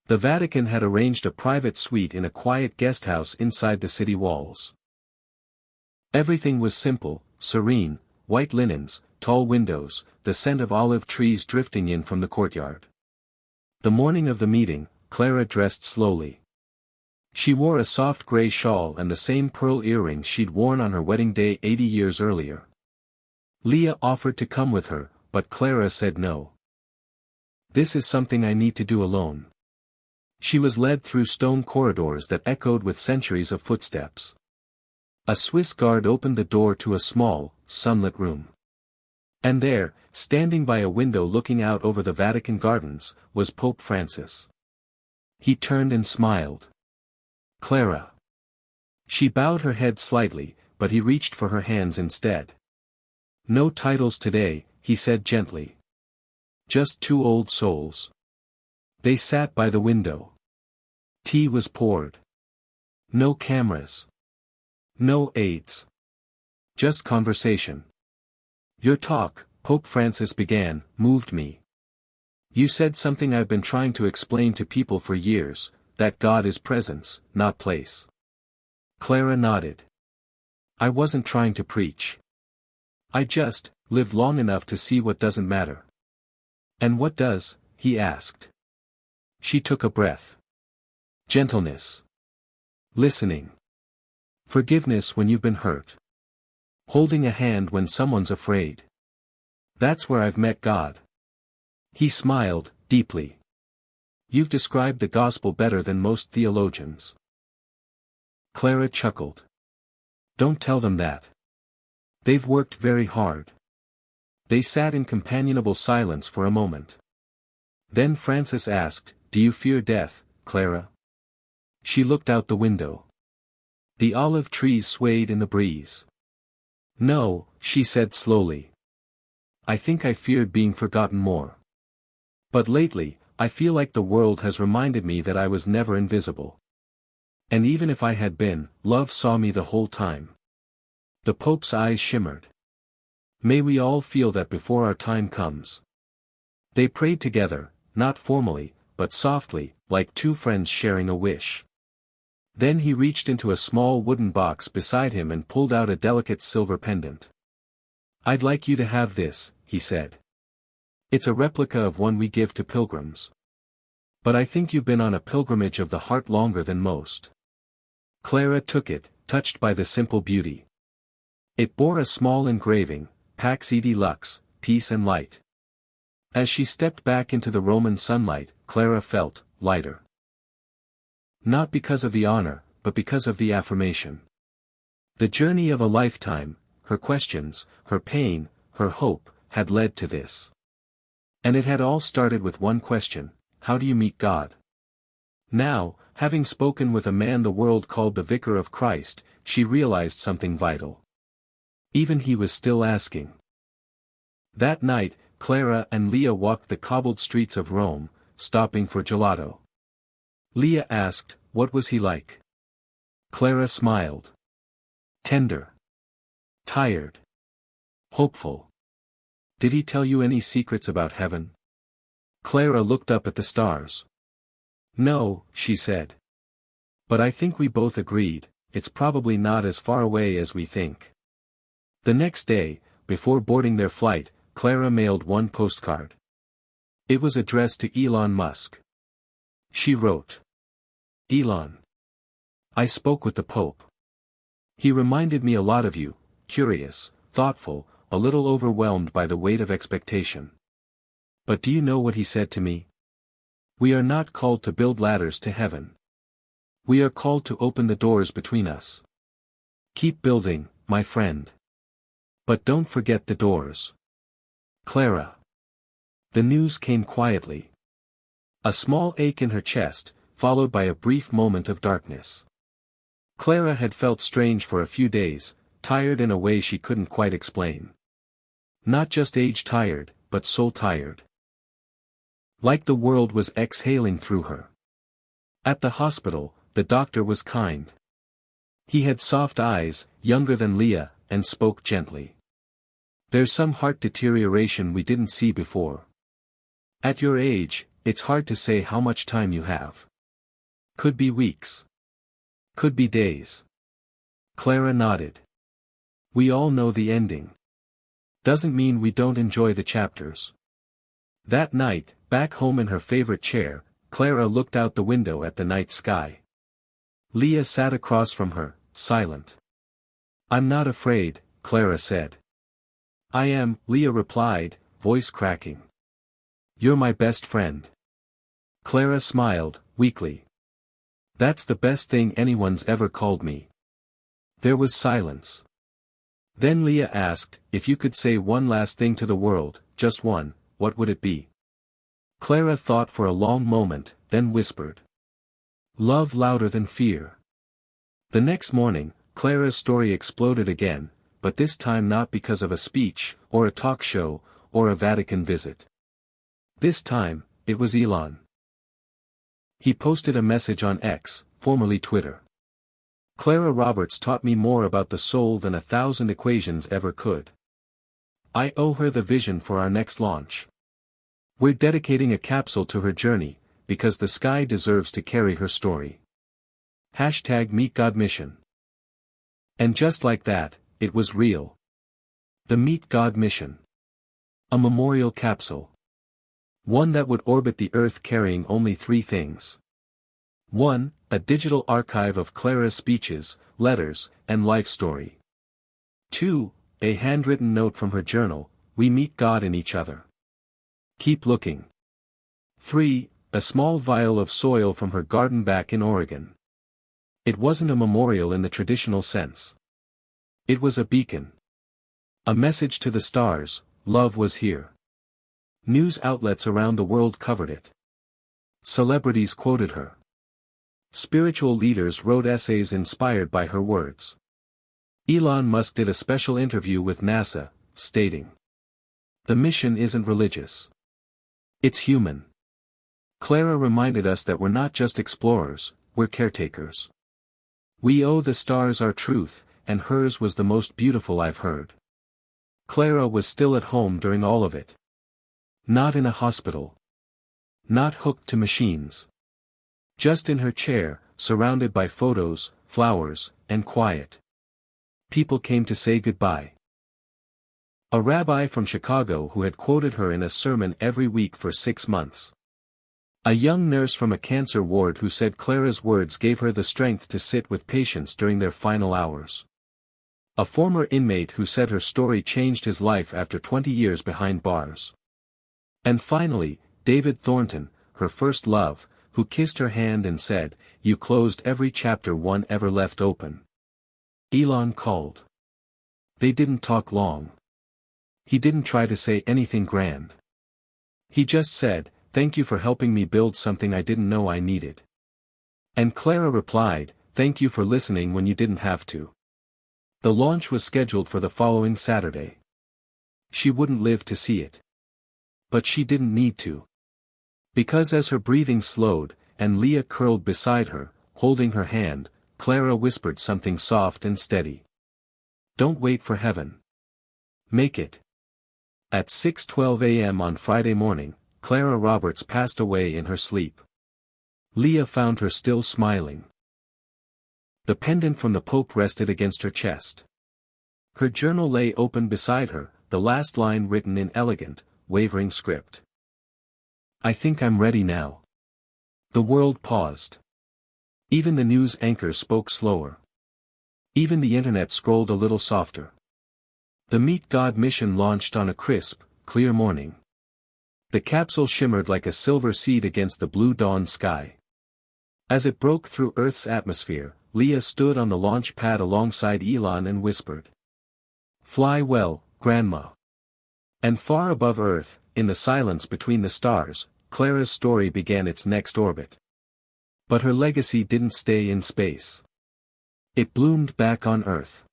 The Vatican had arranged a private suite in a quiet guesthouse inside the city walls. Everything was simple, serene, white linens, tall windows, the scent of olive trees drifting in from the courtyard. The morning of the meeting, Clara dressed slowly. She wore a soft gray shawl and the same pearl earrings she'd worn on her wedding day 80 years earlier. Leah offered to come with her, but Clara said no. This is something I need to do alone. She was led through stone corridors that echoed with centuries of footsteps. A Swiss guard opened the door to a small, sunlit room. And there, standing by a window looking out over the Vatican gardens, was Pope Francis. He turned and smiled. Clara. She bowed her head slightly, but he reached for her hands instead. No titles today, he said gently. Just two old souls. They sat by the window. Tea was poured. No cameras. No aides. Just conversation. Your talk, Pope Francis began, moved me. You said something I've been trying to explain to people for years, that God is presence, not place. Clara nodded. I wasn't trying to preach. I just lived long enough to see what doesn't matter. And what does? He asked. She took a breath. Gentleness. Listening. Forgiveness when you've been hurt. Holding a hand when someone's afraid. That's where I've met God. He smiled, deeply. You've described the gospel better than most theologians. Clara chuckled. Don't tell them that. They've worked very hard. They sat in companionable silence for a moment. Then Francis asked, Do you fear death, Clara? She looked out the window. The olive trees swayed in the breeze. No, she said slowly. I think I feared being forgotten more. But lately, I feel like the world has reminded me that I was never invisible. And even if I had been, love saw me the whole time. The Pope's eyes shimmered. May we all feel that before our time comes. They prayed together, not formally, but softly, like two friends sharing a wish. Then he reached into a small wooden box beside him and pulled out a delicate silver pendant. I'd like you to have this, he said. It's a replica of one we give to pilgrims. But I think you've been on a pilgrimage of the heart longer than most. Clara took it, touched by the simple beauty. It bore a small engraving, Pax Edi Lux, peace and light. As she stepped back into the Roman sunlight, Clara felt lighter. Not because of the honor, but because of the affirmation. The journey of a lifetime, her questions, her pain, her hope, had led to this. And it had all started with one question: how do you meet God? Now, having spoken with a man the world called the Vicar of Christ, she realized something vital. Even he was still asking. That night, Clara and Leah walked the cobbled streets of Rome, stopping for gelato. Leah asked, what was he like? Clara smiled. Tender. Tired. Hopeful. Did he tell you any secrets about heaven? Clara looked up at the stars. No, she said. But I think we both agreed, it's probably not as far away as we think. The next day, before boarding their flight, Clara mailed one postcard. It was addressed to Elon Musk. She wrote. Elon. I spoke with the Pope. He reminded me a lot of you, curious, thoughtful, a little overwhelmed by the weight of expectation. But do you know what he said to me? We are not called to build ladders to heaven. We are called to open the doors between us. Keep building, my friend. But don't forget the doors. Clara. The news came quietly. A small ache in her chest, followed by a brief moment of darkness. Clara had felt strange for a few days, tired in a way she couldn't quite explain. Not just age-tired, but soul-tired. Like the world was exhaling through her. At the hospital, the doctor was kind. He had soft eyes, younger than Leah, and spoke gently. There's some heart deterioration we didn't see before. At your age, it's hard to say how much time you have. Could be weeks. Could be days. Clara nodded. We all know the ending. Doesn't mean we don't enjoy the chapters. That night, back home in her favorite chair, Clara looked out the window at the night sky. Leah sat across from her, silent. I'm not afraid, Clara said. I am, Leah replied, voice cracking. You're my best friend. Clara smiled, weakly. That's the best thing anyone's ever called me. There was silence. Then Leah asked, if you could say one last thing to the world, just one, what would it be? Clara thought for a long moment, then whispered. Love louder than fear. The next morning, Clara's story exploded again, but this time not because of a speech, or a talk show, or a Vatican visit. This time, it was Elon. He posted a message on X, formerly Twitter. Clara Roberts taught me more about the soul than 1,000 equations ever could. I owe her the vision for our next launch. We're dedicating a capsule to her journey, because the sky deserves to carry her story. Meet God Mission. And just like that, it was real. The Meet God Mission. A memorial capsule. One that would orbit the Earth carrying only 3 things. 1. A digital archive of Clara's speeches, letters, and life story. 2. A handwritten note from her journal, we meet God in each other. Keep looking. 3. A small vial of soil from her garden back in Oregon. It wasn't a memorial in the traditional sense. It was a beacon. A message to the stars, love was here. News outlets around the world covered it. Celebrities quoted her. Spiritual leaders wrote essays inspired by her words. Elon Musk did a special interview with NASA, stating, the mission isn't religious. It's human. Clara reminded us that we're not just explorers, we're caretakers. We owe the stars our truth, and hers was the most beautiful I've heard. Clara was still at home during all of it. Not in a hospital. Not hooked to machines. Just in her chair, surrounded by photos, flowers, and quiet. People came to say goodbye. A rabbi from Chicago who had quoted her in a sermon every week for 6 months. A young nurse from a cancer ward who said Clara's words gave her the strength to sit with patients during their final hours. A former inmate who said her story changed his life after 20 years behind bars. And finally, David Thornton, her first love, who kissed her hand and said, you closed every chapter one ever left open. Elon called. They didn't talk long. He didn't try to say anything grand. He just said, thank you for helping me build something I didn't know I needed. And Clara replied, thank you for listening when you didn't have to. The launch was scheduled for the following Saturday. She wouldn't live to see it. But she didn't need to. Because as her breathing slowed, and Leah curled beside her, holding her hand, Clara whispered something soft and steady. Don't wait for heaven. Make it. At 6:12 a.m. on Friday morning, Clara Roberts passed away in her sleep. Leah found her still smiling. The pendant from the Pope rested against her chest. Her journal lay open beside her, the last line written in elegant, wavering script. I think I'm ready now. The world paused. Even the news anchor spoke slower. Even the internet scrolled a little softer. The Meet God mission launched on a crisp, clear morning. The capsule shimmered like a silver seed against the blue dawn sky. As it broke through Earth's atmosphere, Leah stood on the launch pad alongside Elon and whispered, "Fly well, Grandma." And far above Earth, in the silence between the stars, Clara's story began its next orbit. But her legacy didn't stay in space. It bloomed back on Earth.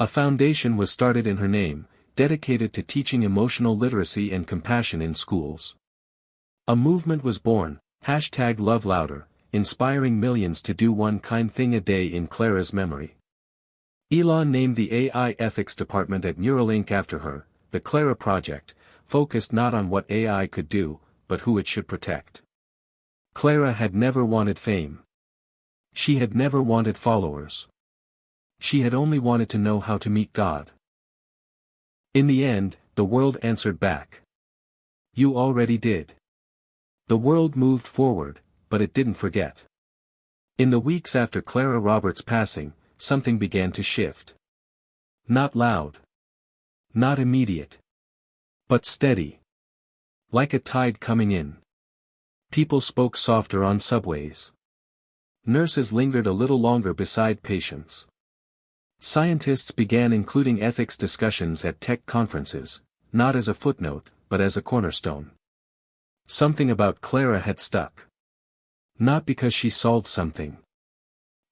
A foundation was started in her name, dedicated to teaching emotional literacy and compassion in schools. A movement was born, #LoveLouder, inspiring millions to do one kind thing a day in Clara's memory. Elon named the AI ethics department at Neuralink after her. The Clara Project, focused not on what AI could do, but who it should protect. Clara had never wanted fame. She had never wanted followers. She had only wanted to know how to meet God. In the end, the world answered back. You already did. The world moved forward, but it didn't forget. In the weeks after Clara Roberts' passing, something began to shift. Not loud. Not immediate. But steady. Like a tide coming in. People spoke softer on subways. Nurses lingered a little longer beside patients. Scientists began including ethics discussions at tech conferences, not as a footnote, but as a cornerstone. Something about Clara had stuck. Not because she solved something.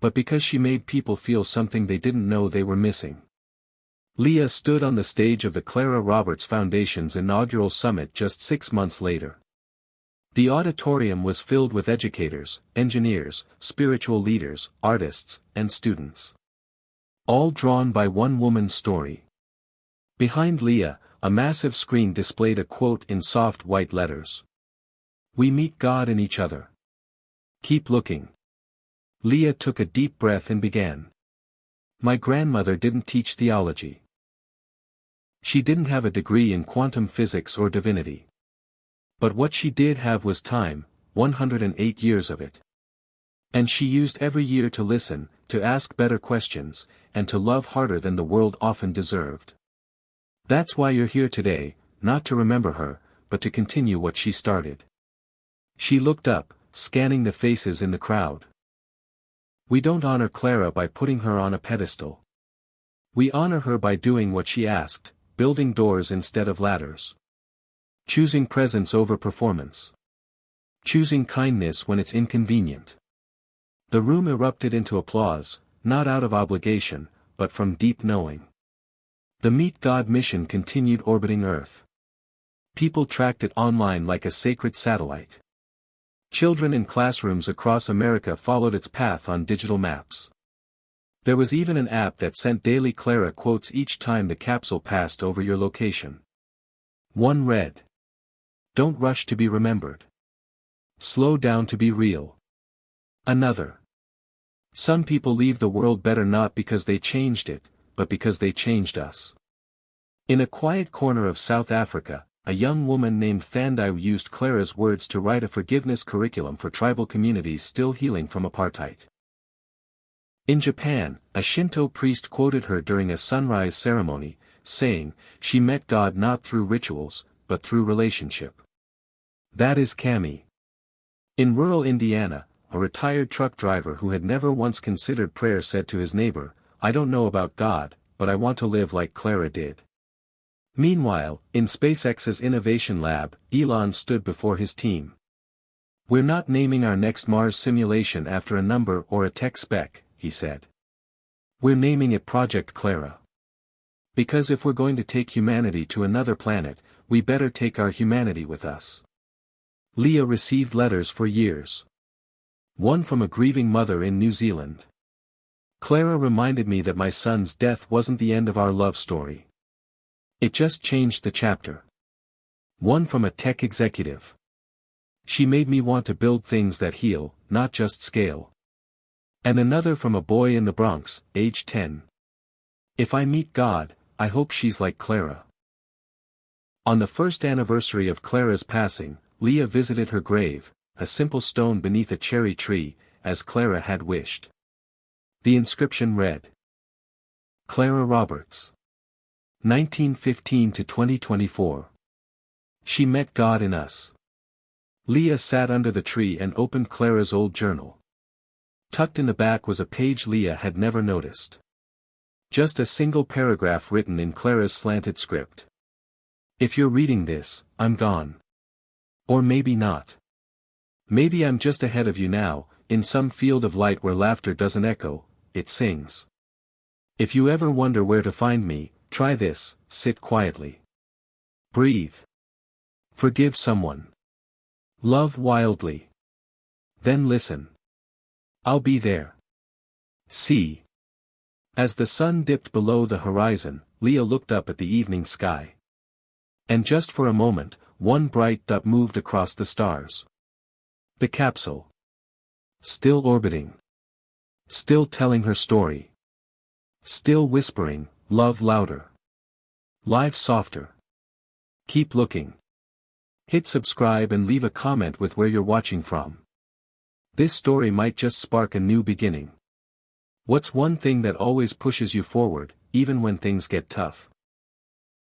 But because she made people feel something they didn't know they were missing. Leah stood on the stage of the Clara Roberts Foundation's inaugural summit just 6 months later. The auditorium was filled with educators, engineers, spiritual leaders, artists, and students. All drawn by one woman's story. Behind Leah, a massive screen displayed a quote in soft white letters. "We meet God in each other. Keep looking." Leah took a deep breath and began. My grandmother didn't teach theology. She didn't have a degree in quantum physics or divinity. But what she did have was time, 108 years of it. And she used every year to listen, to ask better questions, and to love harder than the world often deserved. That's why you're here today, not to remember her, but to continue what she started. She looked up, scanning the faces in the crowd. We don't honor Clara by putting her on a pedestal. We honor her by doing what she asked, building doors instead of ladders. Choosing presence over performance. Choosing kindness when it's inconvenient. The room erupted into applause, not out of obligation, but from deep knowing. The Meet God mission continued orbiting Earth. People tracked it online like a sacred satellite. Children in classrooms across America followed its path on digital maps. There was even an app that sent daily Clara quotes each time the capsule passed over your location. One read, "Don't rush to be remembered. Slow down to be real." Another, "Some people leave the world better not because they changed it, but because they changed us." In a quiet corner of South Africa, a young woman named Thandai used Clara's words to write a forgiveness curriculum for tribal communities still healing from apartheid. In Japan, a Shinto priest quoted her during a sunrise ceremony, saying, "She met God not through rituals, but through relationship." That is Kami. In rural Indiana, a retired truck driver who had never once considered prayer said to his neighbor, "I don't know about God, but I want to live like Clara did." Meanwhile, in SpaceX's innovation lab, Elon stood before his team. "We're not naming our next Mars simulation after a number or a tech spec," he said. "We're naming it Project Clara. Because if we're going to take humanity to another planet, we better take our humanity with us." Leah received letters for years. One from a grieving mother in New Zealand. "Clara reminded me that my son's death wasn't the end of our love story. It just changed the chapter." One from a tech executive. "She made me want to build things that heal, not just scale." And another from a boy in the Bronx, age 10. "If I meet God, I hope she's like Clara." On the first anniversary of Clara's passing, Leah visited her grave, a simple stone beneath a cherry tree, as Clara had wished. The inscription read: Clara Roberts. 1915 to 2024. She met God in us. Leah sat under the tree and opened Clara's old journal. Tucked in the back was a page Leah had never noticed. Just a single paragraph written in Clara's slanted script. If you're reading this, I'm gone. Or maybe not. Maybe I'm just ahead of you now, in some field of light where laughter doesn't echo, it sings. If you ever wonder where to find me, try this: sit quietly. Breathe. Forgive someone. Love wildly. Then listen. I'll be there. See. As the sun dipped below the horizon, Leah looked up at the evening sky. And just for a moment, one bright dot moved across the stars. The capsule. Still orbiting. Still telling her story. Still whispering, love louder. Live softer. Keep looking. Hit subscribe and leave a comment with where you're watching from. This story might just spark a new beginning. What's one thing that always pushes you forward, even when things get tough?